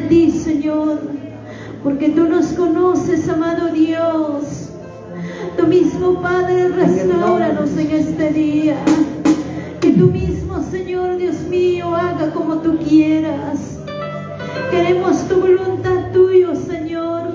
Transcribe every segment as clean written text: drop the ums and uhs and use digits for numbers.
ti, Señor, porque tú nos conoces, amado Dios. Tú mismo, Padre, restauranos en este día. Que tú mismo, Señor Dios mío, haga como tú quieras. Queremos tu voluntad tuyo, Señor.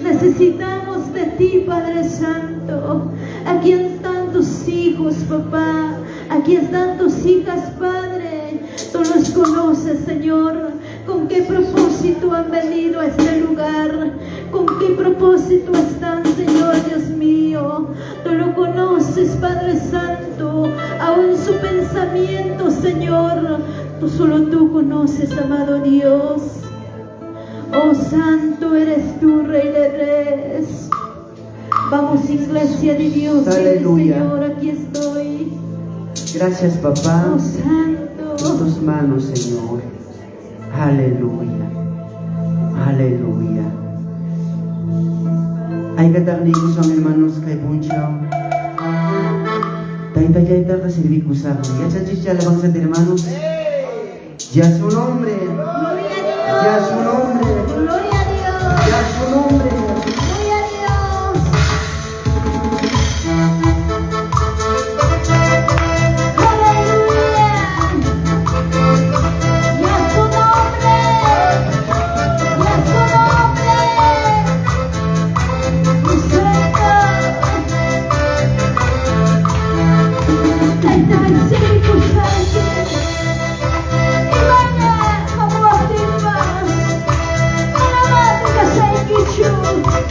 Necesitamos de ti, Padre Santo. Aquí están tus hijos, papá. Aquí están tus hijas, Padre. Tú los conoces, Señor. ¿Con qué propósito han venido a este lugar? ¿Con qué propósito están, Señor Dios mío? Tú lo conoces, Padre Santo. Aún su pensamiento, Señor. Solo tú conoces, amado Dios. Oh, santo eres tú, Rey de Reyes. Vamos, iglesia de Dios. Aleluya. Señor, aquí estoy. Gracias, papá. Oh, santo. En tus manos, Señor. Aleluya. Aleluya. Ay, katarnikus ang hermanos kay Punchao. Tayo kasi kusang. Ya chanchicha la bangsa de hermanos. Ya su nombre. Gloria a Dios. Ya su nombre. Gloria a Dios. Ya su nombre. Gloria a Dios. Aleluya. Ya su nombre. Ya su nombre. Mi Señor.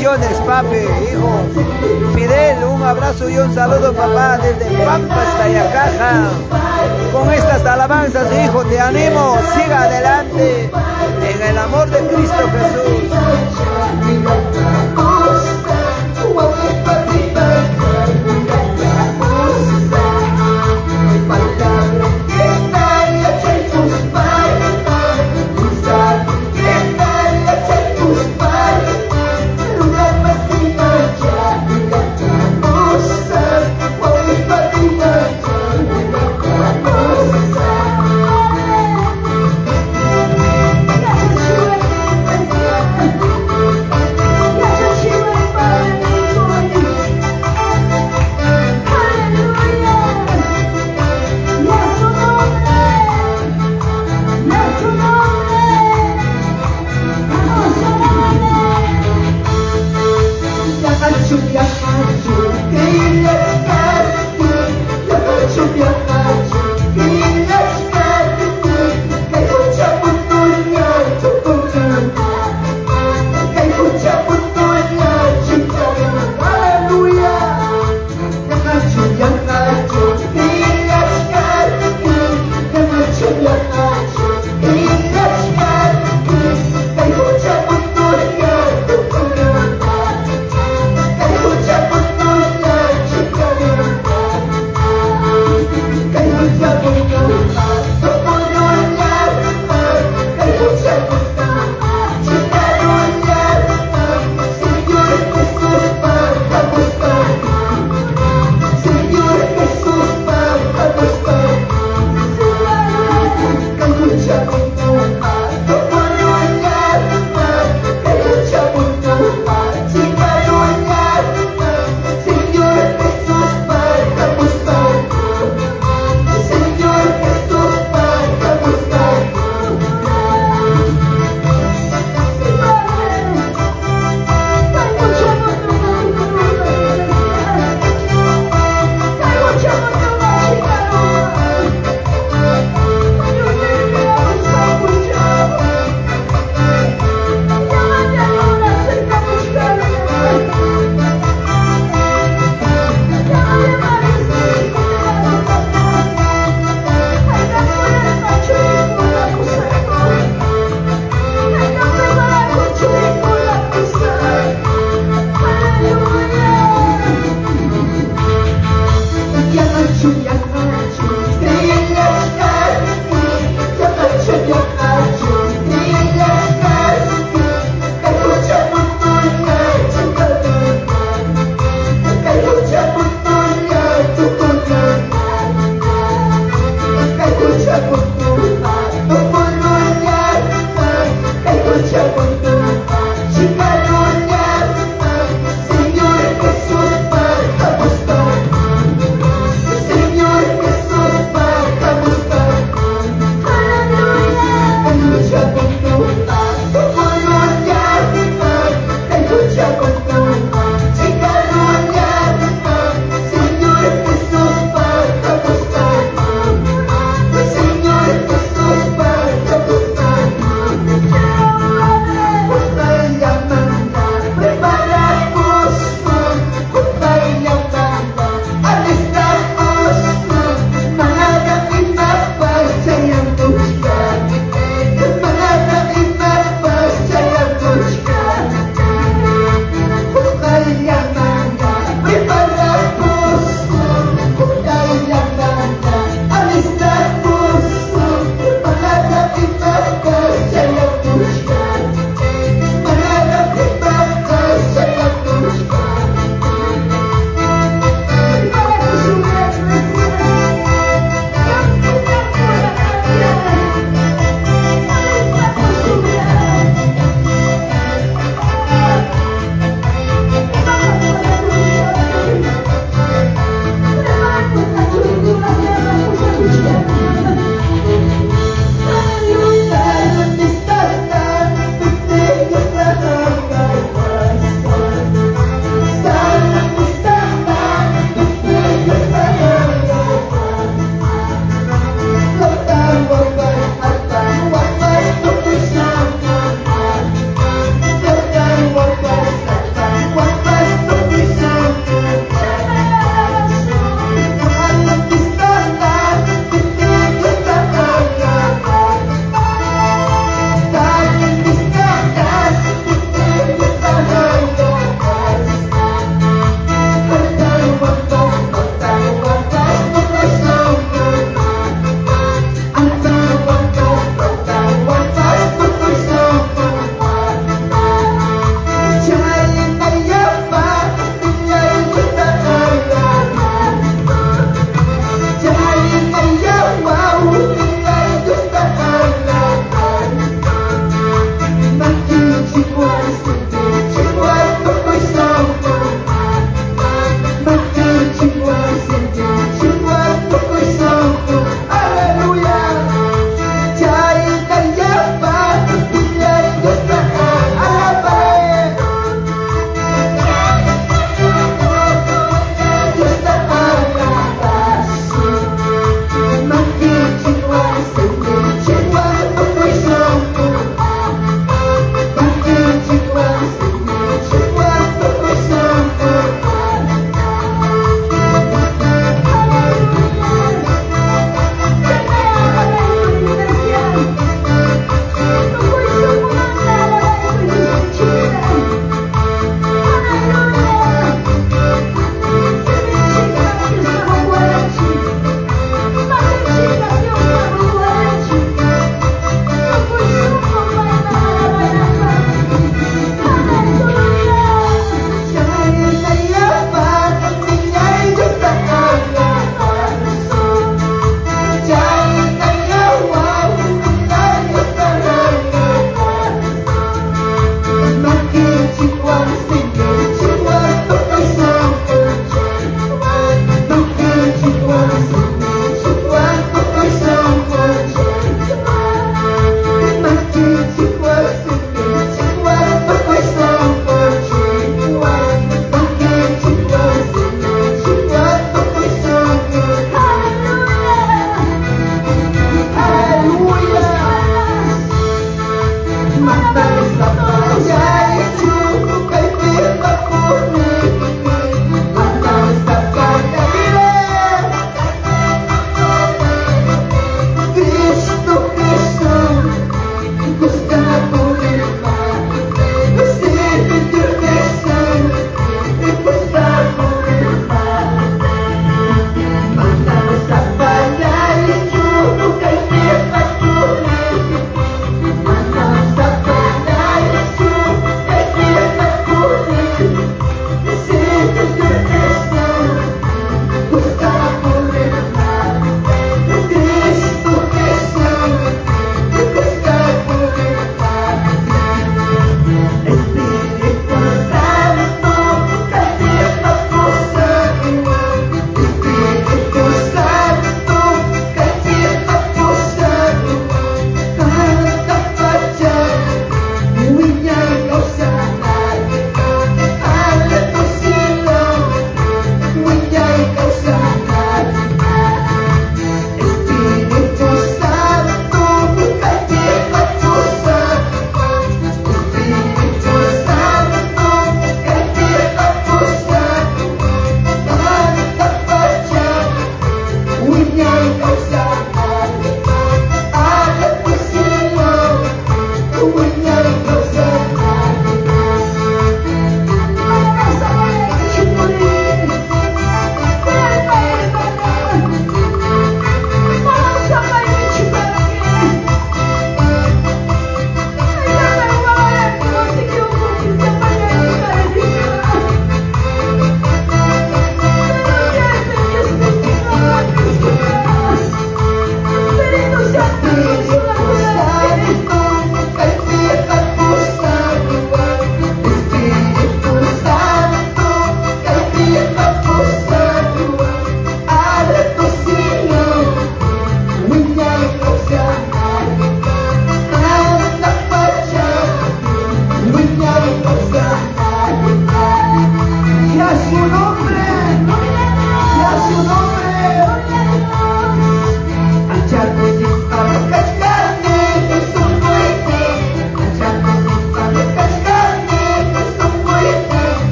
Bendiciones, papi, hijo. Fidel, un abrazo y un saludo, papá, desde Pampa hasta Yacaja. Con estas alabanzas, hijo, te animo, siga adelante en el amor de Cristo Jesús.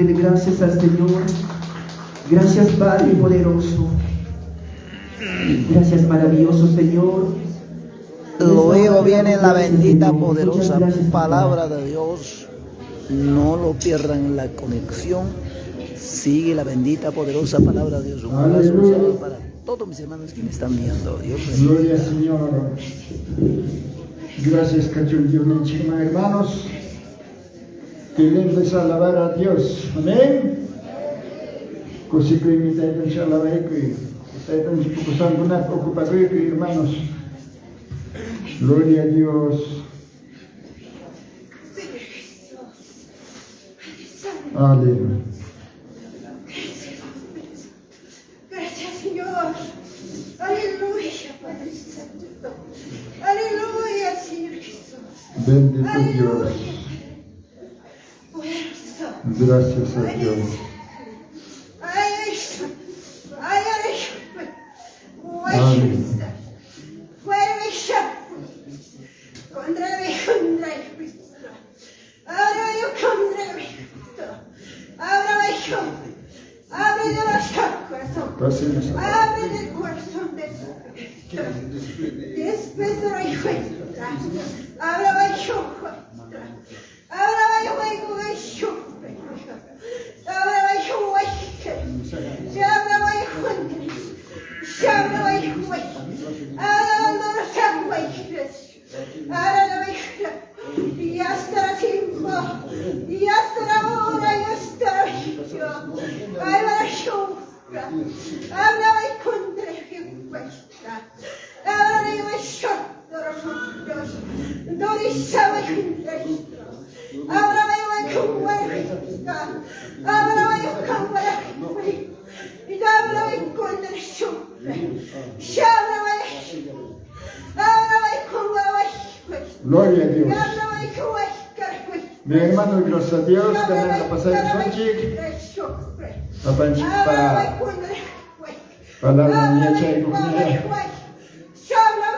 dile gracias al Señor. Gracias, Padre poderoso. Gracias, maravilloso Señor. Luego viene la bendita, poderosa palabra de Dios. No lo pierdan la conexión. Sigue la bendita, poderosa palabra de Dios. Un abrazo, un saludo para todos mis hermanos que me están viendo. Dios bendiga. Gloria al Señor. Gracias, Cachón Dios, hermanos. Qué lindo es alabar a Dios. Amén. Così que mi tayo siya alabar ko. Tayo si pupusan ko na ocupado ko, hermanos. Gloria a Dios. Aleluya. Gracias, Señor. Aleluya, Padre Santo. Aleluya, Señor Jesús. Bendito Dios. Poderoso. Gracias a Dios. Pasemos a Abre el corazón de su despeso y cuenta. Abra bajo. Abra bajo bajo. Abra bajo bajo. Abra bajo. Abra bajo. Abra bajo. Y hasta la tiempo. Y hasta la hora. Y hasta la hora. Abra bajo. Habla y contra encuesta. Habla y shotto los Dorisa y contra. Habla y contra. Habla y contra. Y habla y contra shotto. Habla y contra. Gloria a Dios. Habla y contra. Mi hermano, gracias a Dios, también la pasada de Sonchik. Papanchik para la niña y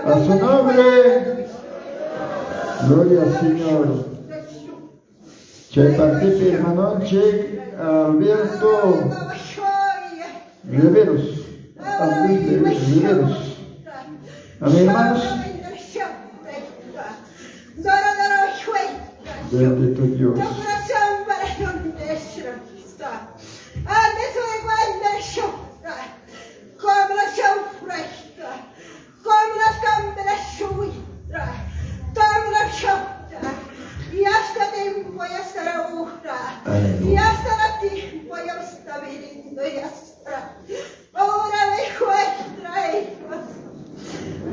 a su nombre. Gloria al Señor. Che participe, hermano, Che Alberto Riveros. Riveros. Amén, hermanos. Bendito Dios. Y hasta tiempo ya estará una. Y hasta la tiempo ya está viniendo y hasta. Ahora me encuentra hijos.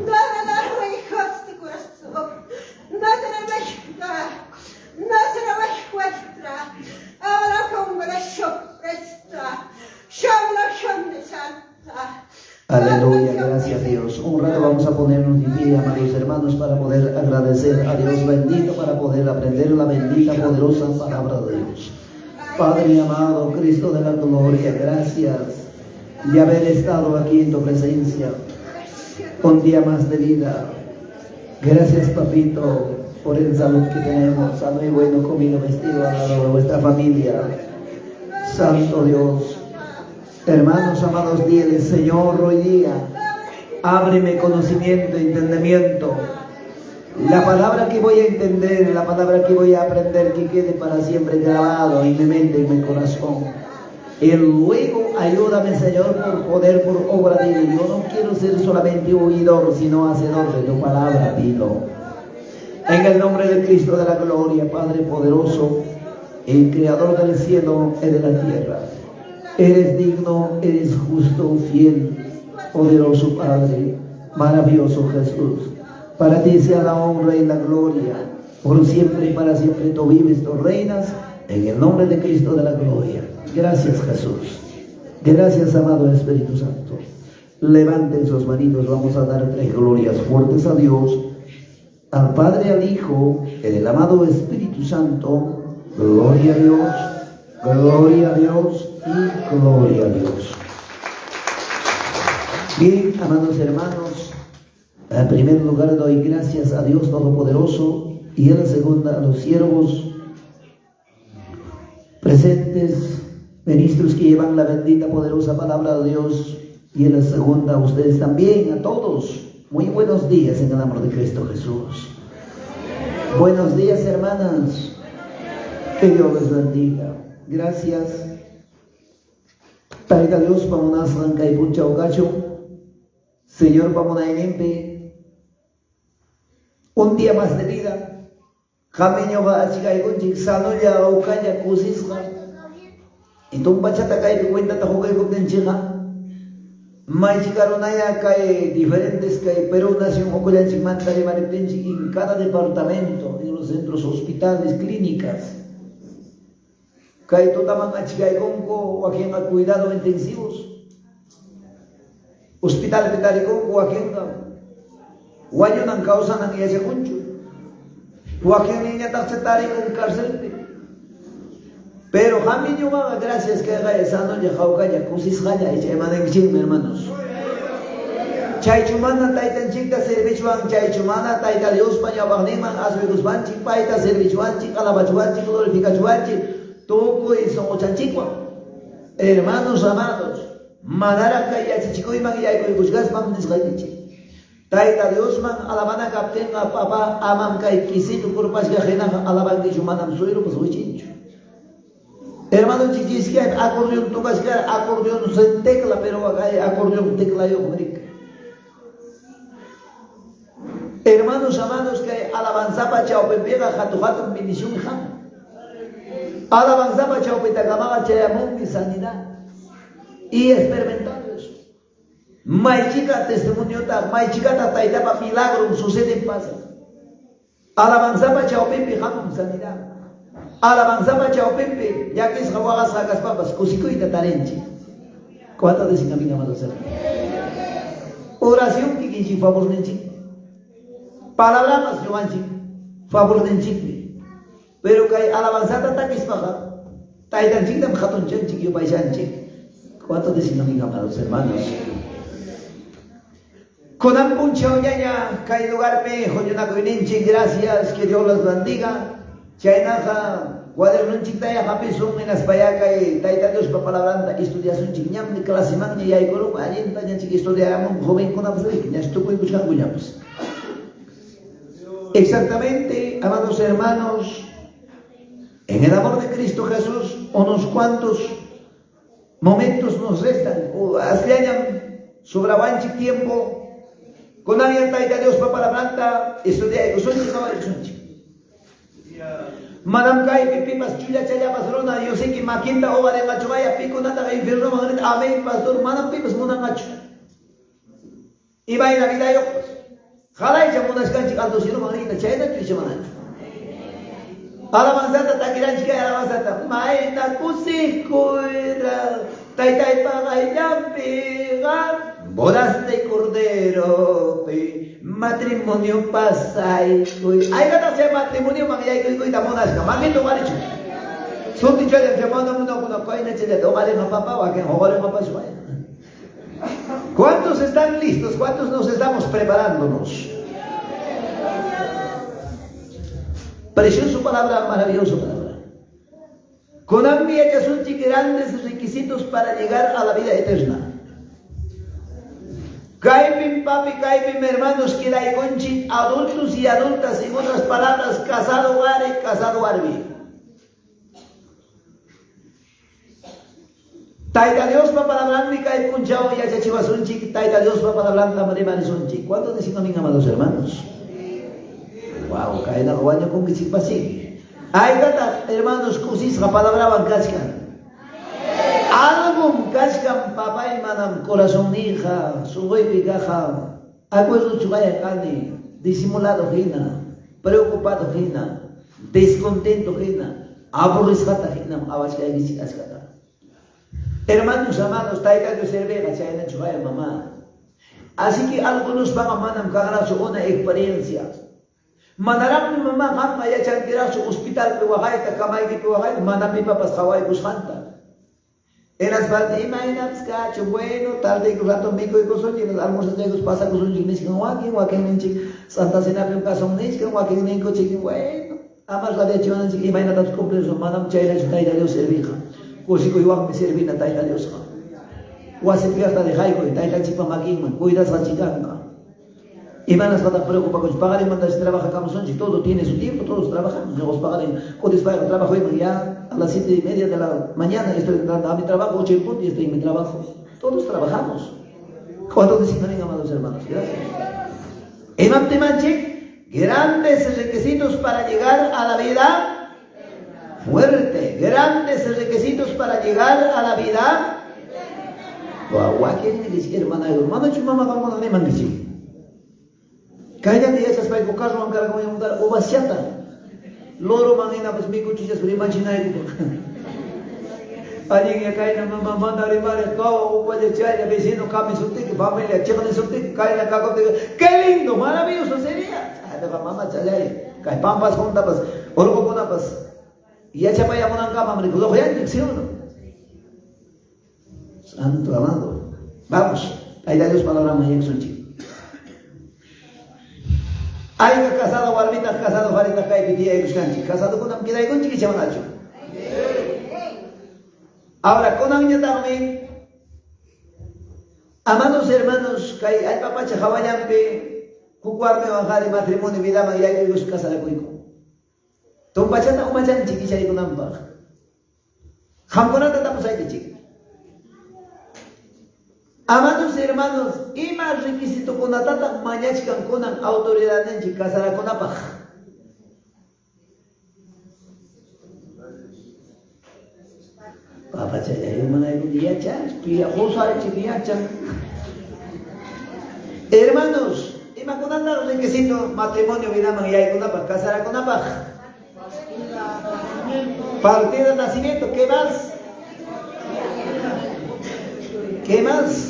Dale a los hijos de corazón. No se la mezcla. No se la encuentra. Ahora como la sorpresa. Shabla de Santa. Aleluya, gracias a Dios. Un rato vamos a ponernos de pie, amados hermanos, para poder agradecer a Dios bendito, para poder aprender la bendita, poderosa palabra de Dios. Padre amado, Cristo de la gloria, gracias de haber estado aquí en tu presencia, un día más de vida. Gracias, papito, por el salud que tenemos, sano y bueno, comido, vestido, al lado de vuestra familia. Santo Dios. Hermanos amados, dile, Señor, hoy día, ábreme conocimiento, entendimiento. La palabra que voy a entender, la palabra que voy a aprender, que quede para siempre grabado en mi mente y en mi corazón. Y luego ayúdame, Señor, por poder, por obra de Dios. Yo no quiero ser solamente oidor, sino hacedor de tu palabra, dilo. En el nombre de Cristo de la gloria, Padre poderoso, el creador del cielo y de la tierra. Eres digno, eres justo, fiel, poderoso Padre, maravilloso Jesús. Para ti sea la honra y la gloria, por siempre y para siempre tú vives, tú reinas, en el nombre de Cristo de la gloria. Gracias, Jesús. Gracias, amado Espíritu Santo. Levanten sus manitos, vamos a dar 3 glorias fuertes a Dios, al Padre, al Hijo, el amado Espíritu Santo. Gloria a Dios, gloria a Dios y gloria a Dios. Bien, amados hermanos, en primer lugar doy gracias a Dios Todopoderoso y en segunda a los siervos presentes, ministros que llevan la bendita, poderosa palabra de Dios, y en la segunda a ustedes también, a todos, muy buenos días en el amor de Cristo Jesús. Buenos días, hermanas, que Dios les bendiga. Gracias. Taita Dios, vamos a arrancar y puncha o gacho. Señor, vamos a enviar un día más de vida. Camino va a chica y con chixanoya o calla cusisga. Y tú bachata cae cuenta ta juega con tenchiga. Mai chicaronaya cae diferentes cae Perú nación o colla chimanta de Maripenchi en cada departamento, en los centros hospitales, clínicas. Cae toda manga chica y conco o a quien ha cuidado intensivos. Hospital Petariconco o a quien guayo nan causa nan y ese concho. O a quien niña taxetari con cárcel. Pero Jamiño va, gracias que haga esa noche, Jaucaya, Cusis Jaya, y Chemanen Chim, hermanos. Chaychumana, Taitan Chica, Servichuan, Chaychumana, Taita Dios, Paya Bagneman, Asbegusban, Chipaita, Servichuan, Chica, Lavachuan, Chico, Glorificachuan, Toco y Somochanchicua. Hermanos amados, Manara Kaya, Chico y Magia, y Busgas, Mamnes Jaichi. Taita Dios, man, Alabana Captain, Papa, Amam Kai, Kisito, Kurpas, Gajena, Alaban, Chumanam, Suero, pues Huichincho. Hermano chichis que acordeón tocas que acordeón sin tecla, pero acá hay acordeón tecla yo bric. Hermanos amados que alabanzaba chao pepega jatu bendición jam. Alabanzaba chao petagamaga chayamón mi sanidad. Y experimentando eso. Mai chica testimonio ta, mai chica ta taitaba milagro sucede en paz. Alabanzaba chao pepe jam sanidad. Alabanzaba chao Pepe, ya que es jaguagas sagas papas, cosico y tatarenche. ¿Cuántas veces camina más hacer? Oración que quien favor nenchi. Palabra más yoanchi, favor nenchi. Pero que alabanzata taquis paja, taitan chingam jaton chanchi yo paisanchi. ¿Cuántas veces camina más hermanos? Con ampuncha oñaña, que lugar me joyona coinenchi, gracias, que Dios los bendiga. Chaynaja, cuaderno chitaya japisum en Aspayaka y Taita Dios para palabranta estudiación chiñam de clase magna y hay colo allí taña chiqui estudiamos joven con absuric, ya estuvo buscando llamas. Exactamente, amados hermanos, en el amor de Cristo Jesús, unos cuantos momentos nos restan, o hace sobrabanchi tiempo, con alguien Taita Dios para palabranta estudiar, son chica. Madam Kai pipi pas chuya chaya pasrona yo sé que maquinta o vale macho vaya pico nada que infierno magnet amén pastor madam pipas muna macho y va en la vida yo jala y chamunas canchi caldo sino magnet chaya tu chamanas alabanzata takiran chica alabanzata maita kusikuira tai paga yampiga bodas de cordero matrimonio pasai ay kata se matrimonio mangyay ko tamonas ka magito maricho so dicho de llamada una coina chile de vale no papá o que jogole no pasó. ¿Cuántos están listos? ¿Cuántos nos estamos preparándonos? Precioso palabra, maravilloso palabra. Con ambia que son grandes requisitos para llegar a la vida eterna. Caipin papi, caipin hermanos, que la conchi, adultos y adultas, en otras palabras, casado are, casado arbi. Taita Dios pa palabrando y cae punchao y hace chivasunchi, taita Dios pa palabrando marimarizunchi. ¿Cuántos decimos mis amados hermanos? Wow, cae na guaño con que chipasi. Ay, gata, hermanos, cusis, la palabra bancascan. Algo cascan papá y manam corazón hija, su voy picaja, acuerdo chugaya cani, disimulado hina, preocupado hina, descontento hina, aborrizata hina, abasca y bicicascata. Hermanos amados, taika de cerveza, chayna chugaya mamá. Así que algunos van a manam cagar una experiencia. Manarap mi mamá, mamá ya chantirá su hospital pewahay, takamay ki pewahay, manam mi papas kaway buscanta. En las partes, imagínate, cacho, bueno, tarde que rato mico y cosas, y los almuerzos de ellos pasan con sus chiquines, con Joaquín, Joaquín, Santa Cena, un caso, un niño, Joaquín, Nico, chiquín, bueno. Amas la leche, van a decir, imagínate tus cumpleaños, manam chayla, chutayla Dios servija. Cusico igual me servina, tayla Dios. Guase pierda de jaico, tayla chipa maquima, cuidas la chicanca. Y manas van a preocupar con pagar y mandas trabaja Camusonchi, todo tiene su tiempo, todos trabajamos, nos pagan, cuando es trabajo ya a las 7:30 de la mañana estoy entrando a mi trabajo, 8 en punto y estoy en mi trabajo. Todos trabajamos. ¿Cuántos designan, amados hermanos? Gracias. Imam Timanchik, grandes requisitos para llegar a la vida fuerte, grandes requisitos para llegar a la vida. Guau, ¿quién me dice, hermana? Hermano, chumama, vamos a ver, mandichi. Kaya dia sa spay ko karno ang karagawa yung dala obasyata. Loro mangina pas mi kuchis beri machinai ko. Ani ya kaya na mama dari mare ko upa de chaya vecino kami suntik familia chica de suntik kaya na kako de qué lindo maravilloso sería. Ada pa mama chalai. Kay pampas konta pas orko ko na pas. Ya chapa ya monang kama mari ko yan dicción. Santo amado. Vamos. Ahí da Dios palabra mañana sunchi. Hay que casado, barbitas casado, varitas cae pitía y buscanchi. Casado con am kidai con chiqui chamanacho. Ahora con am también. Amados hermanos, hay papacha jawayampe, kukuarme bajar de matrimonio vida ma ya que casa de cuico. Tom pachata umachan chiqui chari con am baja. Jamponata estamos ahí de chiqui. Amados hermanos, ima requisito con atata mañachkan con autoridad en casara con apaj. Papa chaya, yo mana ibu dia chan, pia hosa chipia chan. Hermanos, ima con atata requisito matrimonio vida mangay con apaj, casara con apaj. Partida de nacimiento, ¿qué más? ¿Qué más?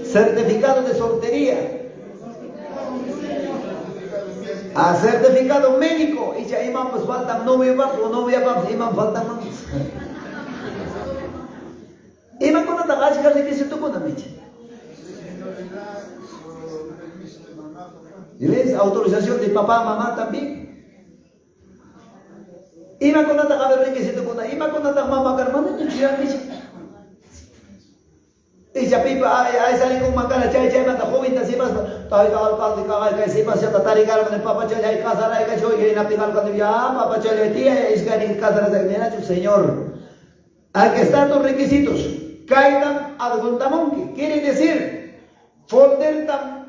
Certificado de soltería. A certificado médico. Y ya imam pues faltan novio o novia imam faltan más. Imam con la taga que se tocó na mecha. ¿Y ves? Autorización de papá, mamá también. Imam con la taga que se tocó na. Imam con la taga mamá carmona ni chira mecha. Y ya pipa, ahí sale con macana, chay, mata joven, así vas, tal alcalde, que se pasa a tarigar con el papá chay, hay casa, hay cacho, y en aplicar cuando ya, papá chay, tía, es que en casa de la señor. Aquí están los requisitos. Caigan al guntamonque, quiere decir, folder tam,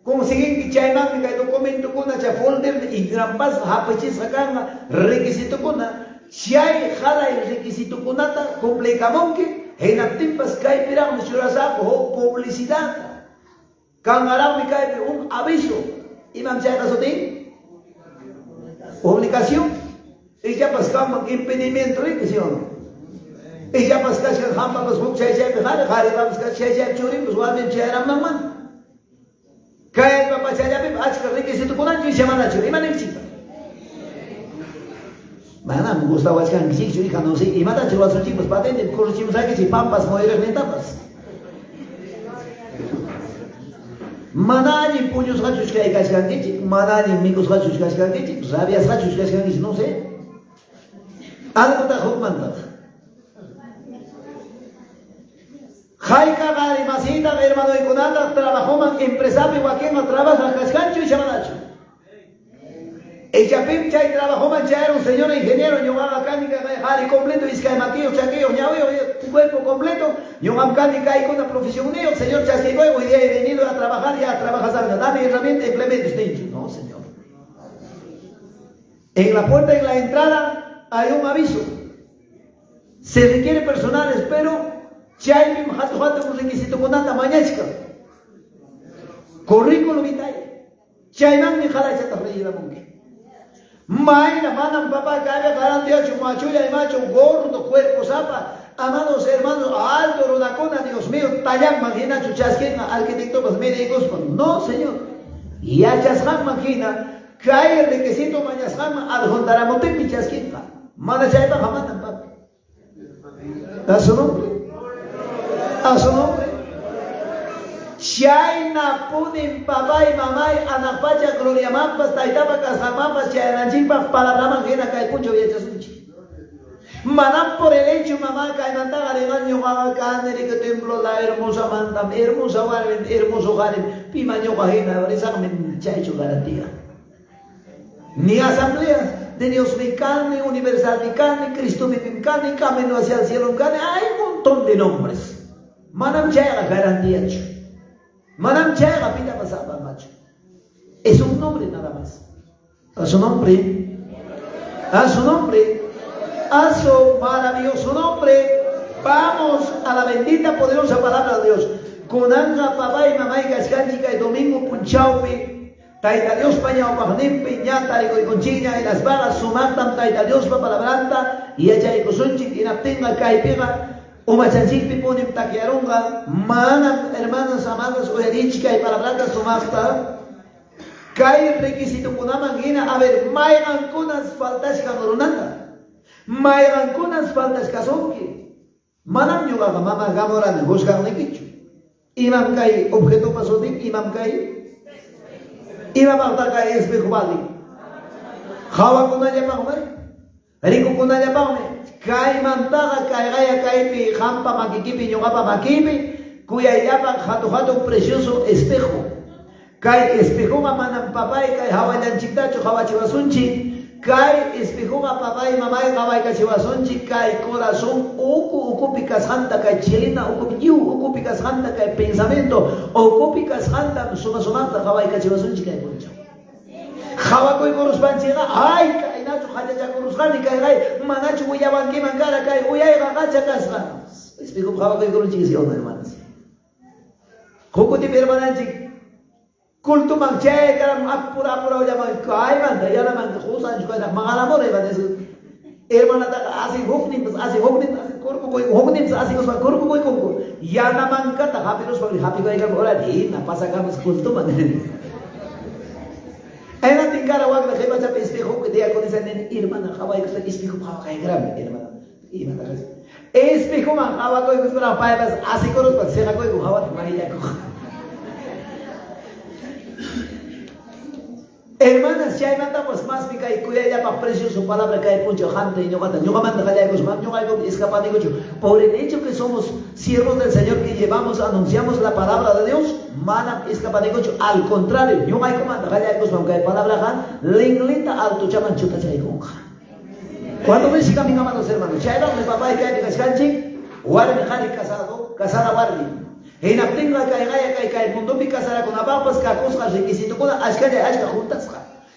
conseguir que chay man, que documento con una folder, y gran paz, hapachis sacanga, requisito con una, chay, jala el requisito con nata, complicamonque. En actimpas cae piramos churasapo publicidad. Cangarán me cae un aviso. Imam Chaya Sotín. Obligación. Y ya pascamos impedimento de que y ya pascamos que jamás pues mucho Chaya Pejara, Jari vamos que Chaya Churin, pues guarden Chaya Ramman. Cae el papá Chaya Pep, Achka requisito con ancho y Chamana Churin, Manexita. Mana me gusta huachcan que sí, hija no sé, y mata chulas son chicos patentes, con los chicos aquí si pampas modelos ni tapas. Manani puños hachos que hay cascandichi, manani micos hachos cascandichi, rabias hachos cascandichi, no sé. Algo ta hukmanta. Jaika gari masita hermano y conata trabajó man empresario guaquema trabaja cascancho y chamanacho. Ella pincha y trabajó manchar un señor ingeniero, llevaba mecánica, jari completo, y que maquillo, chaqueo, ñaveo, cuerpo completo, y un mecánica y con una profesión mío, señor chasqueo, hoy día he venido a trabajar, ya trabajas algo, dame herramienta, implementa usted. No, señor. En la puerta, en la entrada, hay un aviso. Se requiere personal, pero chay mi jato un requisito con tanta mañachka. Currículum vitae. Chay man mi jala chata freída monque. Maina, manan, papá, cabe, garantía, chumachuya y macho, gordo, cuerpo, zapa, amados hermanos, alto, rodacona, Dios mío, tallan, magina, chuchasquena, arquitecto, pues médicos, no, señor. Y a chasjan, magina, cae el requisito, mañasjan, adjuntaramotec, mi chasquena, mana chaipa, jamanan, papá. ¿A su nombre? ¿A su nombre? Chayna punin papay mamay anapacha gloria mapas taitapa casamapas chayananchikpa palabraman hina kay puncho viachasunchi. Manam por el hecho mamá kay mantaga regal ñoqaqa kaneri que templo la hermosa mandam hermosa warmen hermoso harem pima ñoqa hina risaqmen chaychu garantía. Ni asamblea de Dios Vicane, Universal Vicane, Cristo Vicane, Camino hacia el cielo Vicane, hay un montón de nombres. Manam chayga garantía. Manam chayga pita pasaba macho. Es un nombre nada más. A su nombre. A su nombre. A su maravilloso nombre. Vamos a la bendita poderosa palabra de Dios. Con anja papá y mamá y cascanchica y domingo punchaupi. Taita Dios pañao pajnempe, ñata y conchiña y las vagas sumatam taita Dios pa palabranta y ella y cosunchik y naptenga caipega umachanchikpi ponim taquiarunga mana hermanas amadas oyadichka y palabranta sumasta kai requisito kunamangina a ver maigan kunas faltas kanurunanda maigan kunas faltas kasonki manam yuga mama gamoran buscar nikichu imam kai objeto pasodik imam kai iba a kay espejo bali. Hawa kunanya pa kumay. Rico kunanya pa kumay. Kay mantaga kay gaya kay pi hampa makikipi nyo pa makipi. Kuya yapa hato precioso espejo. Kay espejo nga manang papay kay hawa yan chiktacho hawa chiwasunchi. Kay espejo nga papay mamay kaway ka chiwasunchi. Kay corazón uku pikas hanta kay chilina uku pikas hanta kay pensamiento. Uku pikas hanta sumata kaway ka chiwasunchi kay puncho. Hawa koy koruspan chiga ay kay nacho kaya ja koruskan kay kay manacho uyaban ki mangara kay uyay kakacha kasra. Espejo hawa koy koruschi si ona hermanas. Kukuti hermananchi kultu mangchay karam apura uyaman kay man dayana man khusan juka mga amor iba desu. Hermana ta asing huknim asing korpo koy huknim asing usman korpo koy kongo. Ya naman ka ta happy koy ka ora di napasa ka mas kultu man. Ay natin karawag na kayo sa espejo que dia con esa hermana kaway ka sa espejo pa kay gram hermana. Espejo man kaway ko gusto na pa bas asing koros pa sera koy hawat mahiya ko. Hermanas, si hay manta pues más pica y cuya ya pa precio su palabra cae puncho jante y no manda calla pues man yo algo escapa digo yo por el hecho que somos siervos del Señor que llevamos anunciamos la palabra de Dios mana escapa digo yo al contrario yo hay comanda calla pues man cae palabra han linglita alto chaman chuta chay con cuando me siga mi mamá los hermanos chay mi papá y cae cascanchi warmi jari casada warmi Hina pringa kay mundo mi casara con abapas kakos requisito kuna ashka juntas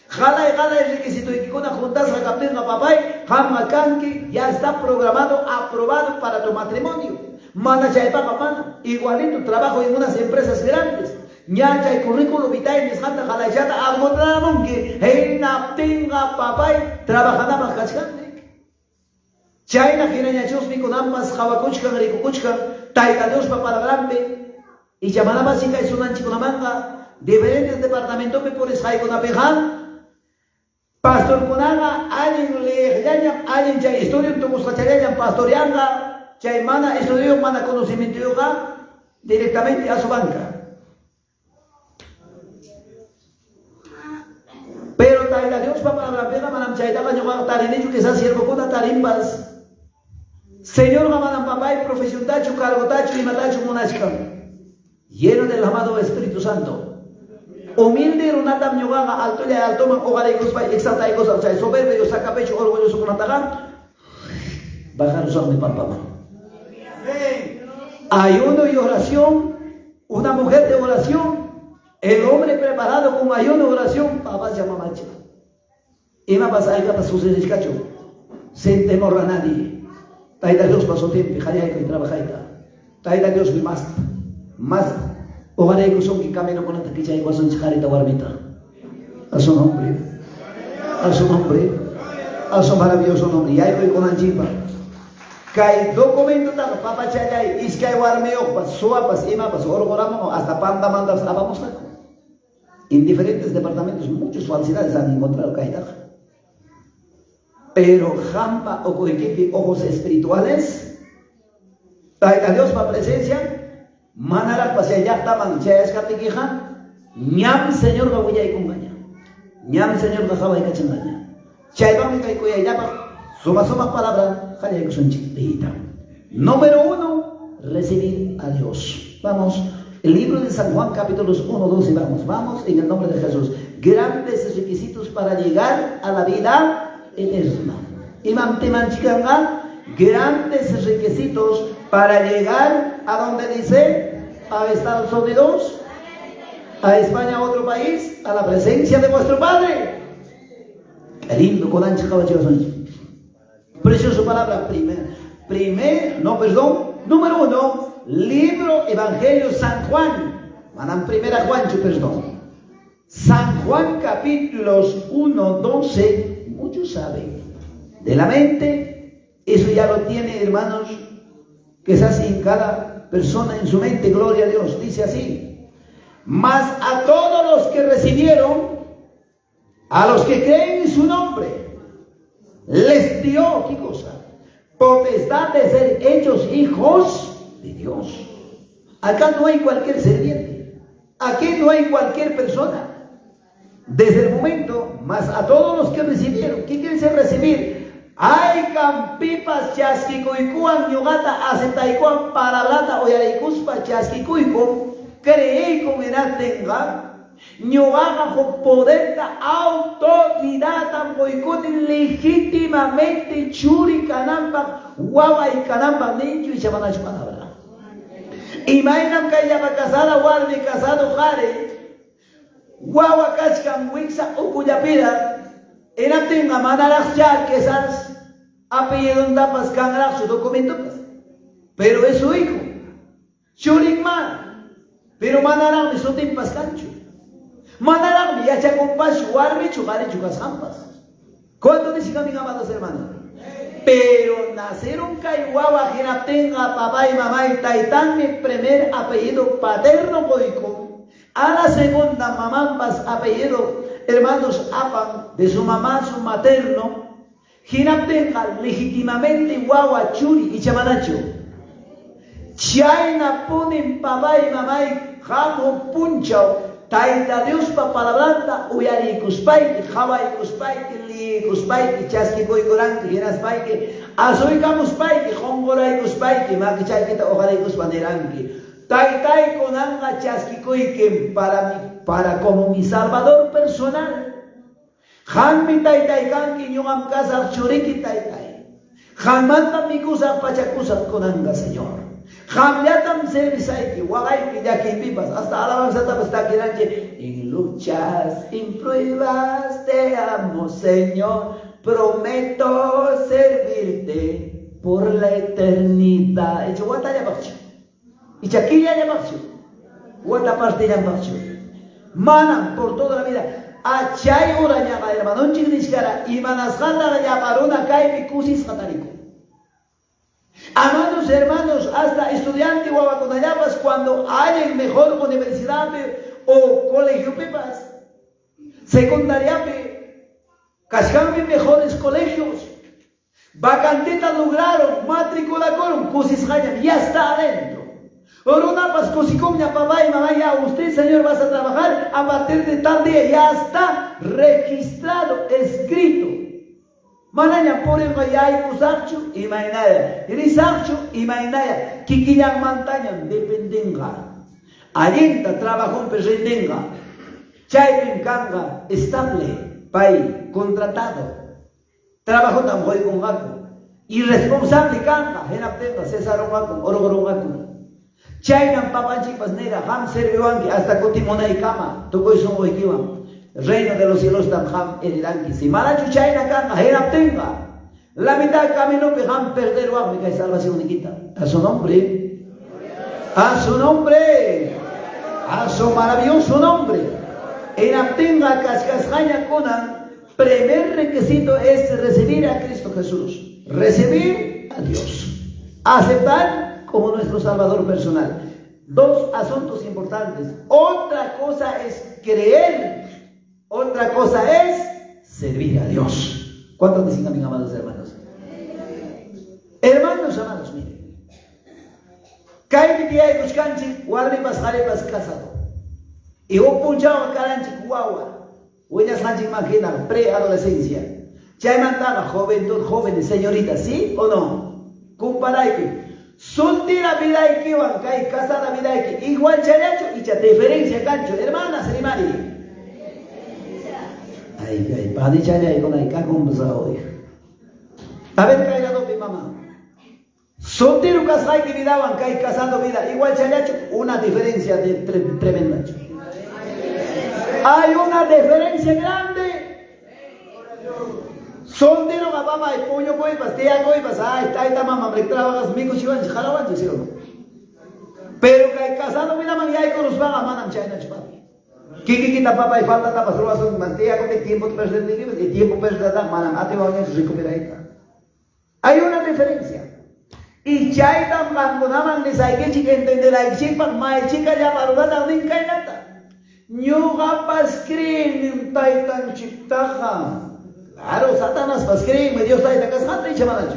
jala requisito y kuna juntas kapinga papay hamma kanki ya está programado aprobado para tu matrimonio mana chay papa mana igualito trabajo en unas empresas grandes ñacha y currículo vitae mis janta jala yata almotranon que hina pringa papay trabajana más kachkan chayna hina chusmi con ambas jawakuchkan rikukuchkan Taita Dios para grande y llamada básica es una chico manga diferentes departamentos por esai con apejan pastor conaga alguien le llaman alguien ya estudio tu buscacharía pastoreanga chaimana estudio mana conocimiento yoga directamente a su banca pero Taita Dios para grande manam chaita yoga tarinillo que sea siervo con tarimbas Señor Mamadam Papay, profesión tacho, cargo tacho y matacho monachkan, lleno del amado Espíritu Santo. Humilde runatam ñogaga alto ya alto man ogareigos pa exalta y cosa, o sea, soberbio, sacapecho, orgulloso con atagan. Bajar usar mi papá. Ayuno y oración, una mujer de oración, el hombre preparado con ayuno y oración, papá llama macho. Y me pasa ahí para suceder cacho, sin temor a nadie. Taita Dios pasó tiempo, jaya y trabajaita. Taita Dios mi más. Ojalá que son que camino con esta quicha y guasón chijarita guarbita. A su nombre, a su maravilloso nombre. Y ahí voy con Anchipa. Kay documento tal, papa chayay, iskay guarmeo, suapas, imapas, orgoramo, hasta panda mandas, vamos a. En diferentes departamentos, muchas falsidades han encontrado caída. Pero jampa o coequipe ojos espirituales, Taita Dios para presencia, Manara pasya ya taman chayas katikija. Ñam señor ga huyay kungaña. Ñam señor ga jaway kachangaña. Chaybami kay kuya yapa. Suma palabra. Jayay kusunchitita. Número 1, recibir a Dios. Vamos. El libro de San Juan, capítulos 1, 2 y vamos en el nombre de Jesús. Grandes requisitos para llegar a la vida eterna. Imam Temanchikanga, grandes requisitos para llegar a donde dice, a Estados Unidos, a España, a otro país, a la presencia de vuestro Padre. Qué lindo, con ancha preciosa palabra, número 1. Libro Evangelio San Juan. Mandan primera Juan, perdón. San Juan capítulos 1, 12. Muchos saben. De la mente, eso ya lo tiene, hermanos, que es así en cada persona en su mente. Gloria a Dios. Dice así. Mas a todos los que recibieron, a los que creen en su nombre, les dio, ¿qué cosa? Potestad de ser hechos hijos de Dios. Acá no hay cualquier serviente, aquí no hay cualquier persona. Desde el momento, más a todos los que recibieron, ¿qué quiere decir recibir? Ay, campipas chasquicuycuan, ñogata, acetaikuan, parablata, oyarikuspa, chasquicuyco, creí con edad tenga, ñogaga, poderta, autodidata, boicotin legítimamente, churi, canamba, guava y canamba, nicho y chamanacho palabra. Imaginam que ella va casada, guardi casado, jare, guagua cachcan, wixa, ucuyapira, era tenga manarach ya que esas apellido en tapas canarach su documento, pero es su hijo, churingman, pero manarach eso te pascancho, manarach ya cha compas, guardi, chugare, chugas jampas. ¿Cuánto dicen mis amados hermanos? Pero nacieron Caihuahua, que no tenga papá y mamá y taitán, mi primer apellido paterno boico. A la segunda mamambas apellido, hermanos apan, de su mamá, su materno. Que no tenga legítimamente guagua, churi y chamanacho. Chaina ponen papá y mamá y jamo punchao. Taita Dios pa palabranta, uyari kuspay, jawai kuspay, li kuspay, chaski boy gorang, yenas pay, asoy kamuspay, hongoray kuspay, makichay kita ojalá kuspaneranki. Taitai konanga chaski koy para como mi salvador personal. Han mi taitai kanki nyongam kasar churiki taitai. Han manta mi kusa pachakusa konanga Señor. Jamliatam servisaiki, wagaiki, ya que vivas, hasta alabanza está quirante. En luchas, en pruebas te amo, Señor. Prometo servirte por la eternidad. Hecho, guata ya bacho. Y chaquilla ya bacho. Guata parte ya bacho. Manan por toda la vida. Achay ura ya va, hermano, chiquiscara. Y manasjanda ya parona cae mi cusis catarico. Amados hermanos, hasta estudiante Guabaconayapas, cuando hay el mejor universidad o colegio pepas, secundaria, cascame mejores colegios, vacanteta lograron, matrícula con cusis ya está adentro. Oronapas, cosicomia, papá y mamá, ya usted, señor, vas a trabajar a partir de tal día, ya está registrado, escrito. Mananya por el gayay kusarchu y mainaya, risarchu y mainaya, kikiyang mantañan dependenga. Allenta trabajo en pesendenga, chaypen kanga, estable, pay, contratado. Trabajo tan hoy con gato, irresponsable kanga, genaptenga, César Romaco, Orogoromaco. Chaynan papanchipas nega, ham serviwangi, hasta cotimona y cama, tocó y son hoikiwan. Reino de los cielos tamjam heredanki. Si mala chuchayna kanga, henaptenga. La mitad del camino que ham perder que hay salvación nikita. A su nombre. A su nombre. A su maravilloso nombre. Henaptenga cascasjaña conan. Primer requisito es recibir a Cristo Jesús. Recibir a Dios. Aceptar como nuestro Salvador personal. Dos asuntos importantes. Otra cosa es creer. Otra cosa es servir a Dios. ¿Cuántos dicen, mis amados hermanos? Hermanos amados, miren. Kay día y buscanchi, guarde pasjarepas casado. Y un punchado caranchi guagua. Huellas hanchi imagina, preadolescencia. Ya mandaba juventud, jóvenes, señoritas, ¿sí o no? Comparay, soltera vida y que van, casada vida y que igual characho y ya diferencia cancho, hermanas, hermanas. Ay, padre chaya y con ahí, ¿qué conversado hoy? A ver, caerado mi mamá. Soltero casado que vida van, casado vida, igual characho, una diferencia tremenda. Hay una diferencia grande. Soltero ka papá, puño coipas, tía coipas, ay, taita mamá, me trabajas, mico chivan, jaraban, ¿sí o no? Pero que casado mira man, ya con los van a manam chayna chupati. Kiki kita papá y falta tapas robason, man, tía con el tiempo perder de tiempo perder manam, ate va a recuperar. Hay una diferencia. Y chaita man, naman ni sai que chica entenderá, y chica mai chica ya parudata din kainata. Nyuga paskrin taitan chiptaja. Claro, Satanás vas creerme, Dios está en la casa y chamanacho.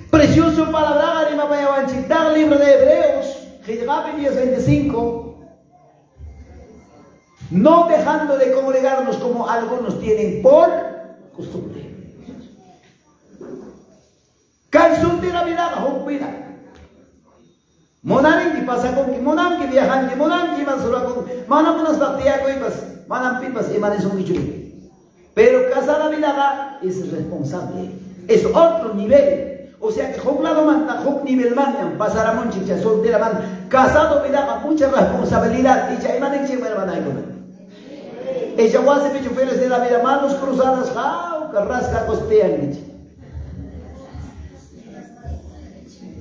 Precioso palabra, Arima Payabanchitar, libro de Hebreos, Gilgapi 10:25. No dejando de congregarnos como algunos tienen por costumbre. Calzón de la vida, cuida. Monarin que pasa con que Monan que viajan, que Monan que van solo con Manam unas bacterias y Manam pipas y manes un bichuri. Pero casada vida es responsable, es otro nivel. O sea que Joklado manda, Jok nivel mandan, pasará monchicha, soltera man, casado vida mucha responsabilidad. Y ya imanen que me van a ir. Ella guase pecho feliz de la vida, manos cruzadas, carrasca costean.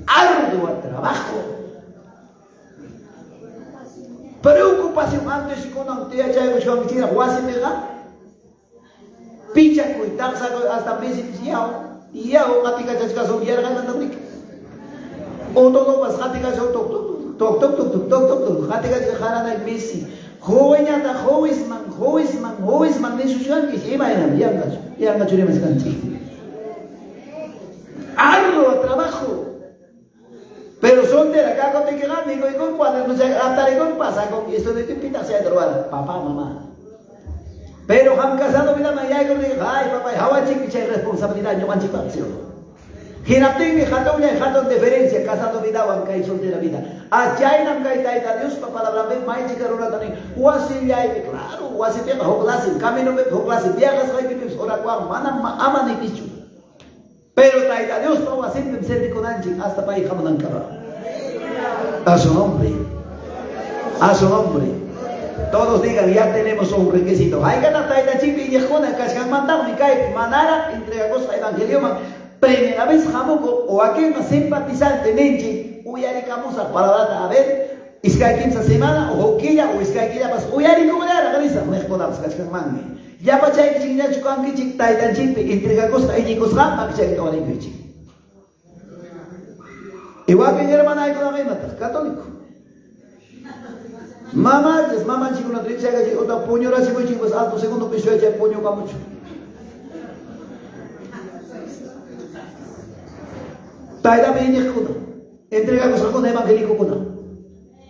Arduo trabajo. Preocupación antes y con antea ya hemos cometido guase pega. Picha cuitar hasta meses y ya o gatica chasca son ya ganan la rica. O todo vas gatica son toc gatica jara de Messi. Joveñata jovisman de sus yanquis y vayan ya churemos canchi. Arduo trabajo. Pero soltera, acá con te quedan, digo, y con cuando no se hasta con pasa con esto de que pita se droga, papá, mamá. Pero han casado vida maya con digo, ay papá, hawa chiquicha responsabilidad, yo manchi acción. Ginapte mi jato ya jato diferencia, casado vida wan kai soltera vida. Achai nam kai taita Dios papá la brambe mai chica rona tani. Wasi ya claro, wasi pega hoklasi, camino me hoklasi, viajas kai que ora kwa mana ama ni pichu. Pero taita Dios no va a ser con anchi hasta para ir jamanan cara. A su nombre. A su nombre. Todos digan, ya tenemos un requisito. Hay ganas taita chipi y jona cascan mandar mi cae manara entrega costa evangelio man. Primera vez jamoco o aquel más simpatizante nenchi uyaricamos a palabra a ver iskai 15 semana o quilla o iskai quilla pas uyarico la galiza me podamos cascan man. Ya pachay chinya chukan kichik taitan chipi entrega costa y chicos ram pachay to valen kichik. Igual que mi hermana hay con la misma católico. Mamá, es mamá chico una tricha que otra puño la chico chicos alto segundo piso ya puño pa mucho. Taida viene kuna. Entrega costa con evangélico kuna.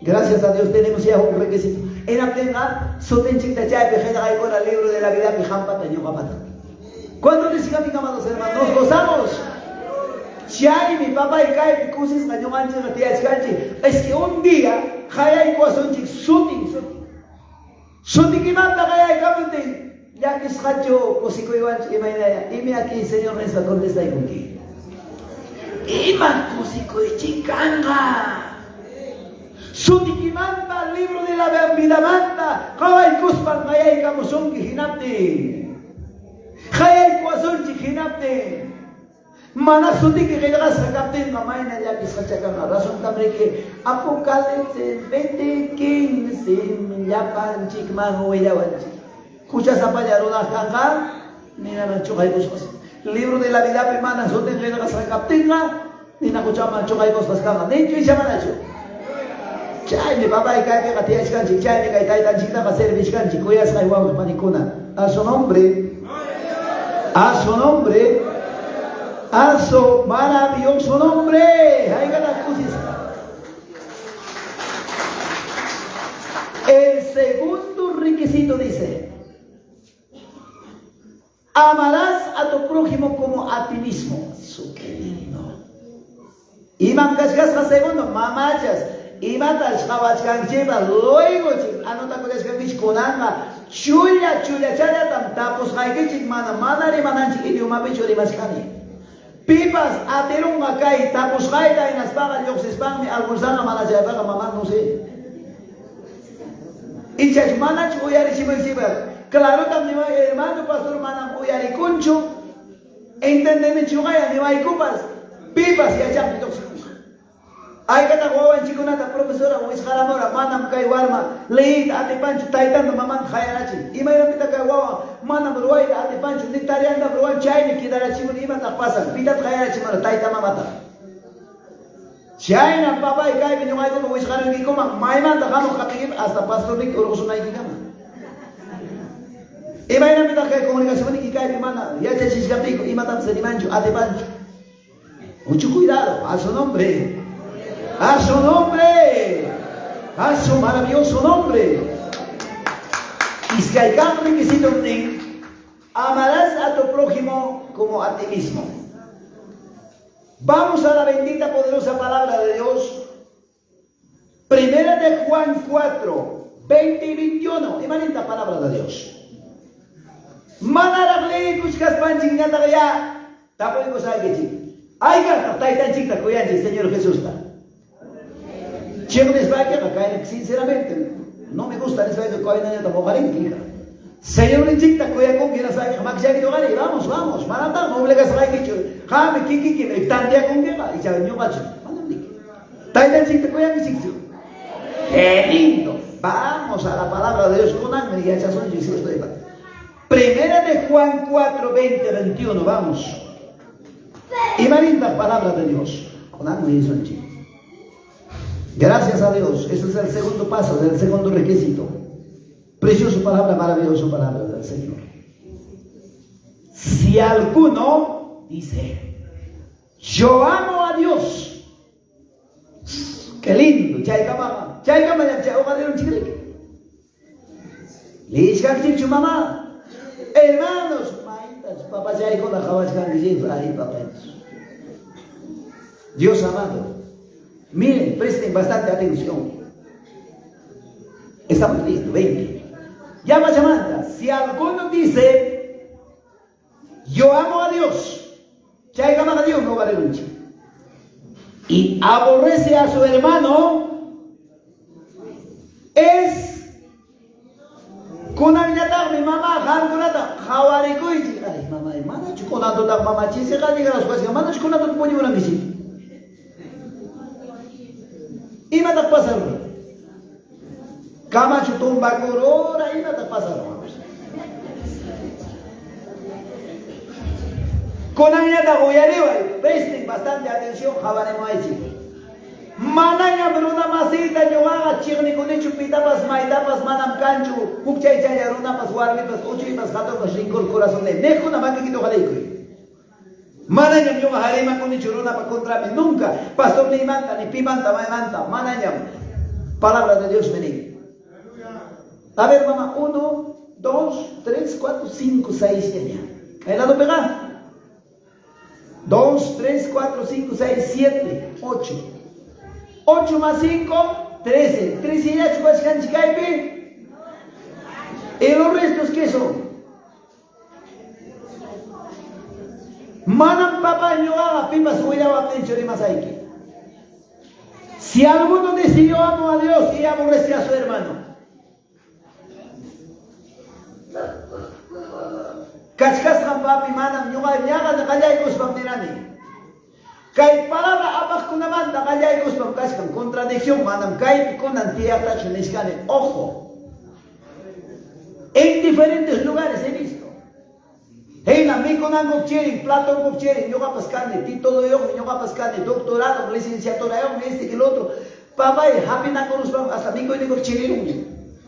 Gracias a Dios tenemos ya un requisito. En Aptenga, soten chita chay pejena hay con el libro de la vida pijampa taño papata. ¿Cuándo les amados hermanos? Nos gozamos. Chay mi papá y cae picusis taño manche no te ascanche. Es que un día hay cosas chik shooting que manda hay camonte. Ya que es hacho cosico igual que mañana. Dime aquí señor Reza contesta y con qué. Ima cosico de chicanga. Sutikimanta, libro de la vida manta, Hawai Kuspan, Hayai Kamuson Kijinapte, Hayai Kwazon Kijinapte, Manasuti que llegas a capten, Mamaina ya que sacan la razón también que Apocalipsis 20:15, Japan Chikman Hueyawanchi, Cucha Zapallarona Kanga, Nina Chokay Kuspas, libro de la vida pimana, Soten llegas a capten, Nina Kuchama Chokay Kuspas Kanga, Nicho y Chamanacho. Chay mi papá y cae que gatea escanchi, chay me cae tan chiquita para ser viscanchi, cuyas hay guau panicuna. A su nombre, A su maravilloso nombre. El segundo requisito dice: amarás a tu prójimo como a ti mismo. Su querido. Y mancascas segundo, mamachas. Y matas, cabachcan, lleva, luego, anota con las que conanga, chulla, chaya, tam, tapos, hay mana, remananchi, idioma, pichori, mascani. Pipas, aterun, macay, tapos, gaita, en las pagas, yo se span, almorzando, mana, ya, mamá, no sé. Y chas, mana, uyari, chiva. Claro, también, hermano, pastor, mana, uyari, concho, entendeme, chugaya, ni va y cupas, pipas, y allá, ay kata wawan chikunata profesora wis haramora manam kay warma leid ate pancho taitando maman khayarachi imayra pita kay wawa manam ruay ate pancho nitarianda ruan chayni kidarachi mun imata pasan pitat khayarachi mara taita mamata chayna papa kay binyo kay ko wis harangi ko mayman ta kamo kapigim hasta pastor nik urusunay kikama imayra pita kay komunikasyon ni kay mana ya chachis kapiko imatam sa dimancho ate pancho mucho cuidado a su nombre. A su nombre, a su maravilloso nombre. Y si hay cada requisito, amarás a tu prójimo como a ti mismo. Vamos a la bendita poderosa palabra de Dios. Primera de Juan 4, 20 y 21. Imanita palabra de Dios. Manarable kuchkas panching ya. Tapo cosa hay que ching. Ay, que está tan chica cuyanchi, Señor Jesús. Sinceramente, no me gusta eso de que Señor, vamos, marata, no obligas a que jame, kiki, tan día con guerra, y ya venía macho. ¡Qué lindo! Vamos a la palabra de Dios con Ángel y ya son Jesús. Primera de Juan 4, 20, 21, vamos. Y la palabra de Dios con Ángel y son chicos. Gracias a Dios, ese es el segundo paso, el segundo requisito. Preciosa palabra, maravillosa palabra del Señor. Si alguno dice, yo amo a Dios, qué lindo, chaykama, le mamá, hermanos, papá, Dios amado. Miren, presten bastante atención. Estamos listos, 20. Llama llamada. Si alguno dice, yo amo a Dios, chaygama a Dios, no vale lucha. Y aborrece a su hermano, es kunanata, mi mamá, hankunata, jawarikuichi. Ay, mamá, hermana, chukonato, mamá, chise, galiga, las cosas, hermana, chukonato, pollo, una visita. Y me está pasando. Camacho tumba corora y me está pasando. Con la niña voy arriba. Presten bastante atención, jabaremos ahí. Manaña bruna masita, yo haga chirni con hecho pitapas, maitapas, manam cancho, pukchay chayaruna, pas warmitas, uchipas, jatopas, rincón, corazón de nejo, na maquito jaleco. Mananyam yung harima ko ni churuna pa contra mí. Nunca. Pastor ni manta, ni pimanta, maimanta. Mananyam. Palabra de Dios bendiga. A ver, mamá. 1, 2, 3, 4, 5, 6, 7. ¿Ahí lado pega? 2, 3, 4, 5, 6, 7, 8. 8 más 5, 13. 13 ya chubas canchicaipi. ¿Y los restos qué son? Manam papá yo haga pipas huella penchori masaiki. Si alguno dice yo amo a Dios y aborrece a su hermano, kachkas papi manam yo haga de callay guspam nirani. Kay palabra abaj kunaman da callay guspam kachkan contradicción manam kay kunan tiya chuniskane. Ojo, en diferentes lugares he visto. Hey, na mi con algo quieren, plato algo quieren, yo va pascarle, título yo va pascarle, doctorado, licenciatura, yo este que el otro. Papá, happy na con los hasta mi con digo quieren.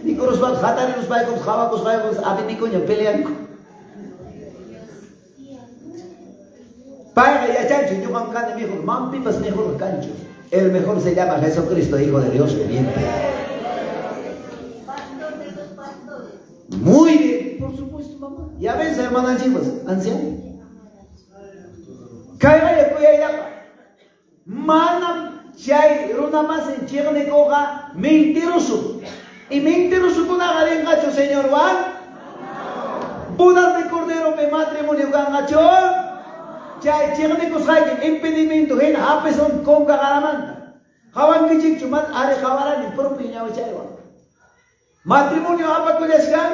Ni con los van, jatar los va con java con los happy ni con yo pelean. Paga y achancho, yo man cante mejor, man pipas mejor cancho. El mejor se llama Jesucristo, Hijo de Dios viviente. Pastor de los pastores. Muy bien, por supuesto, mamá. Ya ves, hermana chicos, anciano. Caiga y cuya ya. Mana chay, runa más en chigne coja, mentiroso. Y mentiroso con la gacho, señor Juan. Bodas de cordero me matrimonio gangacho. Chay, chigne coja, impedimento, en hapeson con cagaramanta. Javan que chichuman, are javarani, por piña o chaywa. Matrimonio apa kuyaskan?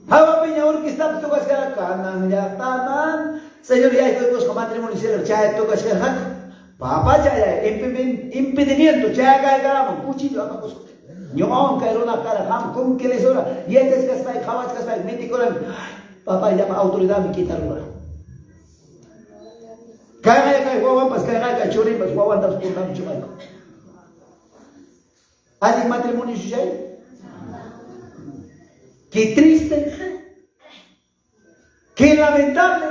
Hawa piña orquesta tu kaskan kanan ya taman. Señor ya itu con matrimonio ser chay tu kaskan. Papa chay impedimento chay kay karamo cuchillo apa kus. Nyong kay rona cara ham kum keles ora. Yedes kaspai khawat kaspai meti koran. Papa llama autoridad mi quitar ora. Kay wawan pas kay chori pas wawan tas punam chumay. ¿Hay matrimonio suyo? Qué triste, qué lamentable.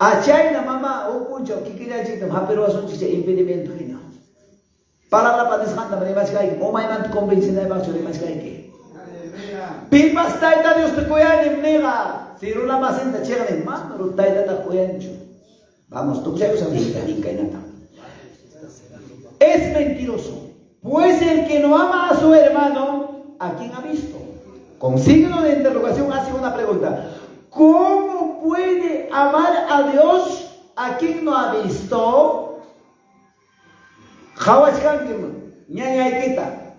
A China, mamá, o puncho, que quería decir, pero es un impedimento. Palabra para descansar, pero más que hay, o más convencida de más que Pipas taita Dios te cuida en nega. Si no la más en la chega de mano, no taita te cuida en chu. Vamos, tú sabes a mí, que nada. Es mentiroso, pues el que no ama a su hermano, ¿a quién ha visto? Con signo de interrogación hace una pregunta. ¿Cómo puede amar a Dios a quien no ha visto? Jawachkankim, ñañaykita,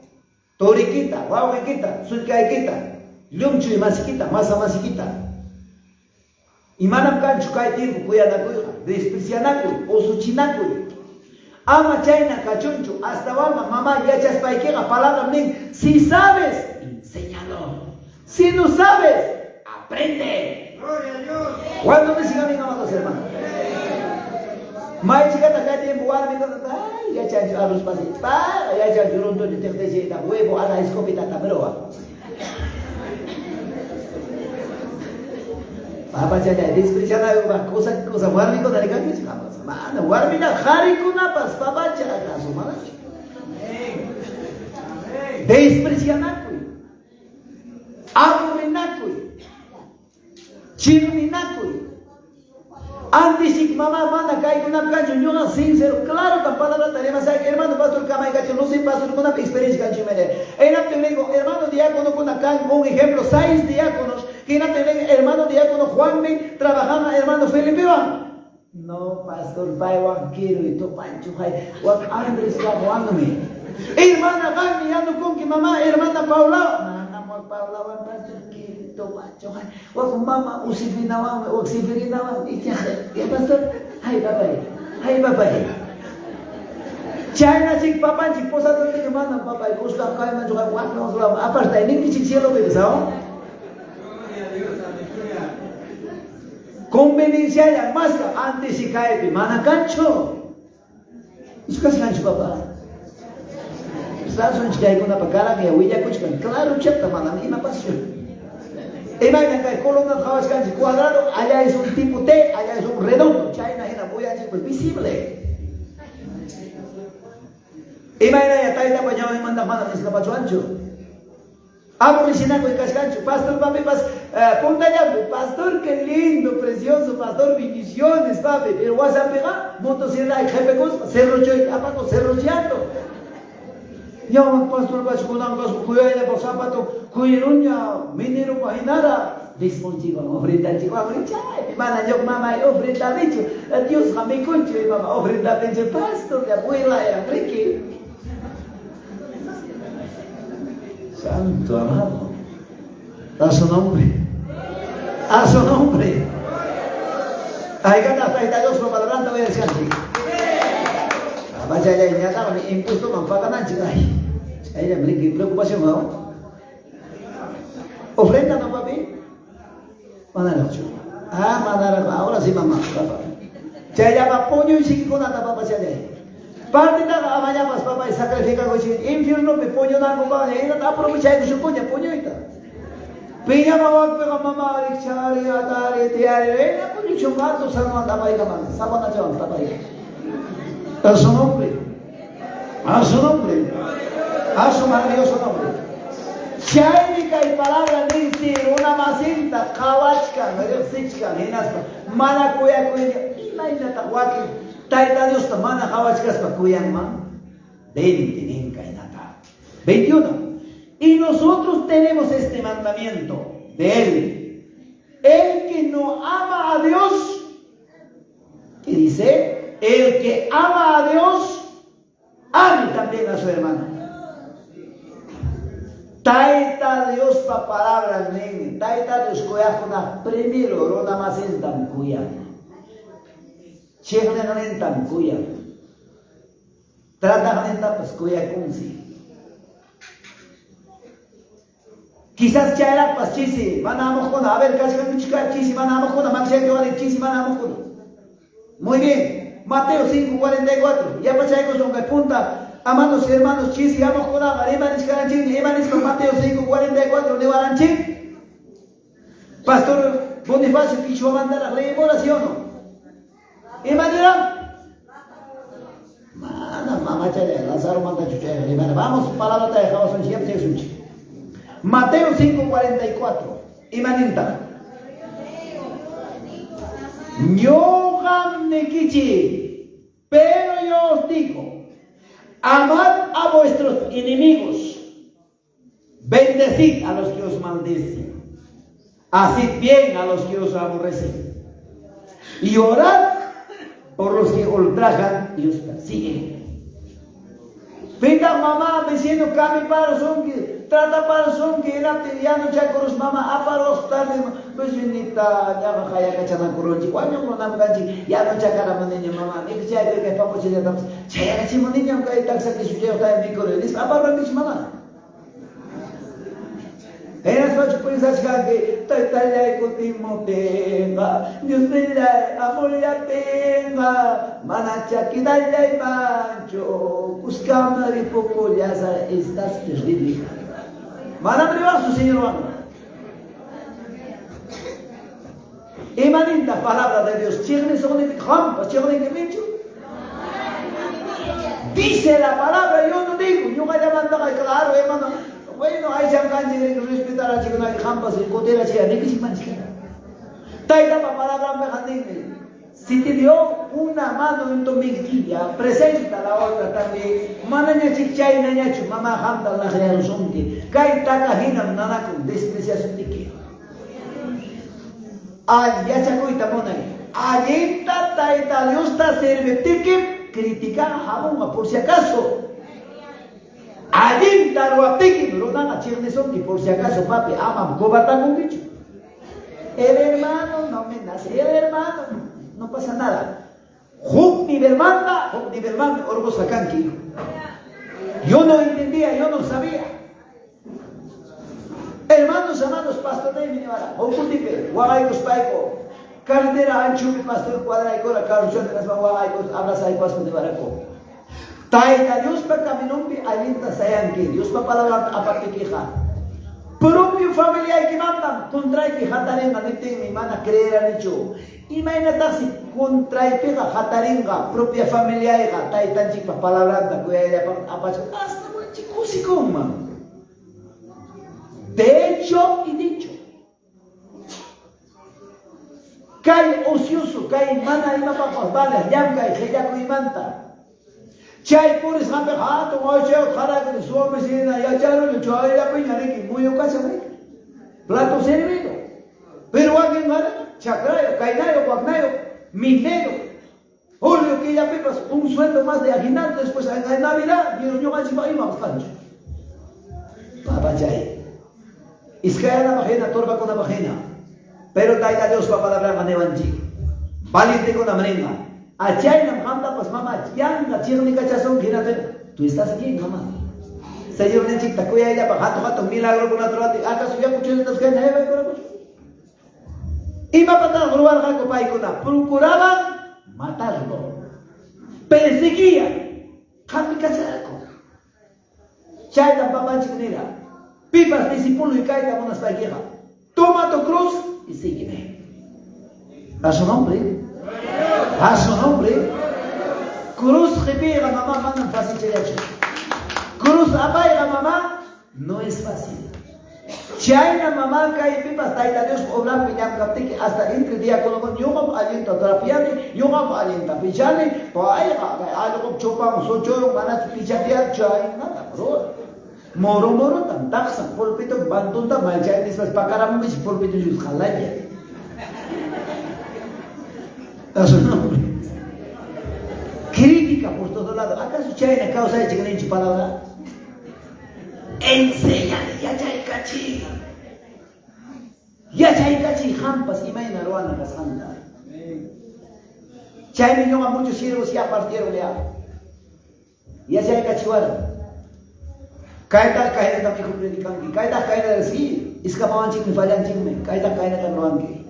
torikita, guaguekita, sulkaykita, lumchu y masiquita, masa masiquita. Y manam kanchu kay tiempo cuyanakuyja, desprecianakuy, o suchinakuy. Ama chayna cachuncho, hasta vama, mamá, ya chaspaiquega, palabra men. Si sabes, enséñalo. Si no sabes, aprende. Gloria a Dios. ¿Cuándo me sigan mis amados hermanos? Mai chica acá tiempo, guarda, ay, ya chancho a los pases, ya chancho rondo de tejtecita, huevo, a la escopeta, tameroa. Papá chaya, despreciada una cosa, guarda, con la calle, chicamos. Mano, guarda, jari con apas, papá chaya, caso, mano. Desprecianacuy, abominacuy, chirminacuy. Antes si mamá manda caer una cancha, yo no sincero, claro, tan palabra tenemos ahí, hermano pastor Kamay Cacho, no sé pastor con una experiencia cancho mele. Hermano diácono con acá, un ejemplo, 6 diáconos, que no tienen hermano diácono Juan me trabajaba hermano Felipe Juan. No, pastor Paiwan quiero y tú Pancho Jai, Juan Andrés Juanándome. Hermana Gami, ya no con que mamá, hermana Paula. Paula Juan pastor quiero, tú Pancho Jai. Juan mamá, usifinawan, oxifirinawan, y ya, pastor, ay papá. China chik papa chik posa to ke mana papa ko usla kai man juga wat no usla apa sta ini chik cielo be sao conveniencia ya más antes si cae de mana cancho iskas cancho papa Sasun chika ikuna pakara que huilla kuchkan claro chapta mana ni na pasión imagina que columna khawas cancho cuadrado allá es un tipo T allá es un redondo China hina voy a decir visible. Imagina ya taita pa nyawa manda mana mis kapacho ancho. Amo lisina con cascancho. Pastor papi punta ya, pastor qué lindo, precioso, pastor bendiciones papi. Pero vas a pegar motosierra y jefe cospa, cerro choy, apaco cerro chiato. Ya pastor pacho con ambas cuya pa zapato, cuirunya minero pa hinara. Dismonchigo, ofrenda chico, ofrenda, mana yo mamá, ofrenda bicho. Dios jame concho, mamá, ofrenda bicho, pastor, ya abuela, ya ricky. Santo amado, a su nombre, a su nombre. Ahí canta 32 por palabra, voy a decir así. Baca ya nyata kami impuesto mampakan chica. Ella me dice preocupación no. Ofrenda no papi. Mana racho. Mana racho. Ahora sí mamá, papá. Chaya pa puño y sigue con nada papá chaya. Parte da amanhã mas papai sacrifica hoje infierno me ponho na bomba ainda dá para puxar do puño ita Piña mamá, pega mamá, chari, atari, tiari, ella con dicho gato, salman tapaica, man, sabana chaval, tapaica. A su nombre, a su nombre, a su maravilloso nombre. Chairica y palabra dice una macinta, kawachka, merecichka, hinaspa, mana kuya kuya, imagínate, guaki, taita Dios, mana kawachkas pa kuyan man, 20 kainata, 21. Y nosotros tenemos este mandamiento de Él. El que no ama a Dios, ¿qué dice? El que ama a Dios, ame también a su hermano. Taita Dios pa palabra nene, taita Dios kuyakuna primero rona masentam kuya. Chekne nanentam kuya. Trata nanentam pues kuya kunsi. Quizás ya era pas chisi, manamos con a ver casi con chica chisi, manamos con a maxia que vale chisi, manamos con. Muy bien, Mateo 5:44. Ya pasé con que punta. Amados hermanos, chis, vamos con la Emanis Caranchín, Emanis con Mateo 5:44, de Baranchín. Pastor Bonifacio, quiso mandar a la oración, ¿no? ¿Y manera? Mamá, chale, Lázaro manda chuchero, vamos, palabra de Jesús, en siempre es un Mateo 5:44, Imaninta. Yo Nekichi, pero yo os digo. Amad a vuestros enemigos, bendecid a los que os maldicen, haced bien a los que os aborrecen, y orad por los que ultrajan y os persiguen. Venga mamá diciendo cami para son que trata para son que era ya no chacoros mamá a para los tarde pues venita ya baja ya cachana coronchi cuando no nam canchi ya no chacara manenya mamá ni que ya que papo se ya tam ya si manenya que taxa que suje está en mi correo es a para mis mamá eras faz pues así que talla con Timotenga Dios te da amor ya tenga manacha que talla y mancho buscando de poco ya estás desdicha mana privar su señor Juan emanita palabra de Dios chirne son de campo chirne que me dice la palabra yo no digo yo me llamando claro hermano. Bueno, hay que respetar a chico, hay jampas y cotera chica, ni que si manchica. Taita para palabra me jardín. Si te dio una mano en tu mejilla, presenta la otra también. Mananya chichay nanyachu, mamá janta la realizón que kai takahina nanakun despreciación de que. Ya chacoita monay. Allí taita Dios ta serve que criticar a por si acaso. Allí taruapiki, pero no son que por si acaso papi aman cobatan un bicho. El hermano no me nace, el hermano no pasa nada. Huk ni vermanda, orgos sacanqui. Yo no entendía, yo no sabía. Hermanos, amados, pastor de Minimara, Okutipe, Guagaicos Paico, carretera ancho, pastor cuadraico, la carruchón de las Guagaicos, abraza y pastor de Baraco. Taita Dios pa kaminumpi alinta sayanki Dios pa palabra aparte queja propio familia hay que mandan contra que jatarenga nete mi mana creer han hecho imagínate si contra que jatarenga propia familia ega taita chipa palabra da cuya apacho hasta muy chico si coma de hecho y dicho cae ocioso cae mana y mapa vale yamka y jeyaku y manta Chay por esa pejata, o chay cara que su vecina ya charo le chay ya piña que muy ocasión plato servido. Pero alguien gana, chacrayo, cainayo, guagnayo, minero. Julio que ya pepas un sueldo más de aguinaldo después en Navidad, y yo así va a ir más cancho. Papá chay. Iskaya na bajena, torba con la bajena. Pero taita Dios va para hablar manevanchi. Valite con la merenga. Achay nam handa pas mama yang la chirni cachazón que tú estás aquí mamá señor necesita cuya ella para jato milagro con natural acaso ya muchos de estos que ya va con y va para robar jaco pai con procuraban matarlo perseguían jami cachaco chay tam papá chiquinera pipas discípulo y caita unas paqueja Toma tu cruz y sígueme. A su nombre. A su nombre. Cruz que pega mamá, manda fácil cheyacho. Cruz apaiga mamá, no es fácil. Chayna mamá cae pipas taita Dios obra piñam kaptiki hasta entre día con yo alienta trapiane, yo alienta pichane, pa ay algo chopamos ocho ganas pichatear chay nada, bro. Moro tan taxa polpito bantunta malchay nisas pakaramo mis polpito yus jalaya. A su nombre. Crítica por todos lados. ¿Acaso Chayna causa de chicanenchi palabra? Enséñale, ya chay cachi. Ya chay cachi, jampas y maina ruana casanta. Chay me llama muchos siervos ya partieron ya. Ya chay cachiwara. Kaita kaina también predican. Kaita kaina del sí. Escapaban ching me fallan ching me. Kaita kaina tan ruanque.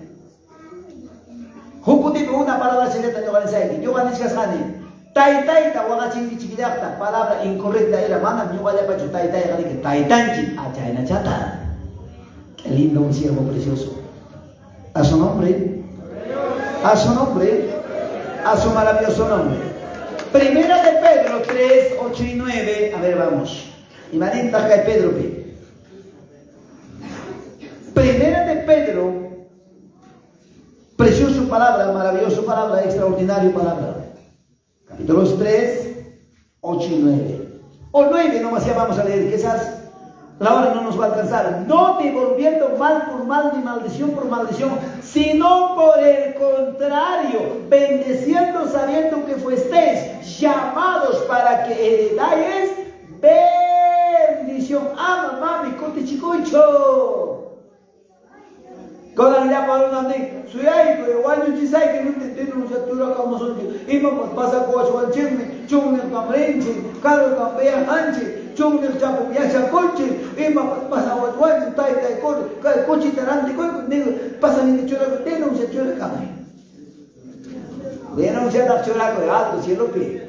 Hukuti una palabra secreta yo gané saiki. Yo gané chasani. Taita wagaching chiquidapta, palabra incorrecta era mana, yo vaya pacho taita que taitanchi, achaina chata. Qué lindo un siervo precioso. A su nombre, a su nombre, a su maravilloso nombre. Primera de Pedro 3, 8 y 9. A ver, vamos. Imanita cae Pedro. Primera de Pedro, precioso palabra, maravilloso palabra, extraordinario palabra. Capítulos 3, 8 y 9. O 9 nomás ya vamos a leer, quizás la hora no nos va a alcanzar. No devolviendo mal por mal ni maldición por maldición, sino por el contrario, bendeciendo sabiendo que fuesteis llamados para que heredáis bendición. Ama, mami, cote chicoicho. Con la ya para una de su ay, pero igual yo chisai que no te tiene un satura como son yo. Y vamos pasa cocho al chisme, chum el camrenche, caro campea hanche, chum el chapo ya coche, y vamos pasa guay, tai coche tarante, negro, pasa ni chura, tiene un chura camay. Viene un chura con algo, cielo pide.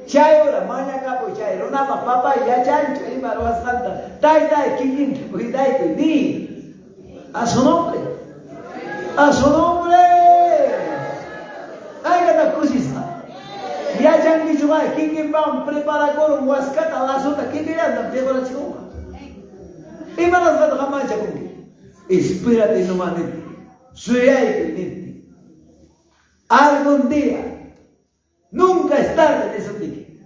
Chay ora, maña capo chay, rona papá ya chancho, y maro santa, tai, kikin, cuidai, ni. A su nombre. A su nombre. Ay, gata crucista. Ya changi chugay, ¿quién va a preparar con un huascata la sota? ¿Quién viene a dar de la chihuahua? Y me las gata jamás ya con. Espérate no manete. Soy ahí, algún día. Nunca es tarde de eso tique.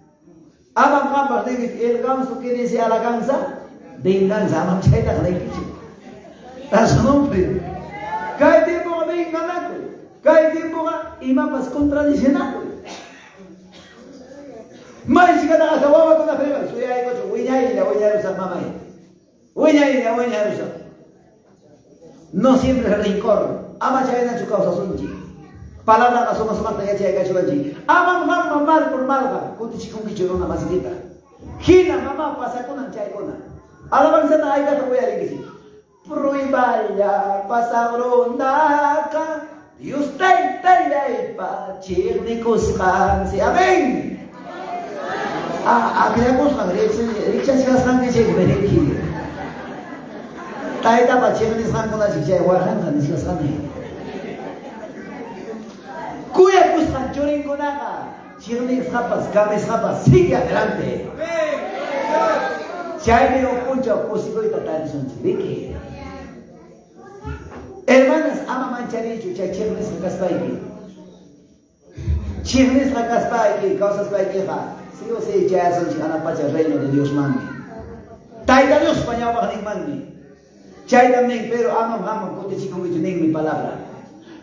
Aman gambar de el ganso que dice a la gansa. De gansa, aman chaita de kichi. A su nombre. Cae tiempo que me engañan. Cae tiempo que y mapas contradiccionados. Más chica de la sababa con la prueba. Soy ahí cocho. Voy a usar mamá. Voy a usar. No siempre es rencor. Ama chaina su causa sunchi. Palabra que somos más allá de cachuachi. Ama mamá mal por malga. Con tu chico que choró una masita. Gina mamá pasa con un chay con una. Alabanza na hay que voy a decir. Proibaya pasabrondaca Dios taitaya pachirnicos hansi. Amén. Creamos richas gastan que se bereki. Taita pachirnicos han con la chicha guajan han discasane. Cuya buscan chorin con aga. Chirnicos japas, cames japas, sigue adelante. Chay me opuncha posible y tratar de son chirique. Hermanas, ama mancharicho, chay chirnes la caspaiki. Chirnes la caspaiki, causas paiki ha. Si o se chay son chana pacha reino de Dios mami. Taita Dios paña bajaning mami. Chay también, pero ama cote chico que tienen mi palabra.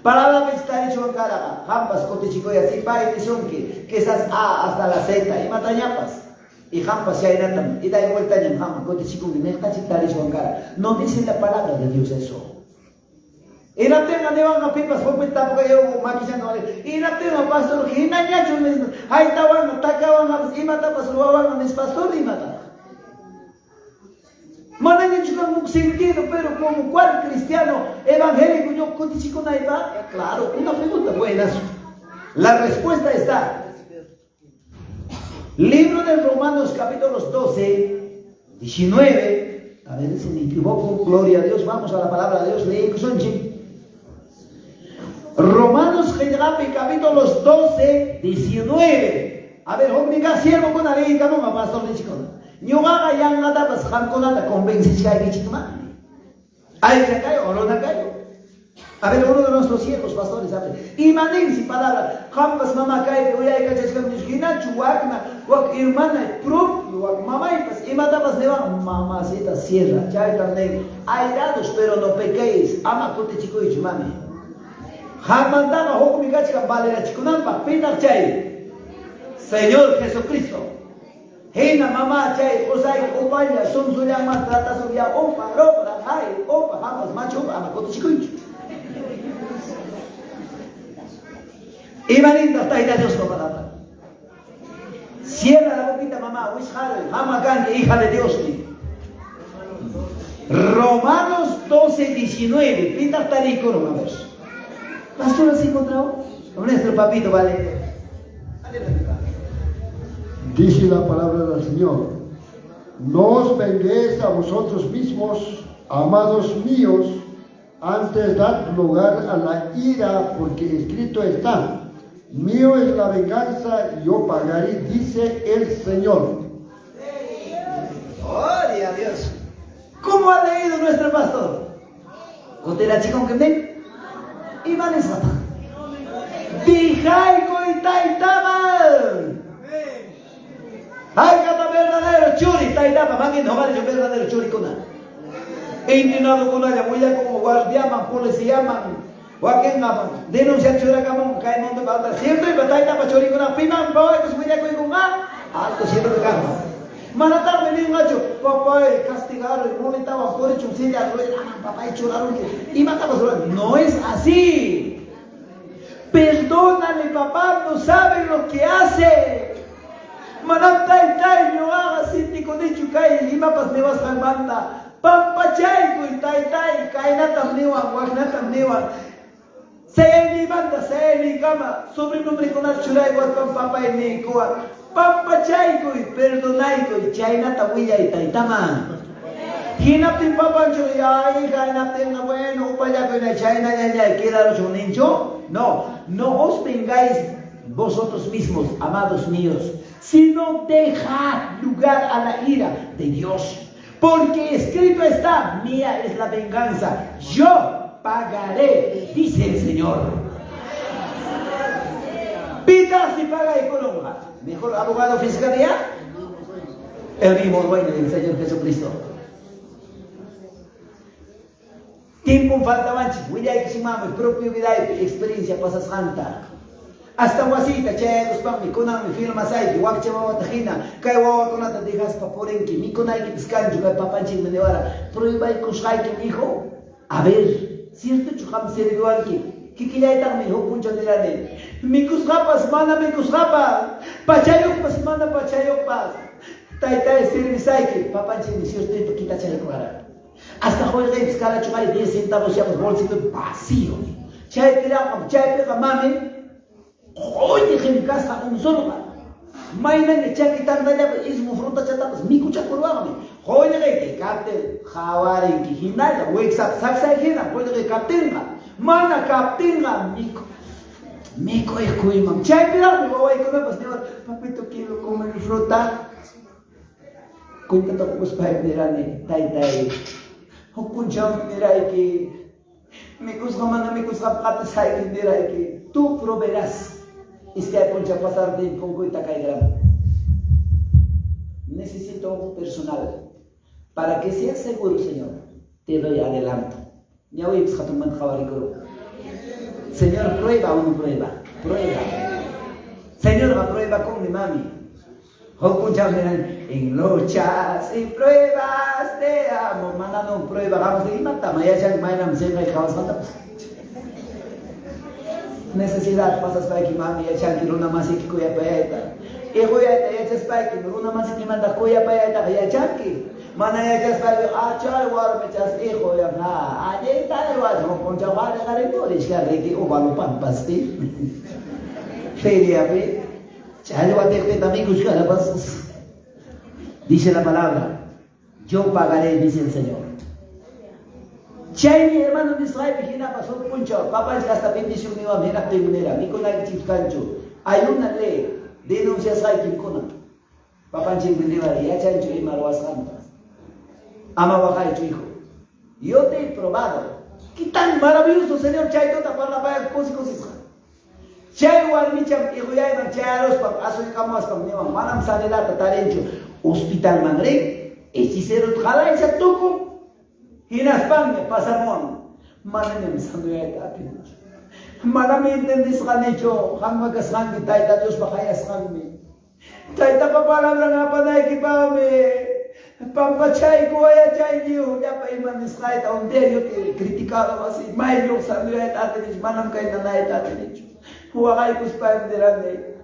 Palabra que está dicho en cara, jampas cote chico y así pa y son que esas A hasta la Z y matañapas. Y jampas ya irán y da vuelta en jampas cote chico que me está dicho en cara. No dice la palabra de Dios eso. Y no tengo ni van a pipas, fue muy tapo que yo maquillando. Y no tengo pastor, y no ya yo mismo. Ahí estaban, atacaban, y mataban, robaban a mis pastores y mataban. No han dicho con un sentido, pero como cual cristiano evangélico, yo contigo con Aiba. Claro, una pregunta buena. La respuesta está. Libro de Romanos, capítulos 12, 19, A ver si me equivoco, gloria a Dios, vamos a la palabra de Dios, leí que son Romanos capítulos 12, 19. A ver, hombre, siervo con la ley, que no me pasó de chico. Yo haga ya nada, pues, jamconada, convences que hay que chitumar. Hay que caer o no caer. A ver, uno de nuestros siervos, pastores, a ver. Imagínense palabra, jampas mamá cae, voy a ir a echar con mis guinas, chuacna, o hermana, propio, o mamá, y pues, y matabas de mamacita, sierra, ya hay también. Airados, pero no pequéis, ama cote chico y chumami. Jamandaba, ojo mi gachica, valera chicunampa, pita chay. Señor Jesucristo. Hena mamá chay, osai, opaya, son suya más trata suya, opa, ropa, ay, opa, jamás macho, ama cote chico y chumami. Y maninda está ahí Dios con palabra. Cierra la boquita, mamá, Hamagan, hija de Dios. Romanos 12, 19. Pinta está ahí con una vez. Pastor, ¿has encontrado? Nuestro papito, vale. Dice la palabra del Señor: no os venguéis a vosotros mismos, amados míos, antes dad lugar a la ira, porque escrito está: mío es la venganza, yo pagaré, dice el Señor. Gloria a Dios. ¿Cómo ha leído nuestro pastor? ¿Usted la chica que me? Y Vanessa. Dijay coitaitaman. Ay, cada verdadero churi, taitapa, mangin, no vale yo verdadero churi con nada. Inclinado con ella, muy como guardiaman, policía, Wakin ngapang denuncia chura kamu kai monto balta siempre batalla pa chori kuna pinang bawa itu semuanya kau ingunga alto siempre kamu mana tar meni ngajo papai castigar monita wa por chumsilla papai churaron y mata basura. No es así. Perdónale, papá, no sabe lo que hace. Mana tai yo haga sinti con dicho kai lima pas ne vas manda pampachay ko tai kai na tamnewa wagna tamnewa. Saya ni banda, saya ni kama, sobrenombre con la chulay con papá y mi coa. Papa chayko y perdonayko y chayna tawiya y taitama. Hinaptin papa chuya y hinaptin na bueno, upaya con la chayna ya queda los nincho. No, no os vengáis vosotros mismos, amados míos, sino dejad lugar a la ira de Dios. Porque escrito está: mía es la venganza, yo pagaré, dice el Señor. Pita si paga y colonga. Mejor abogado fiscalía, el mismo dueño del Señor Jesucristo. Tiempo falta manchi, voy a ir a mi propia vida y experiencia pasa santa. Hasta wasita, che, los pami, con mi firma sai, wakche wawa tajina, kai wawa con la dejas paporenki, mi con ay piscancho, kai papanchi me nevara, prueba y kushay que mi hijo. A ver, cierto chujam servidor aquí, que quería estar mejor puncho de la ley. Mi kusrapas, mana mi kusrapa, pachayok pas, mana pachayok pas. Tai servizai que papanchi me cierto y quita chale clara. Hasta juega y piscara chujay 10 centavos ya por bolsito vacío. Chay tira, chay pega mami. Oye, que en casa un solo pa. Maina que cha quitando ya es mu fruta chata pues mi cucha por vamos. Oye, que capte jawari que hinaya, wexap saksa hina, oye que captenga. Mana captenga mico es cuima. Chay pira mi voy a comer pues papito quiero comer fruta. Cuenta todo pues para mirane, tai. Hokunjam mirai que me cusca manda me cusca pata sai mirai que tú proveerás. Este apuncha pasar de poco y tacaidra. Necesito un personal. Para que seas seguro, Señor, te doy adelanto. Ya voy a tomar jabaricoro. Señor, prueba o no prueba. Prueba. Señor, va prueba con mi mami. En luchas y pruebas te amo. Mandando prueba. Vamos a ir matando. Ya ya me han sido y jamás matamos. Necesidad pasas para que mami echan que una más y que cuya paeta. Y cuya te echas para que una más y que manda cuya paeta y echan que. Mana echas para que chal war me echas hijo ya na. Allí está el war no poncha war de gareto es que o balo pan pasti. Feria ve. Chal war de que también buscar pas. Dice la palabra. yo pagaré, dice el Señor. Chay mi hermano de Israel, vigina pasó puncho, papá es hasta bendición mi mamá, mira tegunera, mi con la chifcancho. Hay una ley, denuncia sai quien cona. Papá chingüendeva, ya chancho y maruasando. Ama baja tu hijo. Yo te he probado. ¿Qué tan maravilloso, Señor? Chay tota para la vaya cosas. Chay warmicham hijo ya iban chayaros para asoy camas para mi mamá, manam sanela tatarencho. Hospital Manrek, hechicero jala esa toco. Hinaspan pasamon, manem sandueta. Manam entendis ganecho, hamma kasang taita Dios bakayas kami. Taita pa palabra nga panay kipame. Pampachay ko ay chay niyo, ya pa iman israel ta onde yo te criticado así, mai lo sandueta atin manam kay nanay atin. Huwag kus pa indirane.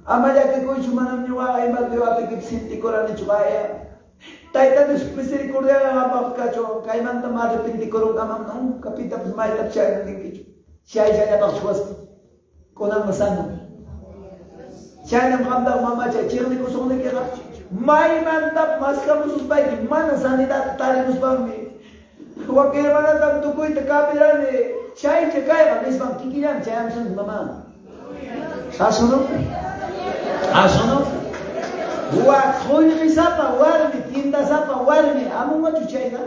Amaya que coichu manam niyo ay magdiwa te kipsinti ko ran chubaya. Taita Dios misericordia nga papkacho, kay man tamar pinti ko ron amam no, kapita pues mai tap chay ng kichu. Chay ya pa suwas ko nang masano. Chay na manda mama chay chirni ko sone kira. Mai mantap mas kamu sus baik mana sanidad tari mus bambi. Huwag kaya mana tam tukoy te kapirane. Chay chay ba misbang kikilan chay am sun mama. Asono? Asono? Huwag koy ni sapa warmi tinda sapa warmi amo ma chuchay na.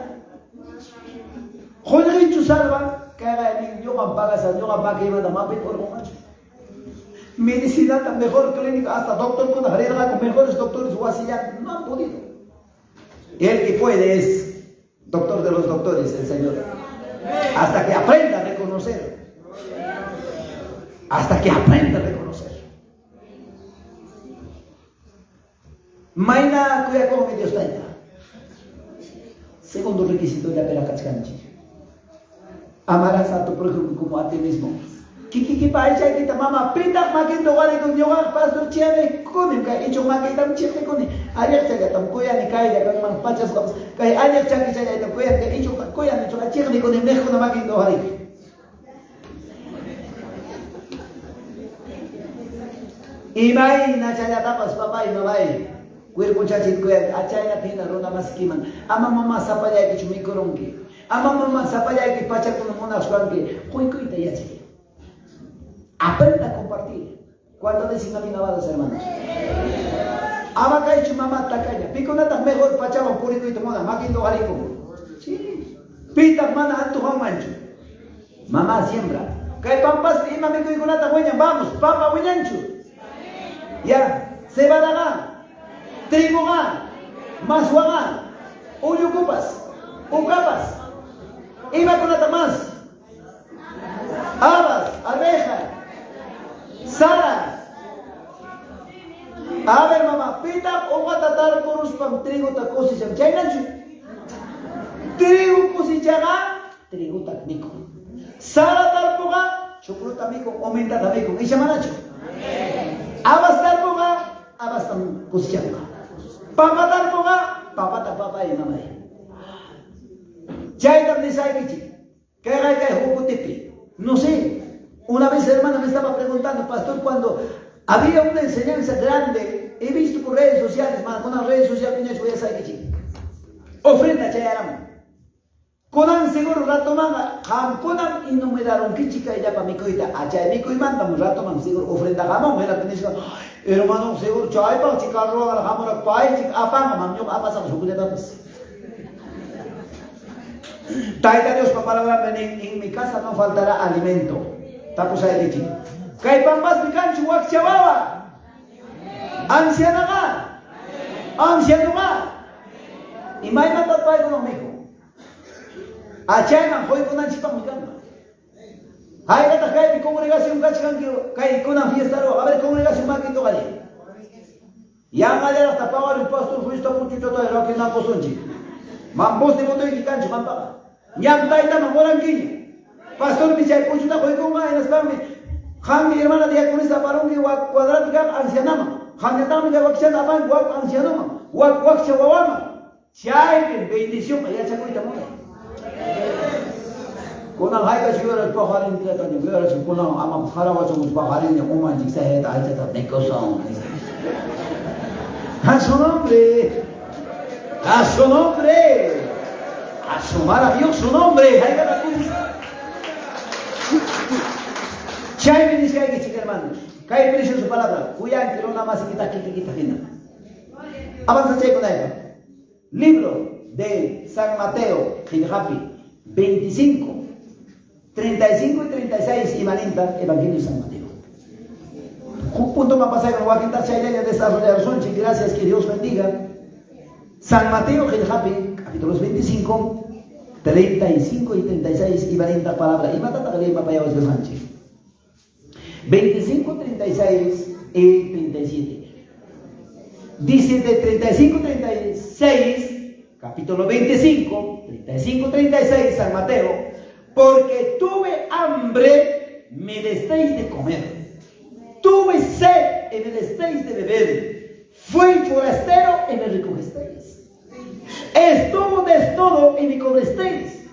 Koy ni chusalwa kaya ni yo kan pagasan yo kan pagay man mapit por mo. Medicina, la mejor clínica, hasta doctor con la con mejores doctores o así ya no han podido. El que puede es doctor de los doctores, el Señor. Hasta que aprenda a reconocer. Hasta que aprenda a reconocer. Maina cuya como Dios está. Segundo requisito de la pera cachcanchi. Amarás a tu prójimo como a ti mismo. Kiki paisa kita mama pindak makin doa itu nyoga pastor chere kuning kai icho makin tam chere kuning ayat saja tam koya ni kai dia kan mang pacas kai ayat caki saja itu koya kai icho koya ni choka chere ni kuning meh kuna makin doa ini imai na saja tapas papai mamai kuir muchachit koya achaya pina ronda maskiman ama mama sapaya ki chumi korongi ama mama sapaya ki pacha kuna mona swangi koi koi taya chere. Aprenda a compartir. ¿Cuántos decís a mi amados hermanos? Ama kaichu mamá takaya. Pico nata mejor pachaba purito y tomoda. Maquindo garico. Sí. Pita mana antu mancho. Mamá siembra. Kay pampas ima me kuy kunata hueñan. Vamos. Pampa hueñanchu. Ya. Cebada ga. Trigo ga. Masua ga. Uyukupas. Ucapas. Ima kunata más. Habas. Arveja. Sara. A ver mamá, pita o tatar porus pam trigo ta cosecham. Chainachu. Trigo cosechaga, trigo takmiko. Sara tarpoga, choclo tamiko, omenta tamiko. Isha manacho. Abas tarpoga, abas tam cosechaga. Papa tarpoga, papa ta papa y mamá. Chaitam de saikichi. Kaya hukutipi. No sé. Una vez, hermana, me estaba preguntando, pastor, cuando había una enseñanza grande, he visto por redes sociales, con las redes sociales, voy a saber que ofrenda chayaram. Conan seguro rato manga, conam y no me daron kichika y ya para mi coita, achay mi coimanda, un rato man seguro ofrenda jamón, era que hermano, seguro chay para chicar robar jamón, pai, chica, apanga, mamño, apasa, su cuidadamos. Taita Dios, papá, en mi casa no faltará alimento. Tapos ay leche. Kay pambas bikan chuwak chawawa. Anciano nga. Anciano nga. Imay matatpay ko ng meko. Achay man hoy ko nang chipang bikan. Hay kata kay di congregación kachkan kay ko nang fiesta ro. A ver congregación makito kali. Yang ada tapawa el pastor fuiste mucho todo era que na posonji. Mambos de moto y cancho mampaka. Yang taita mamorang kini. Pastor Michel Puchuta Hoikunga en Espami, Hangi hermana diaconisa Parungi, Cuadratica, Ancianama, Hangatami de Wakshan Aban, Wak Ancianoma, Wak Chawama, Chay, bendición, allá Chacuita Mona. Con el Haika Sugar, el Pajarin, the Girls, Kuna, Amam Harawas, Pajarin, the woman, she said, I said, Nico song. A su nombre. A su nombre. A su maravilloso nombre. Chay me dice ahí, chicos hermanos. Cae preciosa su palabra. Cuyan que no nada más quita. Avanza chay con ella. Libro de San Mateo, Giljapi, 25, 35 y 36 y 40, Evangelio de San Mateo. Un punto más pasado que no voy a quitar chay de desarrollar son, gracias, que Dios bendiga. San Mateo, Giljapi, capítulos 25, 35 y 36 y 40 palabras. Y mata la ley para allá de Sánchez. 25, 36 y 37. Dice de 35, 36, capítulo 25, 35, 36, San Mateo, porque tuve hambre, me desteis de comer, tuve sed y me desteis de beber, fui forastero y me recogisteis, estuve desnudo y me cubristeis,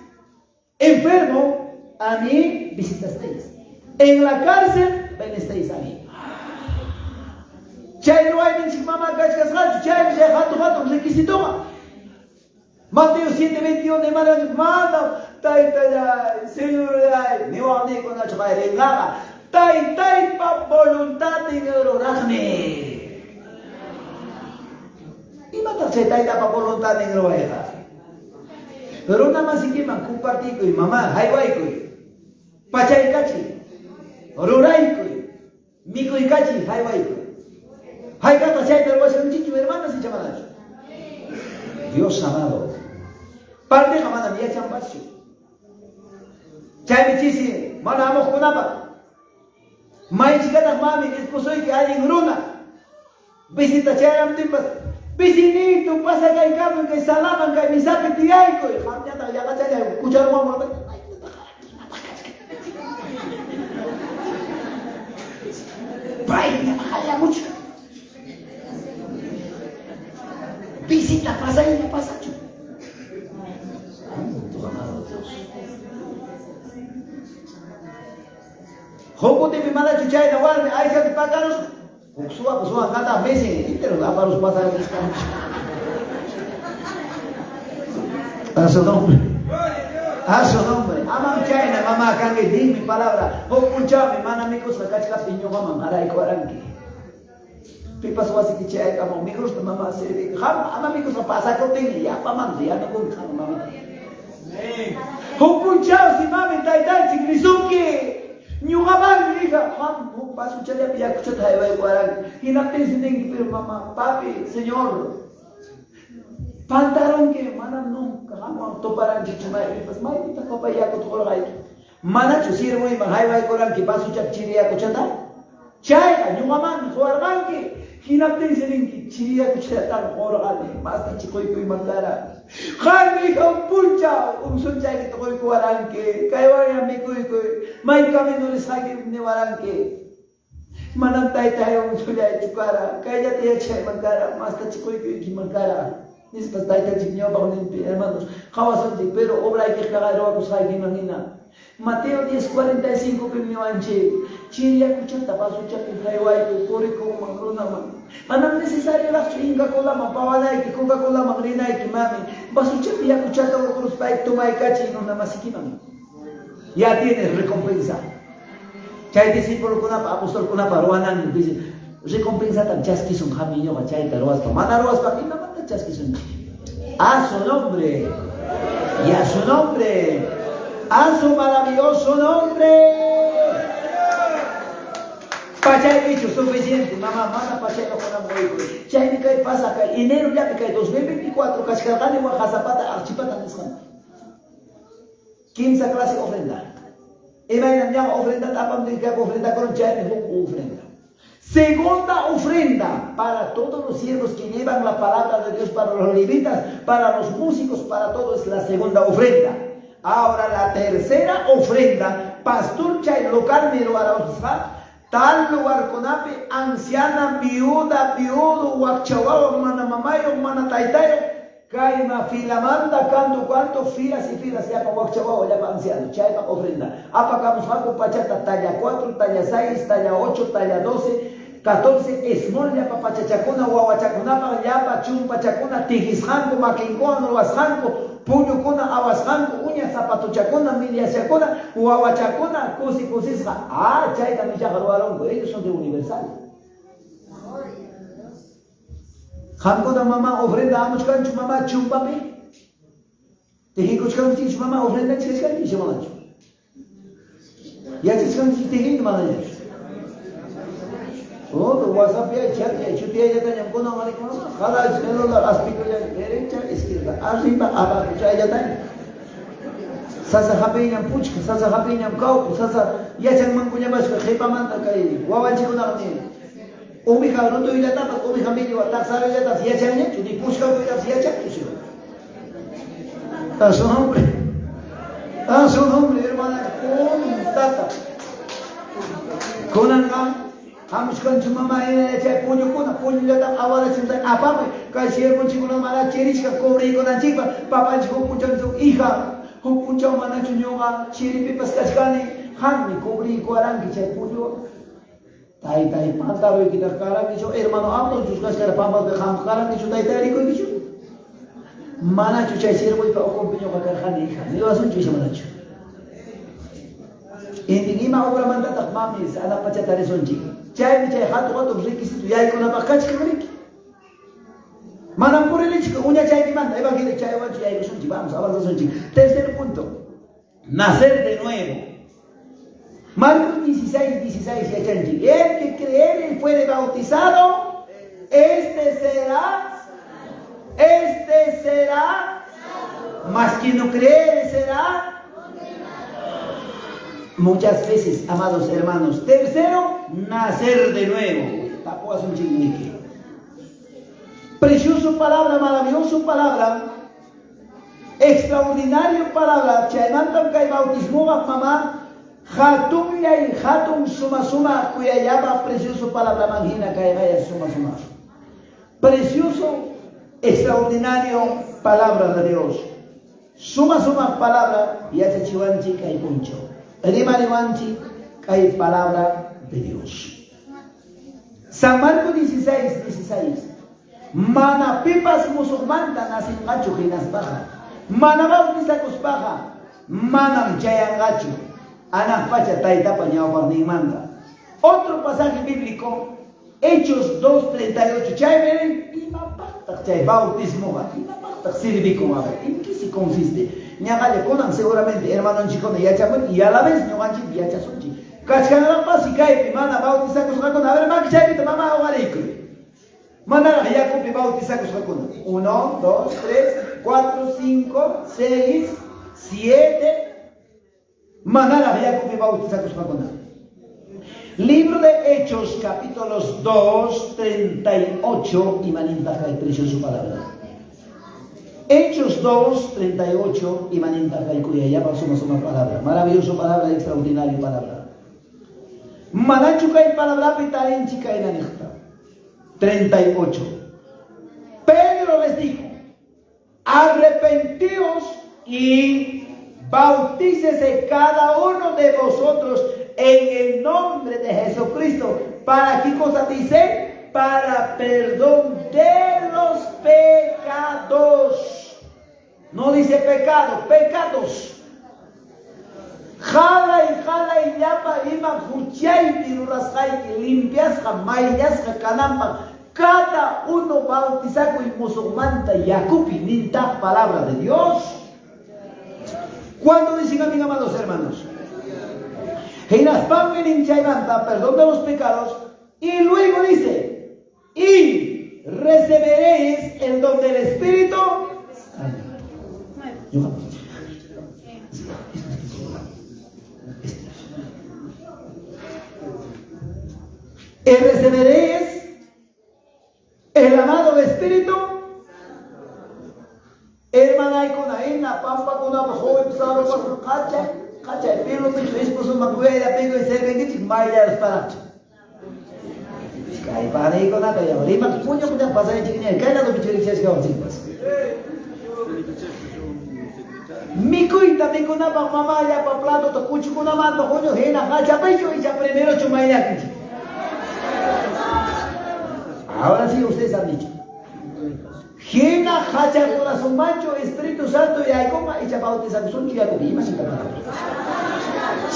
enfermo, a mí visitasteis, en la cárcel venisteis a mí. Chay no hay ni mamá cachas, chay me deja tu requisito. Mateo 7:21 de mano, Señor, me voy a dar con la chapa de regala, pa voluntad de orarme. Y mata se pa voluntad de orarme. Pero nada más que me compartí con mamá, highway, pachay cachi, ruray, mico y cachi, highway. Hay que pasar de los chichos hermanos y chamadas. Dios amado. Parte jamás había champacho. Chay bichisi, manamos con apa. Mai chicatas mami, esposo y que hay en runa. Visita charam timpas. Vicinito, pasa que hay cambio, que salaman, que hay misape tiaico. Y jamás ya la chaya, escuchar mamá. Vaya, vaya mucho. Visita, pasa y no pasa. Joco de mi mala chuchay de guardia, hay que pagarlos. Suba, cada mes y te lo da para los pasajes. A su nombre. A su nombre. Amam China, mamá, cangue, di mi palabra. Joco chame, mana amigos, la cacha piño, mamá, aray cuaranqui. Pipas was que chay, como amigos, mamá, se ve. Ama amigos, la pasa con tenga, ya, mamá, ya no con mamá. Joco chao, si mami, tai, si grisuki. Nyugaman hija, paso chale pia kuchat hai vai kuaran. Hinapte sindeng pero mamá, papi, señor. Pantaron que manam nunca hamo toparan chichumai, pas mai pita kopaya ko tolgai. Mana chusir moi hai vai kuaran ki paso chap chiria kuchata. Chai nyugaman kuaran ki hinapte sindeng ki chiria kuchata kuaran, mas chikoi koi mandara. Khani ka puncha umsun chai ki tokoi kuaran ke kaiwa mi koi mai kami no sagi ne waran ke manam tai umsun chai chukara kaya te chai mangara masta chikoi ki mangara nis pastai ta chinyo ba unin hermanos khawasan pero obra que cagaro ko sagi mangina Mateo 10:45 que me anche chiria kuchata paso chapi kaiwa ko pore ko mangrona man manam necesario la chinga con la mapawala que Coca-Cola magrina que mami paso chapi ya kuchata ko los pai tomai kachi no namasiki mami ya tienes recompensa. Chay discípulo con apa apóstol con apa ruanan dice recompensa tan chasqui son jamillo chay taroas pa manaroas pa no mata chasqui son. A su nombre. Y a su nombre. A su maravilloso nombre. Pachay dicho suficiente, mamá, manda pachay no con amor. Chay me cae pasa acá, enero ya me cae 2024, cascargane Guajazapata, archipata descanso. 15 clase ofrenda. Imagínate, ofrenda tapam de que ofrenda con chay me ofrenda. Segunda ofrenda para todos los siervos que llevan la palabra de Dios, para los levitas, para los músicos, para todos es la segunda ofrenda. Ahora la tercera ofrenda, pastor chay local me lo hará tal lugar con ape, anciana, viudo, guachaguao, mana mamayo, mana taitayo, caima filamanda, canto, cuanto, filas y filas, ya para guachaguao, ya para anciano, chay para ofrenda. Apacamos faco pachata, talla 4, talla 6, talla 8, talla 12, 14 esmol llapa pachachakuna wawachakunapa llapa chumpachakuna tijisjanku makinkuna ruwasjanku puñukuna awasjanku uña zapatuchakuna miliachakuna wawachakuna kusikusisqa chayta michaqa ruwaronku ellos son de universal. Qamkuna mama ofrenda amuchkanchu mama chumpapi tijikuchkanchu mama ofrenda chishkanchu shimanachu yachishkanchu tijin manachu. Todo WhatsApp ya chat ya chutia ya tanya mkono malikuma cada celular aspecto ya derecha izquierda arriba abajo ya tanya sasa hapiñam puchka sasa hapiñam kaupu sasa yachan mankuña bashka khipa manta kai wawanchi kuna ni umi karundo ila tapas umi hamili wa taksara ya tas yachan ya chudi puchka ya tas yachan kishi a su nombre hermana tata kunanga Hamushkanchu mama chay puñukuna puñullata awarachimuta apamay kay siervunchikuna mana chirishka cobraykunanchikpa papanchik huk punchawchu hija huk punchaw manachu ñuqa chiripipas kashkani hanmi cobrayku aranki chay puñuwa taytay pantaroykita karankichu hermano amnochus kashkara pampasqa ham karankichu taytay rikuykichu manachu chay siervuypa ukunpi ñuqa karjani hija niwasunchu isha manachu intigima obramantata mamis anapachatarisonchik chaymi chay hatu requisito yaykunapaq kachkiriki manam purilinchik uña chaykimanta evangelio chaywanchu yaykusunchik vamos avanzasunchik. Tercer punto, nacer de nuevo. Marcos 16 yachanchik, el que cree y fuere bautizado este será mas quien no cree será. Muchas veces, amados hermanos. Tercero, nacer de nuevo. Tapuas un chingüique. Precioso palabra, maravilloso palabra, extraordinario palabra. Chaymantam kay bautismo mamá. Hatun yay hatun suma kuya llama precioso palabra mangina kay vaya suma. Precioso, extraordinario palabra de Dios. Suma palabra yachachiwanchi kay puncho. Rimariwanchi hay palabra de Dios. San Marcos 16. Mana pipas musulmanta nasin gacho hinas baja. Mana bautizakus baja. Manam chayangacho. Anak pacha taitapa ñawparni manda. Otro pasaje bíblico, Hechos 2:38. Chay veren, imapaktak chay bautismo. Imapaktak sirvico. ¿En qué se consiste? Ñagalle conan seguramente hermano chicone yachamun y a la vez ñoganchi yachasunchi kachkanarapa si kaypi mana bautizakus hakuna a ver maki chaypita mama ogarayku manara yakupi bautizakus hakuna 1, 2, 3, 4, 5, 6, 7 manara yakupi bautizakus hakuna. Libro de Hechos capítulos 2, 38 y maninta kay precioso palabra. Hechos 2, 38 y maninta kaikuya ya pasó una palabra, maravilloso palabra, extraordinario palabra. Manachu kai palabra pitaren chica en 38. Pedro les dijo: arrepentíos y bautícese cada uno de vosotros en el nombre de Jesucristo. ¿Para qué cosa dice? Para perdón de los pecados. No dice pecado, pecados. Jala y llapa ima juchay pirurasay limpiasca maillasca canampa. Cada uno bautizaco y musulmanta yacupi ninta palabra de Dios. ¿Cuándo dicen a mis amados hermanos? Hinaspan chaymanta, perdón de los pecados. Y luego dice: y recibiréis el don del Espíritu Santo. Y recibiréis el amado Espíritu. Hermana y con aina, pampa con una joven, saro con cacha, pero tu esposo macuya ya pego y se ve que maya para. Kay panay ko na kaya lima punya punya pasay chikinya kaya na to bichuri chas ka otipas mikuita miko na pa mama ya pa plato to kuchu ko na man to kunyo hena ka chapay yo isa primero chumaya kichi Ahora sí ustedes han dicho. Gina hacha corazón macho, Espíritu Santo y Aycoma y bautizan son Yacobi, imagínate.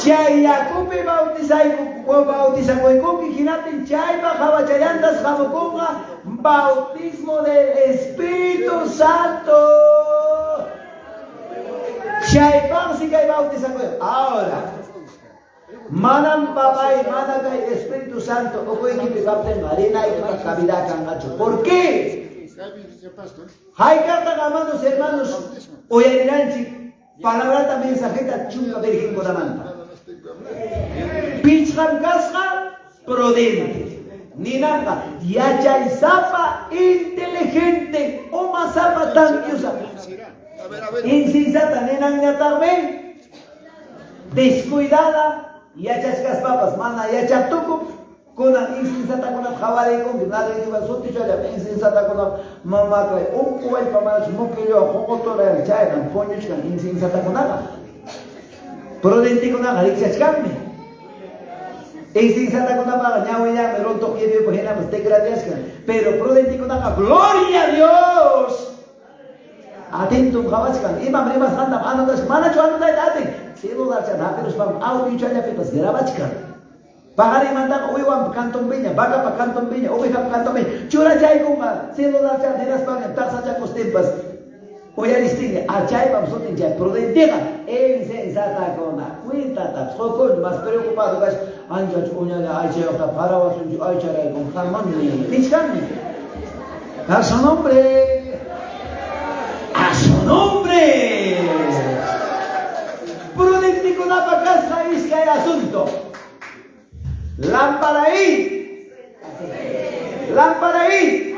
Chay Yacobi bautizan Goicobi, Ginate, Chay Bajaba Chayantas, Jamoconga, bautismo del Espíritu Santo. Chay Básica y bautizan Goicobi. Ahora, Manam Papá y Manacay Espíritu Santo, o Goicobi Captain Marina y Cavidad Cangacho. ¿Por qué? Hay carta, amados hermanos, hoy hay palabra mensajera chunga virgen con la manta. Pichran casca prudente. Ninanga, yachay zapa inteligente. O más zapa tan usa. Insensata, nenanga también. Descuidada, yachas papas, mana yachatuku. Con la insensata con la jabale con nada de la soticha la insensata con la mamá que un cual para su moquillo joto la chaya con poños con insensata con nada prudente con la rica escame insensata con la para ñawe ya me ronto que vive por ejemplo pues te gracias pero prudente con la gloria a Dios atento jabascan y mamre más anda anotas mana chuano da date si no da chana pero spam audio chaya pepas grabachkan Pagari mandan uiwan kantong beña, baga pa kantong beña, oveja pa kantong beña. Chura chay kunga, siendo la chay de las pagan, tasa chacos tempas. Oya distingue, a chay pam sotin chay, prudentega, insensata kona, cuintata, sokon, más preocupado, gas, ancha chuña, ay chay oja, parawa sunju, ay chay con jamón, pichani. A su nombre, a su nombre. Prudente con la pacasa, es que hay asunto. Lámpara ahí. Lámpara ahí.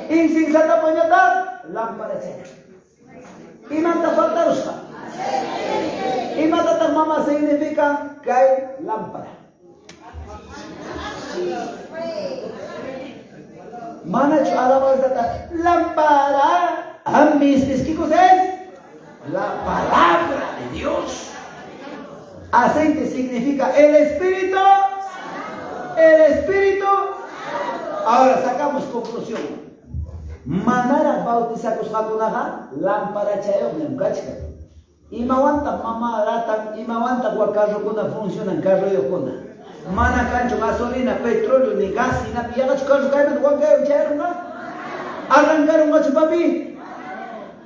Insensata poñata. Lámpara ahí. Y manda faltarosa. Y manda mamá significa que hay lámpara. Manach alabanza. Lámpara. Amis, ¿qué cosa es? La palabra de Dios. Aceite significa el Espíritu. El Espíritu. Ahora sacamos conclusión. Manara bautizakos hakunaha lámpara chayo nemkachka. Imawanta mama ratan, imawanta guacarro kuna funcionan carro yokuna. Mana cancho gasolina, petróleo ni gas ni nada. Yaga chucarro caen guacayo chayo arrancaron a chupapi.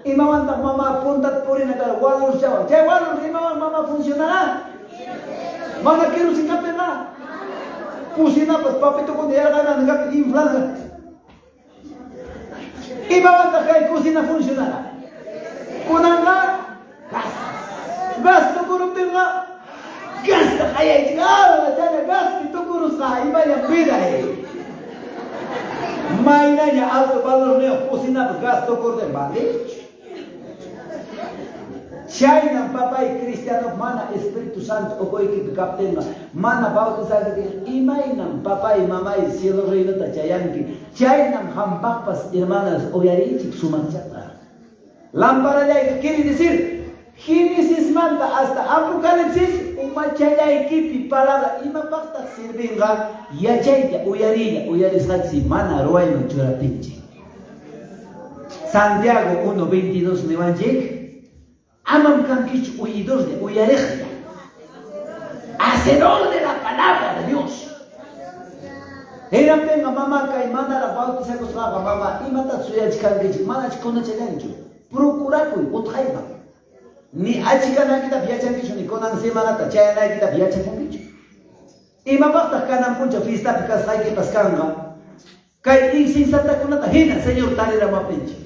Imawanta mama punta purina cara walur chawa. Chay walur imawanta mama funcionará. Mana quiero sin capena. Pusina pues papito con ella ganan gapi inflada. Y va a que cocina funcionará. Kunanga gas. Gas to kurupinga. Gas ta kaya llegado la gas to kurusa y vaya vida ahí. Mainanya alto valor neo cocina pues gas to kurden vale. China papa y cristiano mana Espíritu Santo o koi que captenga mana bautizar de imainan papa y mamá y cielo reino ta chayanki China hambapas hermanas oyarichi sumanchata lámpara ya quiere decir Génesis manda hasta Apocalipsis uma chaya equipi palabra ima pacta sirvinga ya chaya oyarisachi mana roaino churapinchi Santiago 1:22 nevanjek Amam Kankich oídos de Uyareja, hacedor de la palabra de Dios. Era penga mamá caimana la bautiza cosaba mamá y mata suya chikangich manach kona chegancho. Procura kui otraiba. Ni achikana kita viachangicho ni konan semana ta chayana kita viachangicho. Y mamá kanan puncha fiesta pikas hay que pascanga. Kai insensata konata hina señor talera mapinchi.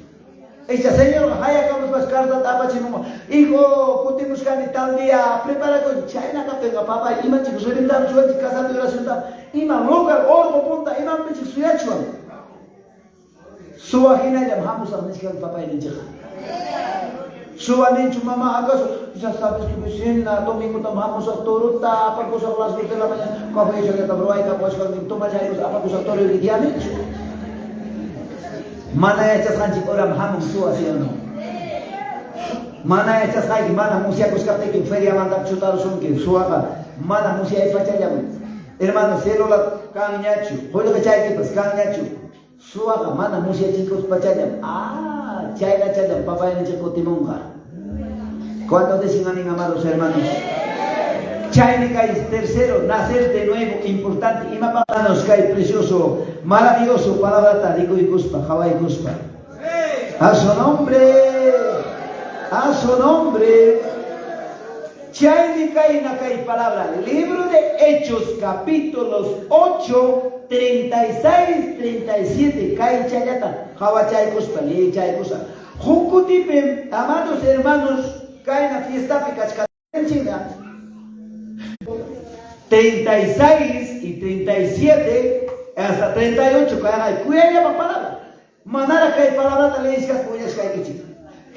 Ella señor, haya vamos a carta tapa chino. Hijo, putimos cani tal día, prepara con China capenga papá, ima chicos, reventar chuan casa de oración ta. Ima lugar orgo punta, ima pechi suya chuan. Suahina llamamos a mezclar papá y niña. Suanin chu mamá acaso, ya sabes que vecina, domingo tomamos a toruta, apagos a las 10 de la mañana, café ya que tabroaita, pues con toma ya apagos a toro y diabetes. Mana echas hanchi oram hamum su así o no. Mana echas hay mana musia coscate que feria mandar chutar son que suaga mana musia y pachayam. Hermano, célula cañacho, pollo que chay que pues cañacho. Suaga, mana, musia chicos pachayam. Ah, chay la chayam, papá en el cotimonga. ¿Cuántos dicen amén, amados hermanos? Chay es tercero, nacer de nuevo, importante. Y más nos cae precioso, maravilloso, palabra tarico y cuspa, Hawaii cuspa. A su nombre, a su nombre. Chay cae palabra. Libro de Hechos, capítulos 8, 36, 37. Cae chayata, Hawaii chay cuspa, le chay cuspa. Jukutipe, amados hermanos, cae la fiesta picachca en China. 36 y 37 hasta 38 cae cuya llama palabra manara cae palabra le dice que puedes caer que chica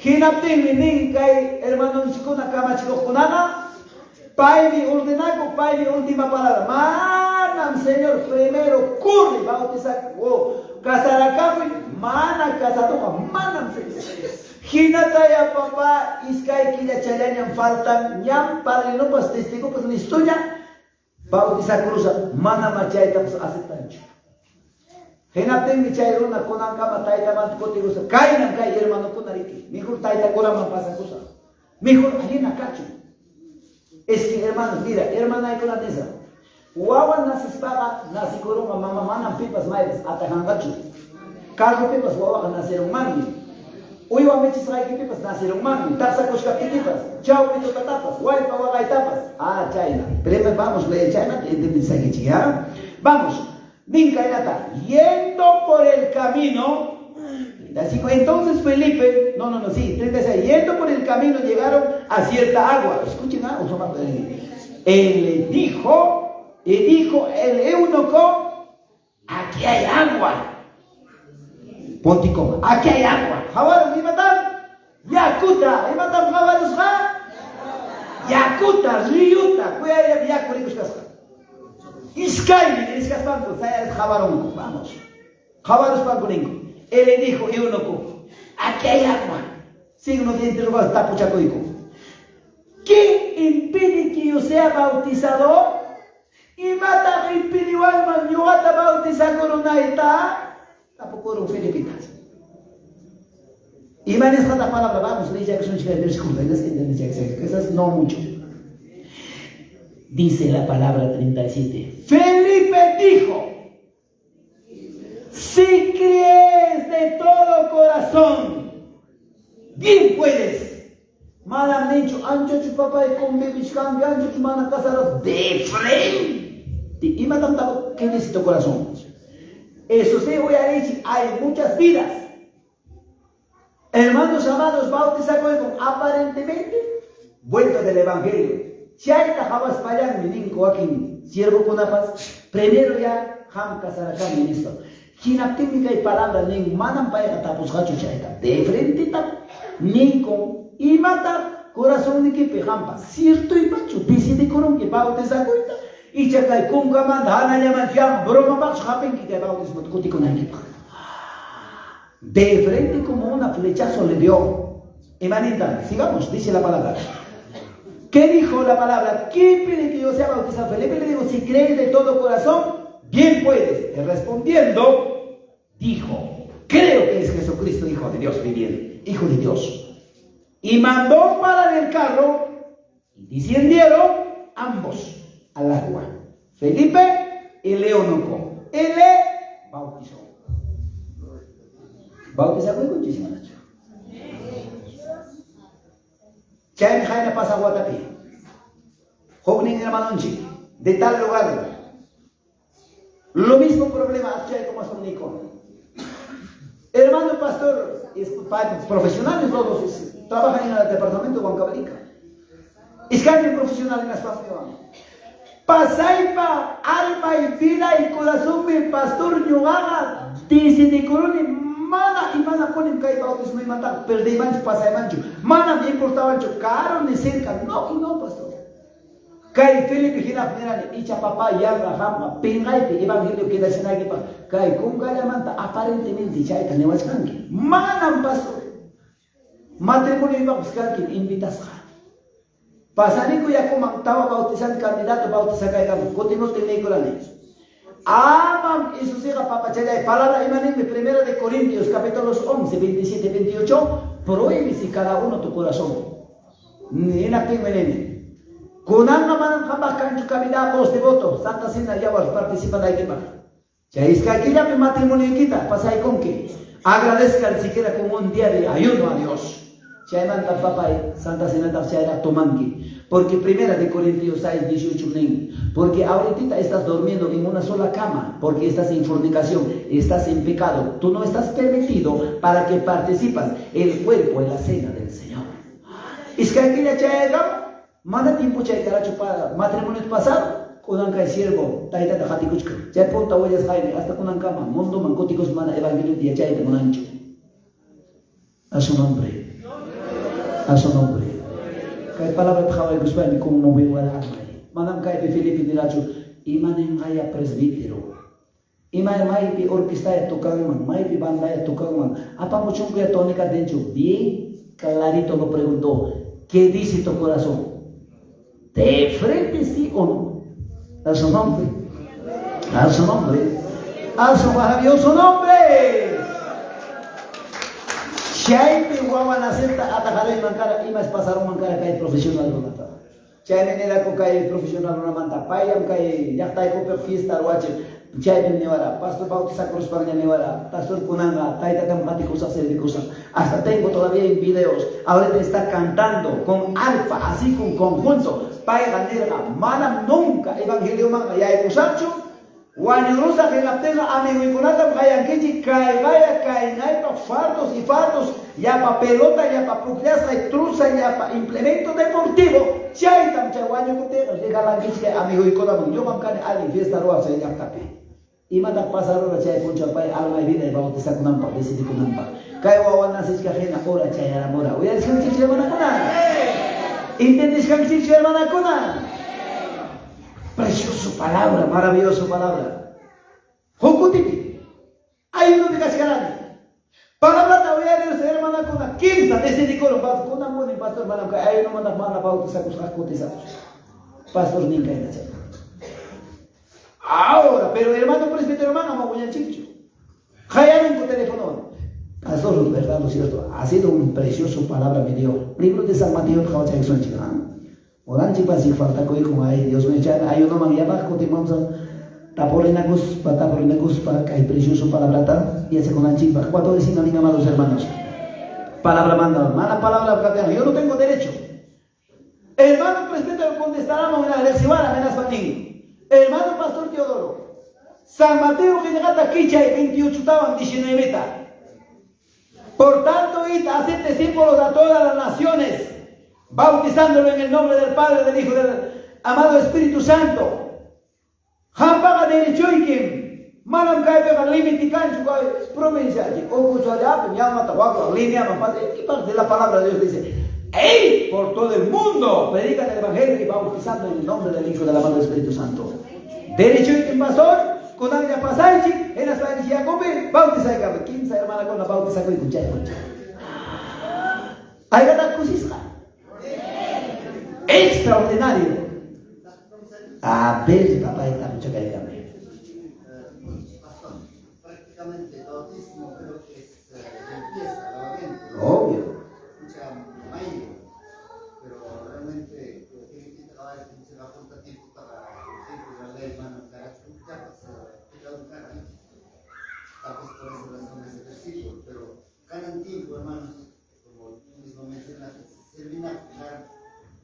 hinapte minin cae hermano chico na cama chico conana paimi ordenaco paimi última palabra manam señor primero curre bautizar o casaracapo mana casado manam señor hinataya papá iskai kila chalañan faltan ñam para no pas testigo pues la historia bautizar cruza, mana machayta pues aceptancho. Henapten mi chayruna konan kama taita man koti cruza. Kainan kai hermano kunariki. Mejor taita koraman pasa cruza. Mejor ajena cacho. Es que hermanos, mira, hermana y conanesa. Wawan nasispaga nasikuruma mama manan pipas mayas atajangacho. Carro pipas wawan naseron mangi. Uiwa mechis raiki pipas naseron mangi. Tapsa koshka pipas. Chao pito tapas. Guay pawagay tapas. Ah, China. Pero vamos a leer China, que entendéis aquí, ¿ya? Vamos. Ninka Inata. Yendo por el camino. Entonces Felipe, sí, 36. Yendo por el camino llegaron a cierta agua. Escuchen, él le dijo el eunuco, aquí hay agua. Ponte coma, aquí hay agua. Jawar, ¿y matan? Yakuta, ¿y matan Jawarus ha? Yakuta, Ryuta, cuya Yakuricus Casca. Iskai, es Caspanco, Sayas Javarón, vamos. Javarus Pancurinco. Él le dijo, eunuco, aquí hay agua. Signo de interrogación, tapuchacoico. ¿Qué impide que yo sea bautizado? Y mata impide alma, yo ata bautizar coronaita. Tampoco Filipinas. Y maneja la palabra, vamos, le dice que son chicas, disculpa, esas no mucho. Dice la palabra 37. Felipe dijo, si crees de todo corazón, bien puedes. Mal han dicho, ancho tu papá y con bebichcan, ancho tu mana casarás de frente. Y matan tampoco, ¿qué necesito corazón? Eso sí voy a decir, hay muchas vidas. Hermanos amados, bautizar con aparentemente vuelta del evangelio. Chaita jabas payan mininco aquí, siervo con paz. Primero ya ham casaracán ministro. Quina técnica y palabra nin manan paya tapos hacho chaita. De frente tap ninco y mata corazón de que pejampa. Cierto y pacho, dice de coron que bautizar cuenta. Y chacay con camanda hana llaman jam broma bax hapen que bautismo cuti con aquí. De frente como una flechazo le dio. Emanita, sigamos, dice la palabra. ¿Qué dijo la palabra? ¿Quién pide que yo sea bautizado? Felipe le dijo, si crees de todo corazón, bien puedes. Y respondiendo, dijo, creo que es Jesucristo, Hijo de Dios viviente, Hijo de Dios. Y mandó parar el carro, y descendieron ambos al agua. Felipe y el eunuco. Él le bautizó. Bautizar con muchísima noche. Chay Jaina pasa Guatapi. Joven hermanonchi, de tal lugar. Lo mismo problema Chay como es un Nico. Hermano pastor, profesionales todos, trabajan en el departamento de Huancavelica. Es cambio profesional en la española. Pasaipa, alma y vida y corazón mi pastor Ñugaga, dice de corone. Mana y mana ponen que hay bautismo y matar, perdí mancho, pasa mancho. Mana me importaba mancho, caro ni cerca. No, y no, pastor. Kai Felipe Gina General, Icha Papá, Yaga, Jamba, Pingay, que evangelio queda sin aquí. Kai con Galamanta, aparentemente, Chaita, Nevascanque. Mana, pastor. Matrimonio iba a buscar que invitas. Pasanico ya como estaba bautizando candidato bautizar caigamos. Continuo técnico la ley. Aman y sus hijas papachaya. Palabra imanen de 1 de Corintios capítulos 11, 27, 28. Prohíbe si cada uno tu corazón. Ni la menene. Kunang naman ang kabakan yung kabidapos devoto. Santa Cena Yawar participa na ikipa. Ya es que aquí ya me matrimonio kita. Pasay con que agradezcan siquiera con un día de ayuno a Dios. Ya manda papá Santa Cena Tarsiara Tomangi. Porque 1 de Corintios 6, 18 nen. Porque ahorita estás durmiendo en una sola cama. Porque estás en fornicación. Estás en pecado. Tú no estás permitido para que participas el cuerpo en la cena del Señor. Es que aquí ya llega, manda tiempo ya que la matrimonio pasado, con un siervo, taita de Hatikuchka, ya punta huellas jaime, hasta con un cama, mundo mancoticos mana evangelio de ya de Monancho. A su nombre, a su nombre. Kay palabra de Hawaii Guspani como no veo a la manam kay de Filipe de Lacho, imanen haya presbítero. Iman mai pi orquesta ya tocaban, mai pi banda ya tocaban. Apa mucho que tónica dentro, bien clarito lo preguntó. ¿Qué dice tu corazón? ¿De frente sí o no? A su nombre. A su nombre. A su maravilloso nombre. Shaime guawan acepta atajaré mancara y más pasaron mancara que profesional no mata. Shaime nera ko kai profesional no mata. Payam kai yaktai ko fiesta wache. Shaime nevara. Pastor Bautista Cruz Parña nevara. Pastor Kunanga. Taita Campati cosa servicosa. Hasta tengo todavía en videos. Ahora está cantando con alfa, así con conjunto. Paya Gandera. Manam nunca evangelio manga ya ekusacho. Guanyurusa que la tenga amigo y conata vayan que caigaya cainaipa fardos y fardos ya pa pelota ya pa pucliasa y truza ya pa implemento deportivo chaitam chaguaño kutero llega la que amigo y conata yo mancane ali fiesta roa se ya tapi y mata pasar hora chay puncha pai alma y vida y bautizar con ampa decidi con ampa kai wawana se que ajena hora chay amora voy a decir que hermana cona ¿entiendes que hermana cona? Precioso palabra, maravilloso palabra. Jokutipi. Hay uno de Cascarani. Palabra te voy a decir, hermana, con la quinta de ese decoro. Con una buena pastor, hermana, que hay uno manda manda bautizar con sus cotizados. Pastor Ninka en la chapa. Ahora, pero hermano presbítero, hermano, me voy a chicho. Hayan un teléfono. Pastor, verdad, lo cierto. Ha sido un precioso palabra, me dio. Libro de San Mateo, Jaucha y Son Chica. Orang cipa si falta koi kung ay Dios me echan ayo no mangyaba ko timam sa tapolinagus para kay precioso palabra ta y ese con la chipa cuatro de cinco amados hermanos palabra manda mala palabra capiana yo no tengo derecho hermano presbítero contestaremos en la lección amenaz patín hermano pastor Teodoro San Mateo que llega aquí ya 28 estaban 19 por tanto id haced discípulos a todas las naciones bautizándolo en el nombre del Padre, del Hijo y del amado Espíritu Santo. Hampaga de Choikim, Manam Kaipe, Limiti Cancho, provincia, o Cuchayap, Yama, Tabaco, Línea, ¿qué parte de la palabra de Dios dice? ¡Ey! Por todo el mundo, predican el Evangelio y bautizando en el nombre del Hijo y del amado Espíritu Santo. Derecho y pastor, con Anya Pasaichi, en las países Jacobe, bautiza y Gabe, 15 hermanas con la bautiza con Cuchaya. Hay ganas cosisca. Extraordinario. A ver, papá, está mucho que dígame. Pastor, prácticamente el bautismo creo que es limpieza, lavamiento. Obvio. Escucha, mayo, pero realmente tiene que trabajar en la junta tiempo para la ley, hermano, para escuchar, tal vez por eso razón ese versículo, pero ganan tiempo, hermanos, como tú mismo mencionaste, se termina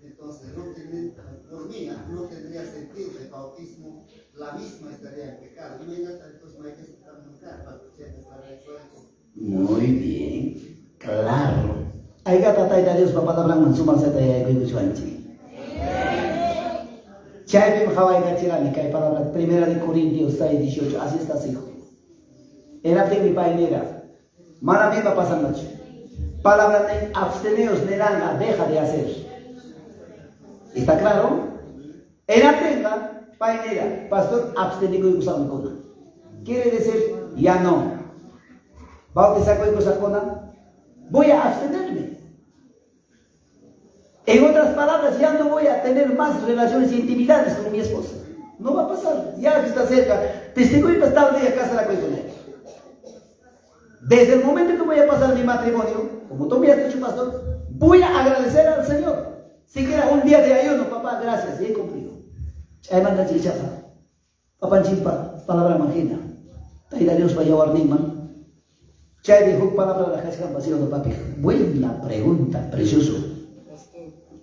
entonces no tendría sentido el bautismo, la misma estaría en pecado. Entonces no hay que estar muy bien, claro. Hay que tratar de Dios para palabra mansuma se te haya ido chuanchi. Chay bim Hawaii gachirani que hay palabra 1 de Corintios 6, 18, así estás hijo. Era de mi painera. Mara viva pasa noche. Palabra de absteneos neranga, deja de hacer. ¿Está claro? En Atena, painera, pastor, abstenido y usando cona. Quiere decir, ya no. Bautizar con cosa cona, voy a abstenerme. En otras palabras, ya no voy a tener más relaciones e intimidades con mi esposa. No va a pasar, ya que está cerca. Testigo y pastor de casa la cuento con ella. Desde el momento que voy a pasar mi matrimonio, como tú me has dicho, pastor, voy a agradecer al Señor. Siquiera un día de ayuno, papá, gracias, y he cumplido. Chay manda chichaza. Papá chimpa, palabra magina. Taira Dios vaya a warnima. Chay dijo palabra de la casa pasión, papi. Buena pregunta, precioso.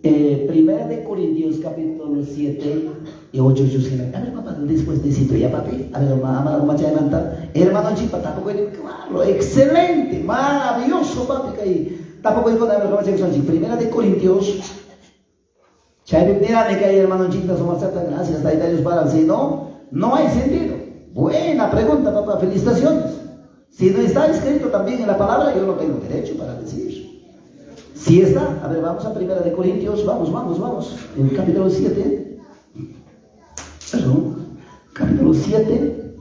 Primera de Corintios capítulo 7 y 8. A ver, papá, después de cito ya, papi. A ver, hermano chimpa, tampoco hay claro, excelente, maravilloso, papi, que ahí. Tampoco hay nada de la Primera de Corintios. Chay, mira, de que hay hermano chimpa, somos tantas gracias, Taira Dios para si no, no hay sentido. Buena pregunta, papá, felicitaciones. Si no está escrito también en la palabra, yo no tengo derecho para decir. Si está, a ver, vamos a Primera de Corintios, vamos, en el capítulo 7, perdón, capítulo 7,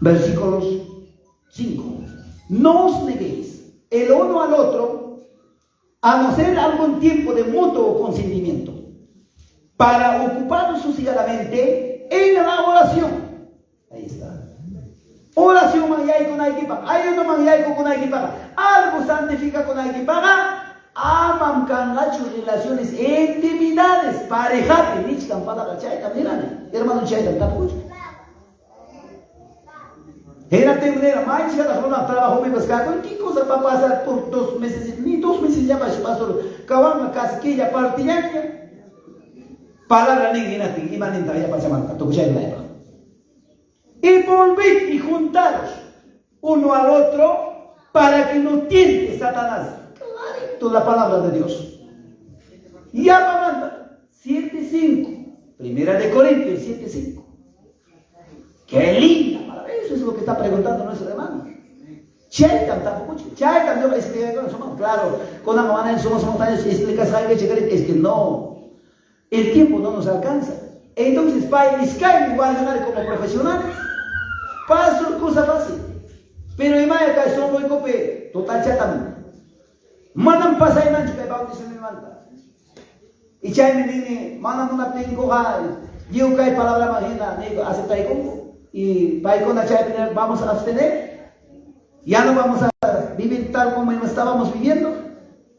versículos 5. No os neguéis el uno al otro, a no ser algún tiempo de mutuo consentimiento, para ocuparos sosiegadamente en la oración. Ahí está. Oración mangyay con equipa, ayuno mangyay con equipa, algo santifica con equipa, amam canlacho relaciones, intimidades, pareja, pinich campada cachayta, mírame, hermano chayta, tapuch. Era temporera, más ya la zona trabajo me pesca, ¿qué cosa va a pasar por 2 meses? Ni 2 meses ya pasó, cabana casquilla partidaria, palabra negra, y manita ya pasa marca, tu chayta. Y volvid y juntaros uno al otro para que no tiente Satanás. Clarito la palabra de Dios. Y manda 7:5. Primera de Corintios 7:5. Qué linda palabra. Eso es lo que está preguntando nuestro hermano. Chaytam tampoco. Chaytam yo expliqué con somos claro. Con la manera somos montañas y explicas algo es que no. El tiempo no nos alcanza. Entonces, para Sky igual como profesionales. Paso cosa fácil. Pero imagínate que son muy cope, total chatam. Manam pasay nan chukay bautizo ni manta. Y chay me dine, manam una tengo yo kay palabra magina, nego aceptay como. Y para con la chay vamos a abstener. Ya no vamos a vivir tal como estábamos viviendo.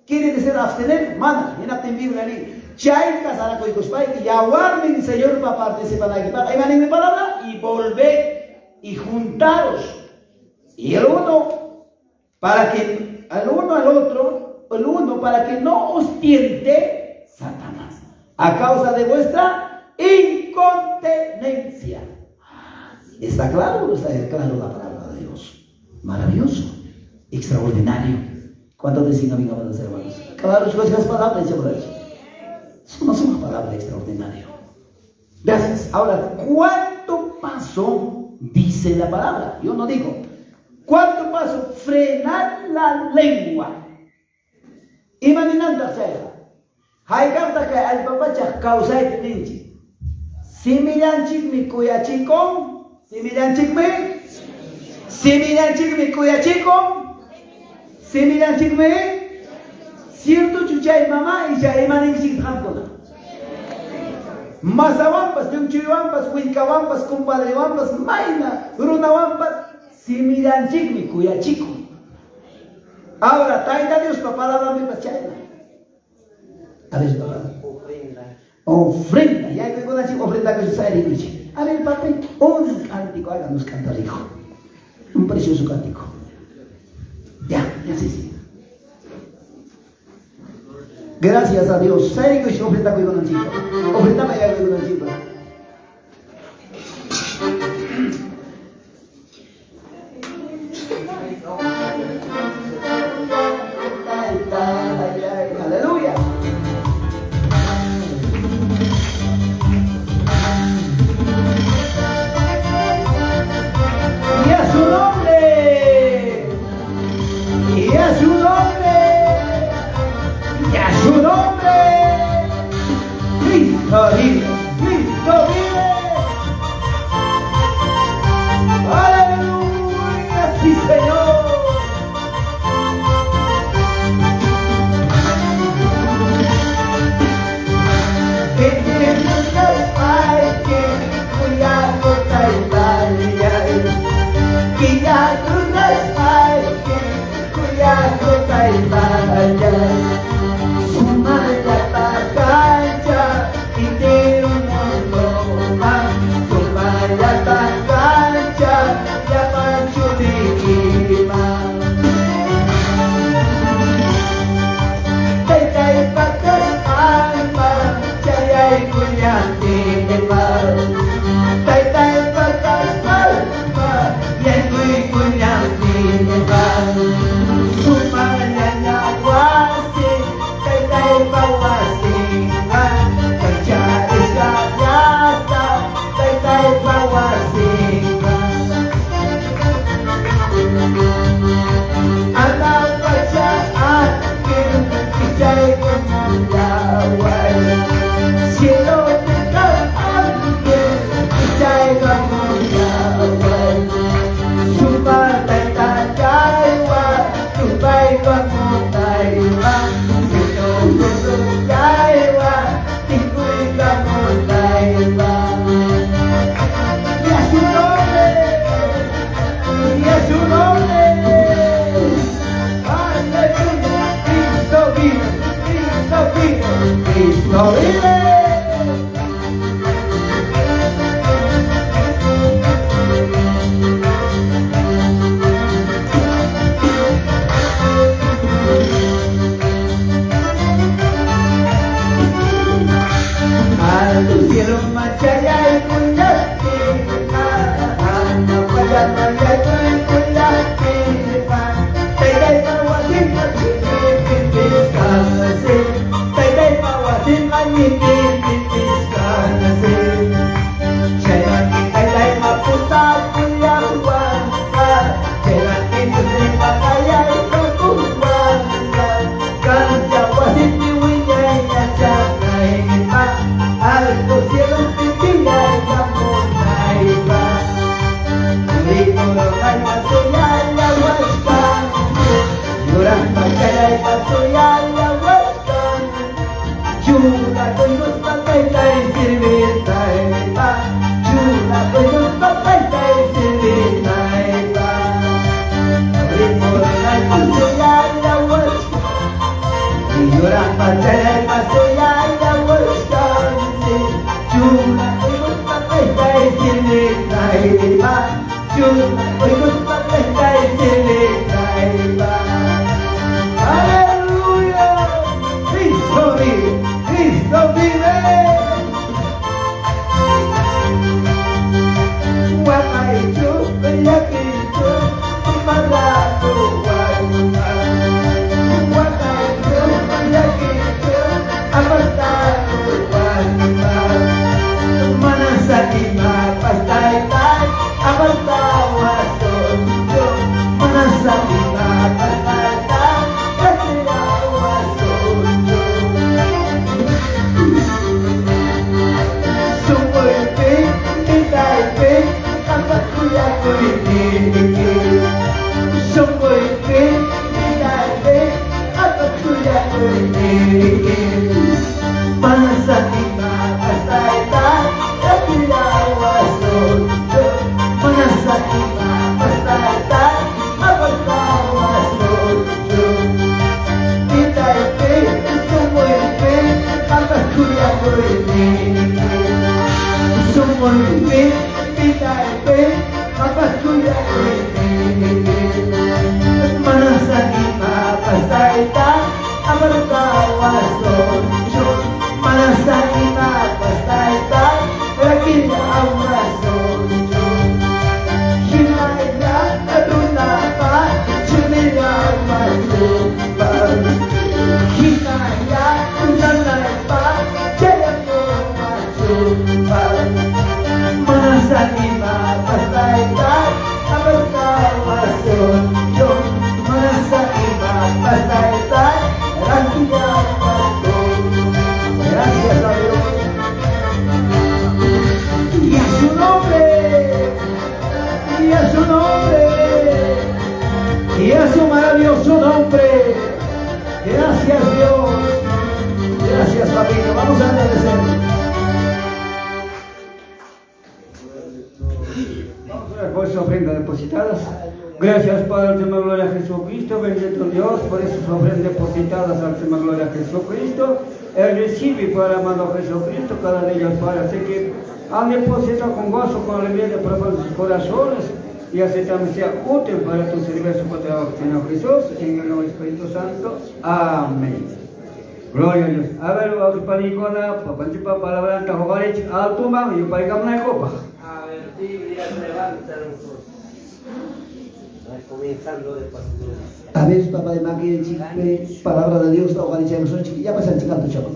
Quiere decir abstener, mana, y no te vivir ahí. Chay casara con Ikospay, que ya guarden Señor para participar aquí. Ahí van en mi palabra y volver. Y juntaros, y el uno para que al uno al otro, el uno para que no os tiente Satanás a causa de vuestra incontinencia. ¿Está claro? ¿Está claro la palabra de Dios? Maravilloso, extraordinario. ¿Cuántos vecinos vengan a ser hermanos? Claro, chicos, las palabras, no es una palabra extraordinaria. Gracias. Ahora, ¿cuánto pasó? Dice la palabra, yo no digo. ¿Cuánto paso? Frenar la lengua. Imaginando sea. Hay carta que al papá ya causa el tinchi. Si miran chic mi cuya chico, si miran chic me, si miran chic mi cuya chico, si miran chic me, cierto chuchay mamá y ya imanin chic jampona. Masawampas, Yunchuyampas, Huincawampas, Compadrewampas, Maina, Runawampas, Simiranchikmi, cuya chico. Ahora, taita Dios, papá, la dame pachayna. A ver, papá. Ofrenda, ya hay que decir ofrenda que se sale de a ver, papá, un cántico, háganos cantar, hijo. Un precioso cántico. Ya sí. Gracias a Dios. Saya ko siya ofrenda ko yung chipa. Ofrenda may gagawin ko ng chipa. Hallelujah. Y a su nombre. Y a su nombre. Y a su nombre, Cristo vive, Cristo Al cielo machaya y cuidate, no vaya machaya y cuidate, te dai pawasin kanase, te dai pawasin kanase, chela ki te dai maputa kuyawan, chela ki te dai pakaya kuyawan, kan jawasin diwinya chakay pa. Alto cielo pipila y amor naiva, rico local paso ya la huasca, lloran pachara y paso ya la huasca, chula con los papeta y sirvienta y pa, chula con los papeta y sirvienta y pa, rico local paso ya la huasca, lloran pachara y paso ya la huasca. Chula, hoy nos papeta y sirvienta y va. Chula, hoy nos papeta y sirvienta y va. Aleluya, Cristo vive, Cristo vive. Guapaicho, bellaquito, malato, guapaicho, bellaquito, apartado, Manasakima pastai apartawa sojo Manasakima pastai apartawa sojo Supoipe itaipe apakuya kuitike Supoipe itaipe apakuya kuitike Manasakima pastai Manasakima pastai apartawa sojo Itaipe sumoipe apakuya kuitike Sumoipe itaipe apakuya kuitike Manasakima pastai apartawa sojo Manasakima pastai rakila awa sojo Hinaya adunapa chumila mazuba Hinaya adunapa chayamo mazuba Manasakima pastai apartawa sojo Manasakima pastai rakila awa sojo Gracias a Dios y a su nombre, y a su nombre, y a su maravilloso nombre. Gracias Dios, gracias familia, vamos a agradecer. Vamos a orar por sus ofrendas depositadas. Gracias Padre, al Señor Gloria a Jesucristo, bendito Dios, por esas ofrendas depositadas al Señor Gloria a Jesucristo. Él recibe para el amado Jesucristo cada de ellos, Padre, así que han depositado con gozo, con alegría de profundos sus corazones y así también sea útil para tu servicio por trabajo, Señor Jesús, en el nombre del Espíritu Santo. Amén. Gloria a Dios. A ver, vamos para Nicona, para la palabra de Tajogarich, alto man, y para que me copa. A ver, Biblia, levántanos. Comenzando de pastor. A veces, papá de Maki, palabra de Dios, ya pasan chicando, chaval.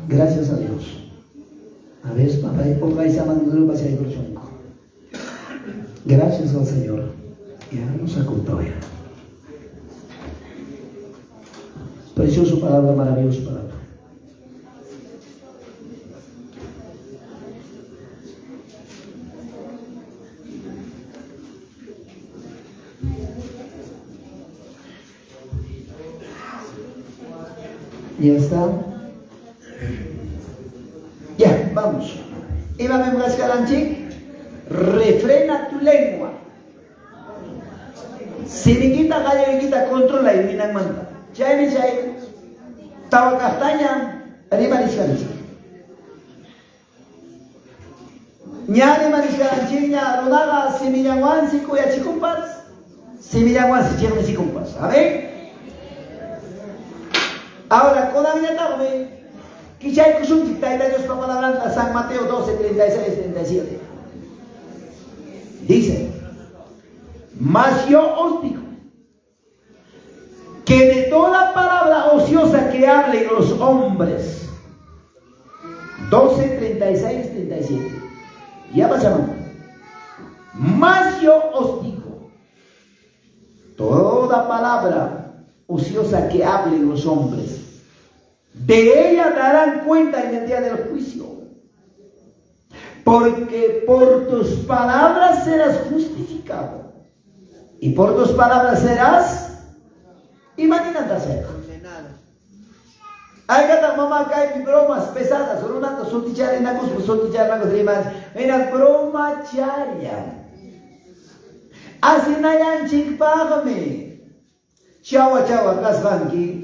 Gracias a Dios. A veces, papá, pongáis a mano de Dios, pasé ahí por chonco. Gracias al Señor. Ya nos ocultó ya. Preciosa palabra, maravillosa palabra. Ya está. Ya, vamos. Iba a Mgascalanchi, refrena tu lengua. Si me quita galla, me quita controla y me manda. Chay, tawa castaña, Anima niskanchi. Ñani maniskanchiña runaga simillawansi kuyachikumpas. Simillawansi chiqnichikumpas. Amén. Ahora, con Añatame, Kichay Kushunchik, Taita Dios la palabra San Mateo 12, 36, 37. Dice, mas yo os digo que de toda palabra ociosa que hablen los hombres, 12, 36, 37. Ya pasamos. Mas yo os digo, toda palabra ociosa que hablen los hombres, de ella darán cuenta en el día del juicio, porque por tus palabras serás justificado y por tus palabras serás, imagínate hacer. Hay que mamá que hay bromas pesadas, solo una soltichar en la cosa, soltichar en la cosa, en la broma charia. Así no hay chic págame. Chawa chawa kasbanki.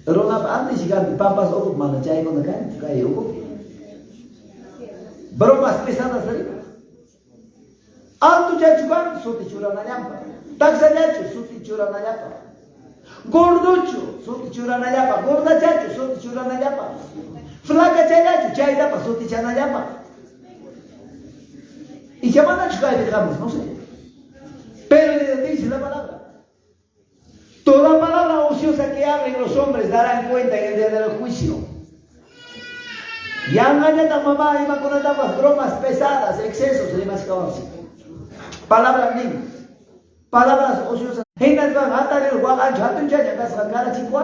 Rona antes llegar papas o mana chay con acá, cay o. Bromas pesadas arriba. Alto chachukan suti chura na llapa. Taxa chachu suti chura na llapa. Gorducho suti chura na llapa. Gorda chachu suti chura na llapa. Flaca chayachu chay llapa suti chana llapa. Y llaman chukay dejamos, no sé. Pero le dice la palabra. Toda palabra ociosa que hablen los hombres darán cuenta en el día del juicio. Ya no hay mamá y maconatapas, bromas pesadas, excesos, y más cosas. Palabras ni. Palabras ociosas. Heinas van a atar el guagan, chatun chacha, casrancara chicuan.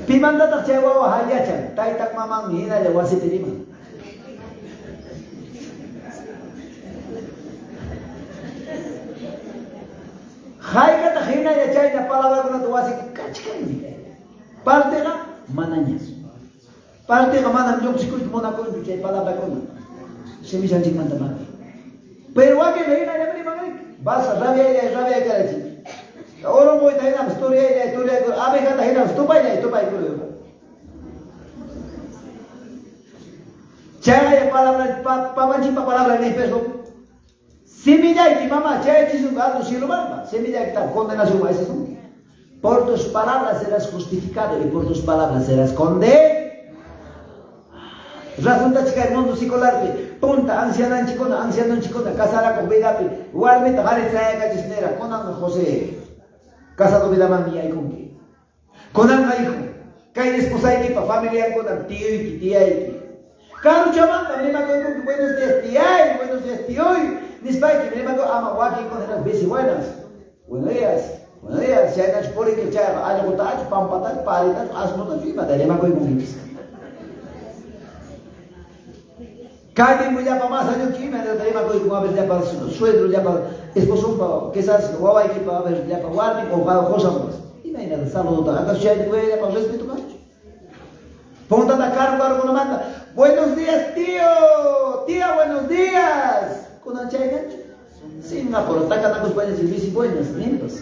Pimanda tak cewa wahayachan, taitak mamang hina le wasi terima. Hai kata hina ya chay na palabra kuna tu wasi kachkan ni. Parte ga mananyas. Parte ga manam jok sikut mona ko tu chay palabra kuna. Semi sanjik mantaman. Pero wa ke hina ya bri mangai. Bas rabia karachi. Orang boy hina story ko abe kata hina stupai ko. Chay ya palabra pamanchi palabra ni peso. Semilla y mamá, chay chisu gato silubamba. Semilla que está condenación a ese son. Por tus palabras serás justificado y por tus palabras serás condenado. Razón ta chica el mundo secular, punta anciana chicona, casara con vegapi, igualmente vale trae cachisnera, con José, casado vida mami y con qué. Con hijo, cae esposa y pa familiar con tío y tía y Caro chaval, también me acuerdo con buenos días tía, buenos días tío. Nispai que me acuerdo ama waki con las veces buenas. Buenos días, si hay que por que chava, hay que botar, pampatas, palitas, asmotas, y madre me acuerdo con ellos. Cada día ya para más años que me acuerdo con a ver ya para suegro, ya para esposo, para que esas guay que para ver ya para guardi o para cosas más. Y me viene de saludo, acá si hay que ya para respeto más. Ponte a cargo con la manta. Buenos días, tío. Tía, buenos días. Con la chaya gancho. Sí, no, pero está ganando buenas y bici buenas, lindos.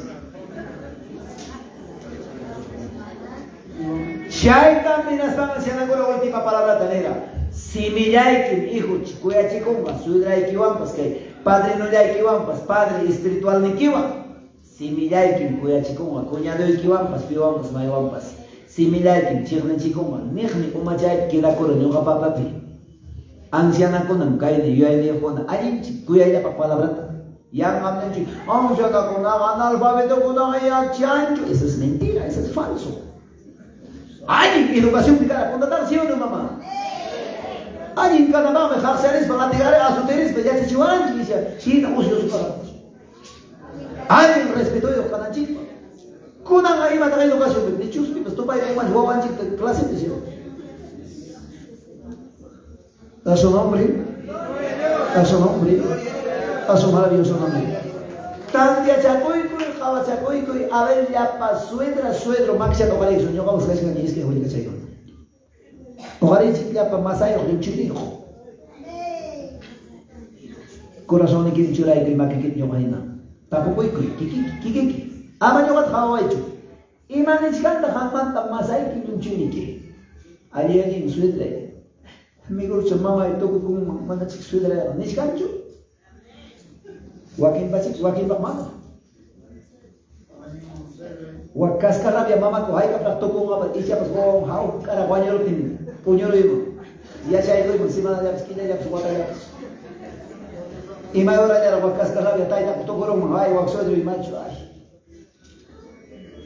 Chay también están haciendo con la última palabra tanera. Si miráis que hijo chicuya chicumba, suidra y kiwampas, que padre no ya kiwampas, padre espiritual ni kiwa. Si miráis que cuya chicumba, cuñado y kiwampas, piwampas, mayuampas. Similar que chirne chikoma, nihni umachay kira koro nyuga papapi. Anciana konam kaini yuay kona, ayin kuya ya palabra. Yang amnen chi, shaka kona analfabeto kona ya chancho. Eso es mentira, eso es falso. Ayin educación picada, contratar sí o no mamá. Ayin cada mamá jarseres para negar a su teres, ya se chuan, dice, sí no uso su palabras. Ayin respeto yo cada chico. Kuna nga ima tayo educación, ni chuspi, pues tú para ir a jugar en clase de cielo. A su nombre, a su maravilloso nombre. Tantia chacoico y java chacoico y a ver ya pa suedro, maxia no parece, yo vamos a decir que es que voy a decir. Parece ya pa masayo, que chilijo. Corazón de que churai que ma que yo imagina. Tampoco kiki. Ama nyo kat hawa ito. Imanishkanta hamanta masay kinunchuniki. Aliyakin suedre. Migurucho mama y toco con manachik suedre. Nishkanchu. Wakin bakmama. Wakaskara mama ko hay kapag toco nga isya pas ko hau kara kwanyero tin punyoro imo. Ya siya ito encima na yaps kina yaps wata yaps. Ima ora ya wakaskara ya tayo na toco ro hay wak suedre imanchu ay.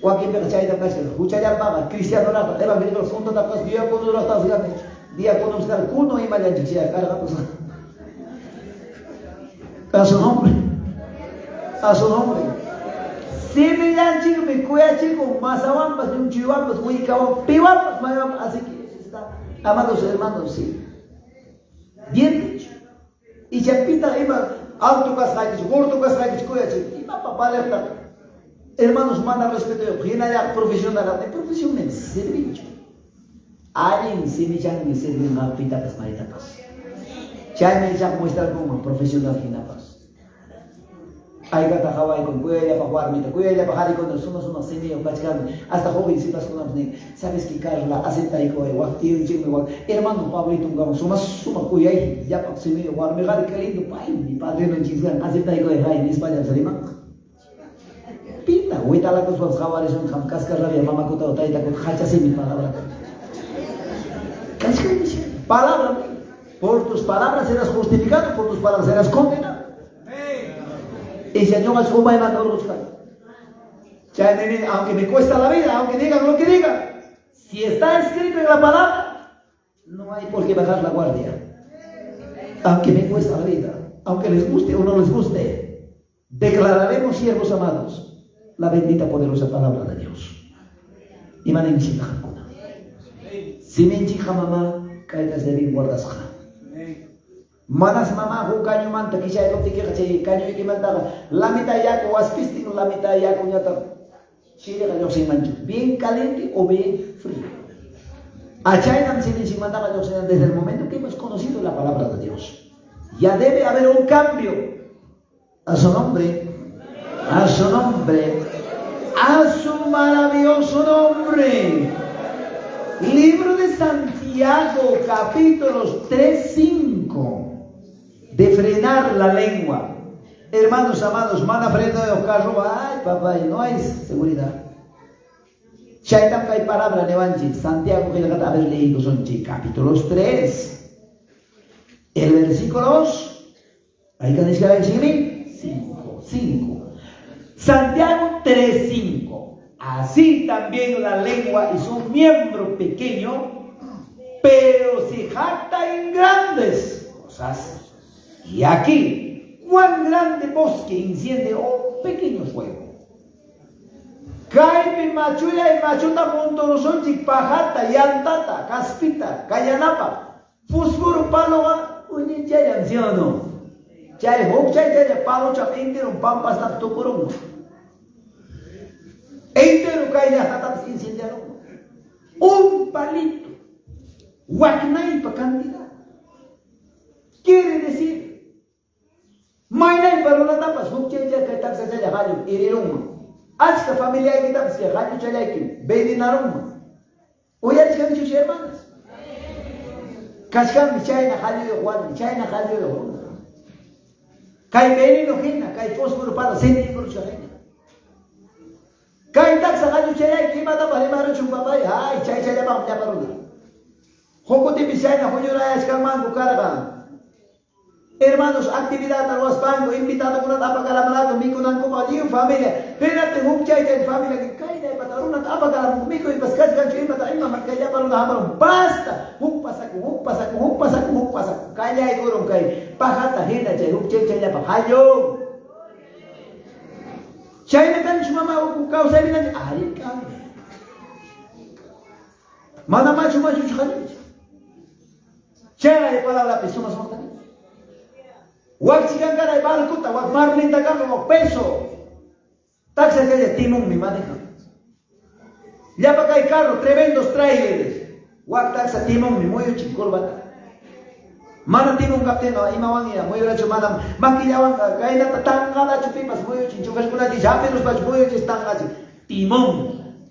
Wakin pe kachay da kasel. Huchaya mama cristiano na evangélico fundo da pas dia quando ora tas gane. Dia quando estar kuno ima ya dicia cara pas. A su nombre. A su nombre. Si me dan chico, me cuida chico, más aguampas, de un chihuapas, muy cabrón, pihuapas, así que está, amados hermanos, sí. Bien dicho. Y chapita iba, alto casraquis, gordo casraquis, cuida chico, iba papá alerta. Hermanos, manda respeto, quien ya profesional, de profesión en servicio. Alguien se me llama en servicio, una pita que es marita paz. Ya me llama muestra como profesional finapas. Hay que trabajar con cuella para jugar mita, cuella para jugar con nosotros unos semillas practicando hasta jovencitas con nosotros. Sabes que Carla acepta y coge, guapio y chico, hermano Pablito, un suma cuya y ya para semillas jugar me gana que lindo pai, mi padre no chingan acepta y coge en España se rima. Pita, huita la cosa los jabares son jamás carla mamá kota otaita con hacha sin mi palabra. Palabra, por tus palabras serás justificado, por tus palabras serás condenado. Y si yo más como a buscar. Aunque me cuesta la vida, aunque digan lo que digan, si está escrito en la palabra, no hay por qué bajar la guardia. Aunque me cuesta la vida, aunque les guste o no les guste, declararemos, siervos amados, la bendita poderosa palabra de Dios. Y manenchija. Si me enchija mamá, caigas de bien guardas. Manas mama hu kanyo manta kisha ilo tiki kache kanyo iki manta la mitad ya ko waspistino la mitad ya ko nyata chile kanyo sin mancho bien caliente o bien frío. Achay nam sin manta kanyo sin desde el momento que hemos conocido la palabra de Dios. Ya debe haber un cambio. A su nombre, a su nombre, a su maravilloso nombre. Libro de Santiago, capítulos 3-5. De frenar la lengua. Hermanos amados, manda freno de carro, ay papá, no hay seguridad. Shaitan hay palabra nevanchi, Santiago que le gata haber leído son capítulos 3. El versículos, hay que decir el 5. Santiago 3:5. Así también la lengua es un miembro pequeño, pero se jacta en grandes cosas. Y aquí, cuán grande bosque enciende un pequeño fuego. Caipe machuya y machuta montorosonchik pajata, yantata, caspita, cayanapa, fósforo paloga, uy, chayan, ¿sí o no? Chay, hop, chay, palo, chapintero, pampas, taptocorum. Entero cae hasta se incendiaron. Un palito, guacnay pa cantidad. Quiere decir, Mainai para una tapa, subche ya que taxa ya hallo, iriruma. Hasta familia que taxa ya hallo chalaiki, bedinaruma. Oye, es que mis hermanas. Cascan China hallo de Juan, China hallo de Juan. Kai beni no hina, kai fósforo para sentir por chalaiki. Kai taxa hallo chalaiki, mata para maro chupapai, ay, chay ya vamos ya para una. Joko te China, hoyo la escaman bucaraga. Hermanos, actividad a los bancos, invitado con una tapa calamalato, mico nan como allí en familia. Espérate, un chay en familia que cae de patar una tapa calamalato, mico y pascal gancho y mata y mamá que ya para una hambre. Basta, un pasaco, calla y gorón cae. Pajata, gente, chay, un chay ya pajayo. Chay me dan su mamá o causa y me ay, cae. Mana macho, chay. Chay de palabra, personas mortales. Wak sigan cara de barcuta, wak marlita como peso. Taxa que de timón mi maneja. Ya para acá hay carro, tremendos trailers. Wak taxa timón mi muyo chicorbata. Mana timón capteno, imawan ya, muyo racho madam. Maquillawan, caída tangada chupipas, muyo chinchucas con allí, ya pelos bach muyo están allí. Timón.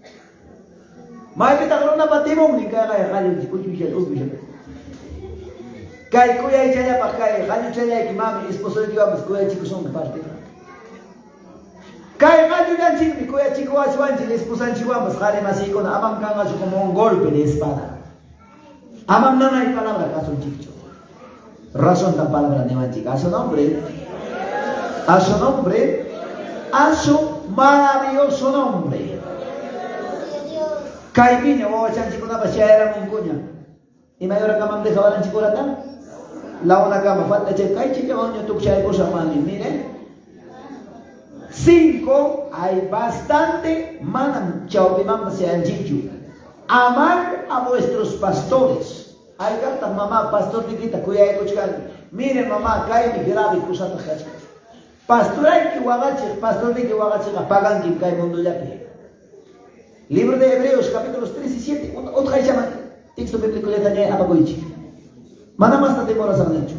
Maipita corona patimong ni kaya kali kuchucha ubisha. Kay kuya ichaya pa kay kali chaya ki mami esposo ki vamos kuya chico son parte. Kay kali dan chico kuya chico aswan chico esposa chico vamos kali masiko na amam kanga su como un golpe de espada. Amam no hay palabra caso chico. Razón tan palabra de manchica. A su nombre. A su nombre. A su maravilloso nombre. Kay piña o chan chico na pasya era mungkunya. Y mayor cama de jabalan chico la la una cama falta che kay chica onyo tuk chay cosa mani. Miren. 5 hay bastante manam chao pimam pasya chichu. Amar a vuestros pastores. Hay carta mamá pastor nikita kuya eko chikali. Miren mamá kay mi grave kusata khachka. Pastor hay que wagache, pastor de que wagache pagan que kay mundo yapi. Libro de Hebreos capítulos 3 y 7. Otra llama texto bíblico le dañé a Bagoichi. Mana más no demoras han hecho.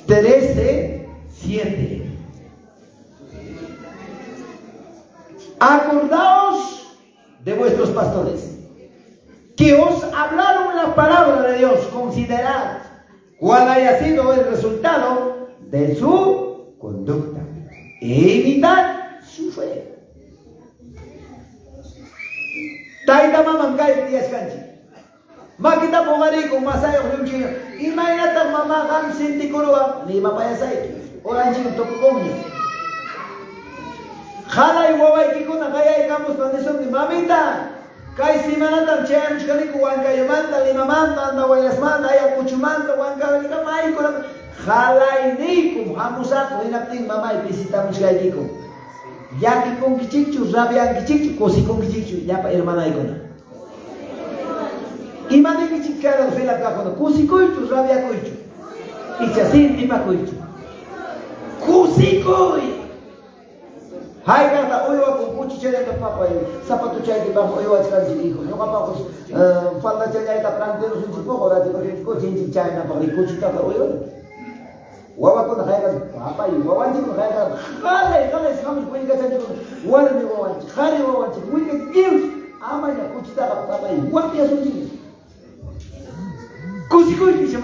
13, 7. Acordaos de vuestros pastores que os hablaron la palabra de Dios. Considerad cuál haya sido el resultado de su conducta e imitad su fe. Taita mamam kay días canchi. Makita pongari kung masayo yung chino. Imainata mama kam sinti kurua ni mapayasay. Orange yung tokukomi. Khalay waway kikuna kaya ikamos pandesong ni mamita. Kay simanatan chayan chkani kuwan kayo manta limamanta na wayas manta ay kuchumanta wan kawali kamay ko lang. Khalay ni kum hamusak hinapting mamay visitamos kay diko. Yaki kong kichichu, rabian kichichu, kosi kong kichichu, yapa hermana ikona. Imane kichikara fila kakona, kosi koichu, rabia koichu. Ichasin lima koichu. Kosi koi. Hai kata oyo ako kuchi chaya ka papa yo, sapato chaya ki bako oyo achkan si hijo. Yo kapako falda chaya ita plantero sun chipo, ora di porque ko chinchi chaya na pagri kuchi ka oyo. Wawa ko na kaya papa yo, wawanchi ko kaya kale kami kwenye kasa nyo, wala ni wawanchi, kare wawanchi, wike kiyo, ama ya kuchi ta papa yo, wapi ya sunji. Kusi ko yung siya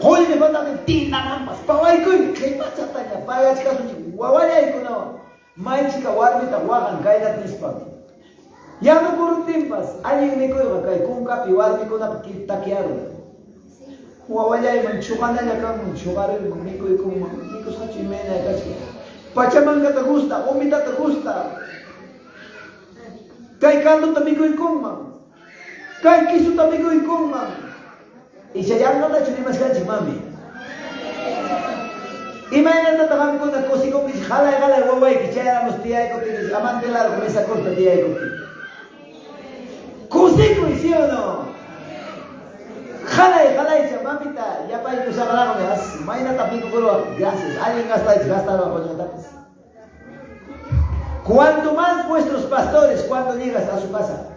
hoy me falta de tina mampas, pawai ko yung kay pachata niya, paya chika sunji, wawala ko na, may chika warmita wakan kaya natin ispag. Yano puro timpas, aling ni ko yung kay kung kapi, warmi ko na takiaro. Wawalay man chukana niya kang chukaro yung mikoy kung miko sa chimena kasi pachaman ka tagusta, umita tagusta. Kay kaldo tamikoy kung mam. Kay kiso tamikoy kung mam. Isayang na chunimas ka si mami. Imay na tatakam ko na kusi kong kisi halay waway kisaya mo tiyay ko kisi amante laro kung isa korta tiyay ko kisi. Kusi ko isi o no? Jalay, mamita, ya pa ito sa kalaro gas, may natabi ko pero gracias, alguien gasta lo con tapas. Cuanto más vuestros pastores cuando llegas a su casa.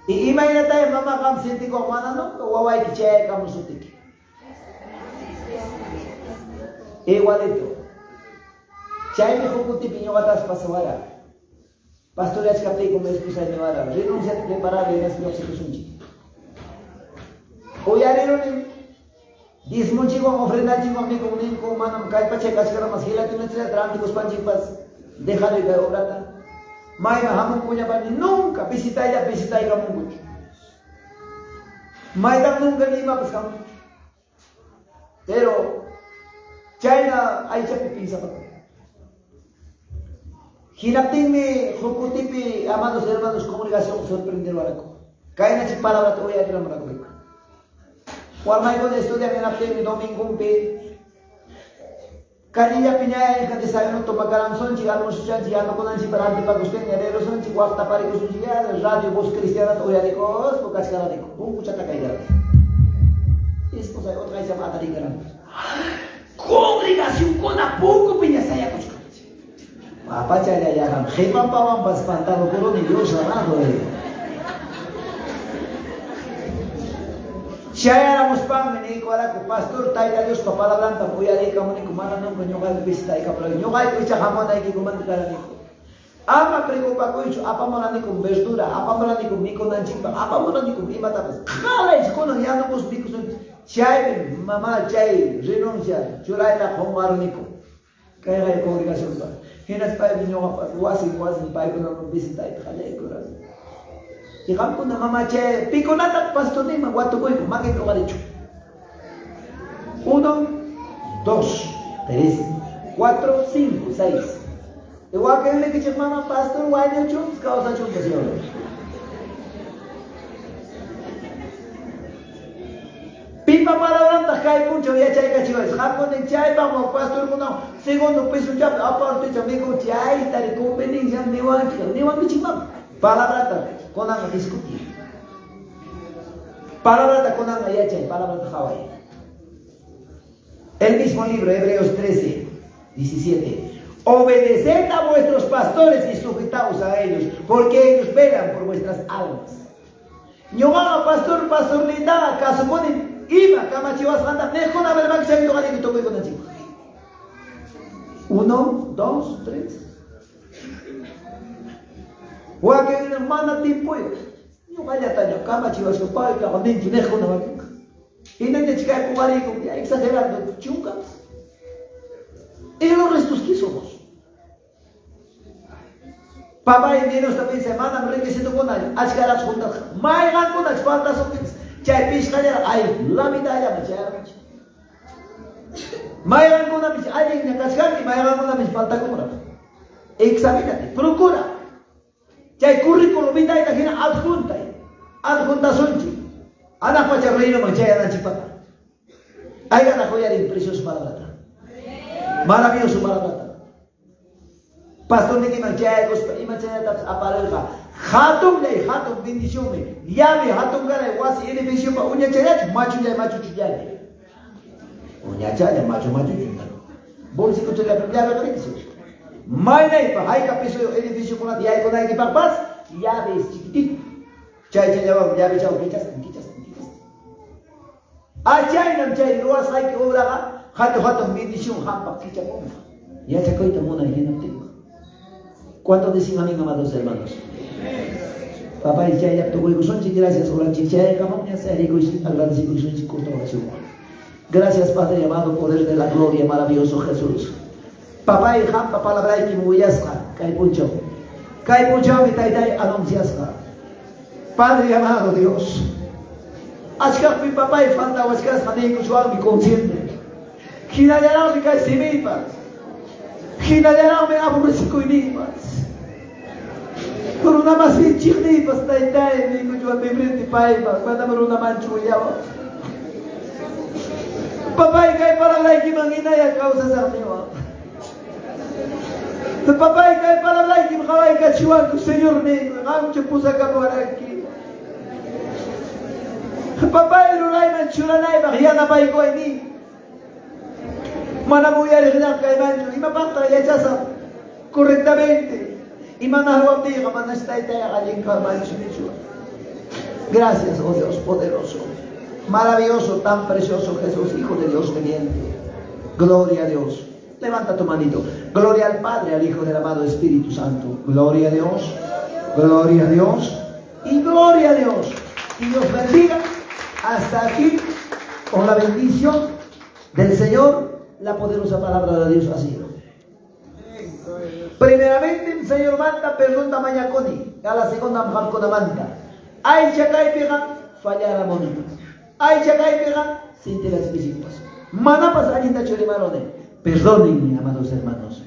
Y imagínate, mamá kam sinti ko mana no, waway kiche kam sutik. Igualito. Chay me hukuti piño batas pasawara. Pastores kapte como esposa de vara, renuncia a preparar en este obsequio. Oyarero ni dismo chico ofrenda chico amigo unin ko manam kay pa check askara mas hila tino sila tram dikos panjipas déjale de orata may mahamon punya pani nunca visita ka mungu may dam nunca ni ma pas kam pero China ay cha pipisa pa hinaptin mi hukutipi amados hermanos comunicación sorprender warako kay na si palabra to oyarero marako. Warmay ko na estudiar en apte domingo pe. Kaniya pinaya ka desayon to pagkaramson si almo suchan si ano ko nan si parati pagusten nerero son si wafta pare ko sujiya radio voz cristiana to yari ko bukas kara ko kung kuchata kay gara. Esto sa otra llamada de gara. Congregación ko na poco pinya saya ko. Papa chaya ya ham khepam pawam pas pantalo ko ni Dios amado. Siya éramos pan, me dijo ahora que pastor, tayo Dios papala blanca, voy a ir como ni kumana no con yoga de vista y capro. Yoga y picha jamón hay que comer cara dijo. Ama preocupacoicho, apa morani con verdura, apa morani con mico nanchimba, apa morani con ima tapas. Jala es con ya no pos mico son chay, mamá chay, renuncia, chulaita con marnico. Kaya kaya congregación pa. Hinas pa niño pa, wasi pa ko na visita ita kaya ko ras. Ikam ko na mamá chay, pico nata pastor ni maguato ko ko makin ko kalicho. 1, 2, 3, 4, 5, 6. Igual que ele que chamava pastor, o ainda chumos, causa chumos, senhor. Pipa para planta, cai mucho, ya chay cachivas. Japón de chay, vamos, pastor, no. Segundo piso, ya, aparte, también con chay, tal, con conveniencia, ni van que chimam. Palabra, con anga discutir. Palabra, con anga, ya chay, palabra, Hawaii. El mismo libro, Hebreos 13, 17. Obedeced a vuestros pastores y sujetaos a ellos, porque ellos velan por vuestras almas. No haga pastor linda, acaso ponen, iba, cama chivas anda, mejor a ver más que se toca de toque con el chico. 1, 2, 3. O a que manda tiempo, no vaya taño, cama chivas con pai, cama ninja, mejor no va. Y no te chica de cubarico, ya exagerando, chungas. Y los restos que somos. Papá y niños también semana me requisito con él. Ascaras juntas. Maigan con las faltas o que chay pisca ya ay la mitad ya me chay. Maigan con la mis ay en cascar y maigan con la mis falta como. Examínate, procura. Chay currículum vita y tajina adjunta sonchi. Ana pacha reino manchaya na chipata. Ay gana joya de precioso palabra. Maravilloso palabra. Pastor ni que manchaya y manchaya taps aparelga. Hatum bendición me. Llave hatum gara wasi ele bendición pa unya chaya machu chaya. Unya chaya machu chaya. Bolsi ko chaya llave no es. Mai nei pa hay capiso ele bendición con la diay con ay papas llave es chiquitito. Chaya llave chao quitas. Achay nam chay luas hay que obra hato bendición hampa kicha pompa. Ya chacoy tamona y no tengo. ¿Cuántos decimos amén, amados hermanos? Papá y chay apto hueco son gracias por la chicha camoña se rico y agradecido y corto oración. Gracias Padre amado poder de la gloria maravilloso Jesús. Papá y hampa palabra y que muyasca kai puncho mi taitai anunciasca. Padre amado Dios. Ashkak mi papá y falta washkas mané kushwag mi consciente. Hinayarao mi kai simipas. Hinayarao mi aburrecico y nipas. Por una más chiquitipas taitai mi kushwag mi frente paipa. Cuando por una mancho yawa. Papá y kai para la que mangina ya causa sarnewa. Papá y kai para la que mjawai kachiwan tu señor negro. Ancho pusa capoaraki. Papá el uray manchuranay bahiana baiko ini mana muyar hinak kay manchu ima panta ya chasa correctamente y mana huam diga mana stay taya galin ka manchu nichu. Gracias oh Dios poderoso, maravilloso, tan precioso Jesús, Hijo de Dios viviente. Gloria a Dios. Levanta tu manito. Gloria al Padre, al Hijo del amado Espíritu Santo. Gloria a Dios, gloria a Dios y gloria a Dios. Y Dios bendiga. Hasta aquí, con la bendición del Señor, la poderosa palabra de Dios ha sido. Primeramente, el Señor manda perdón de mañaconi. A la segunda, con manda. Ay, chacay pega, fallar a monita. Ay, chacay pega, sin las visitas. Manapas alinda chorimarone. Perdonen, amados hermanos.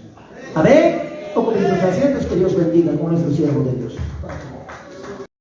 Amén. O con nuestros asientos, que Dios bendiga con nuestro siervo de Dios.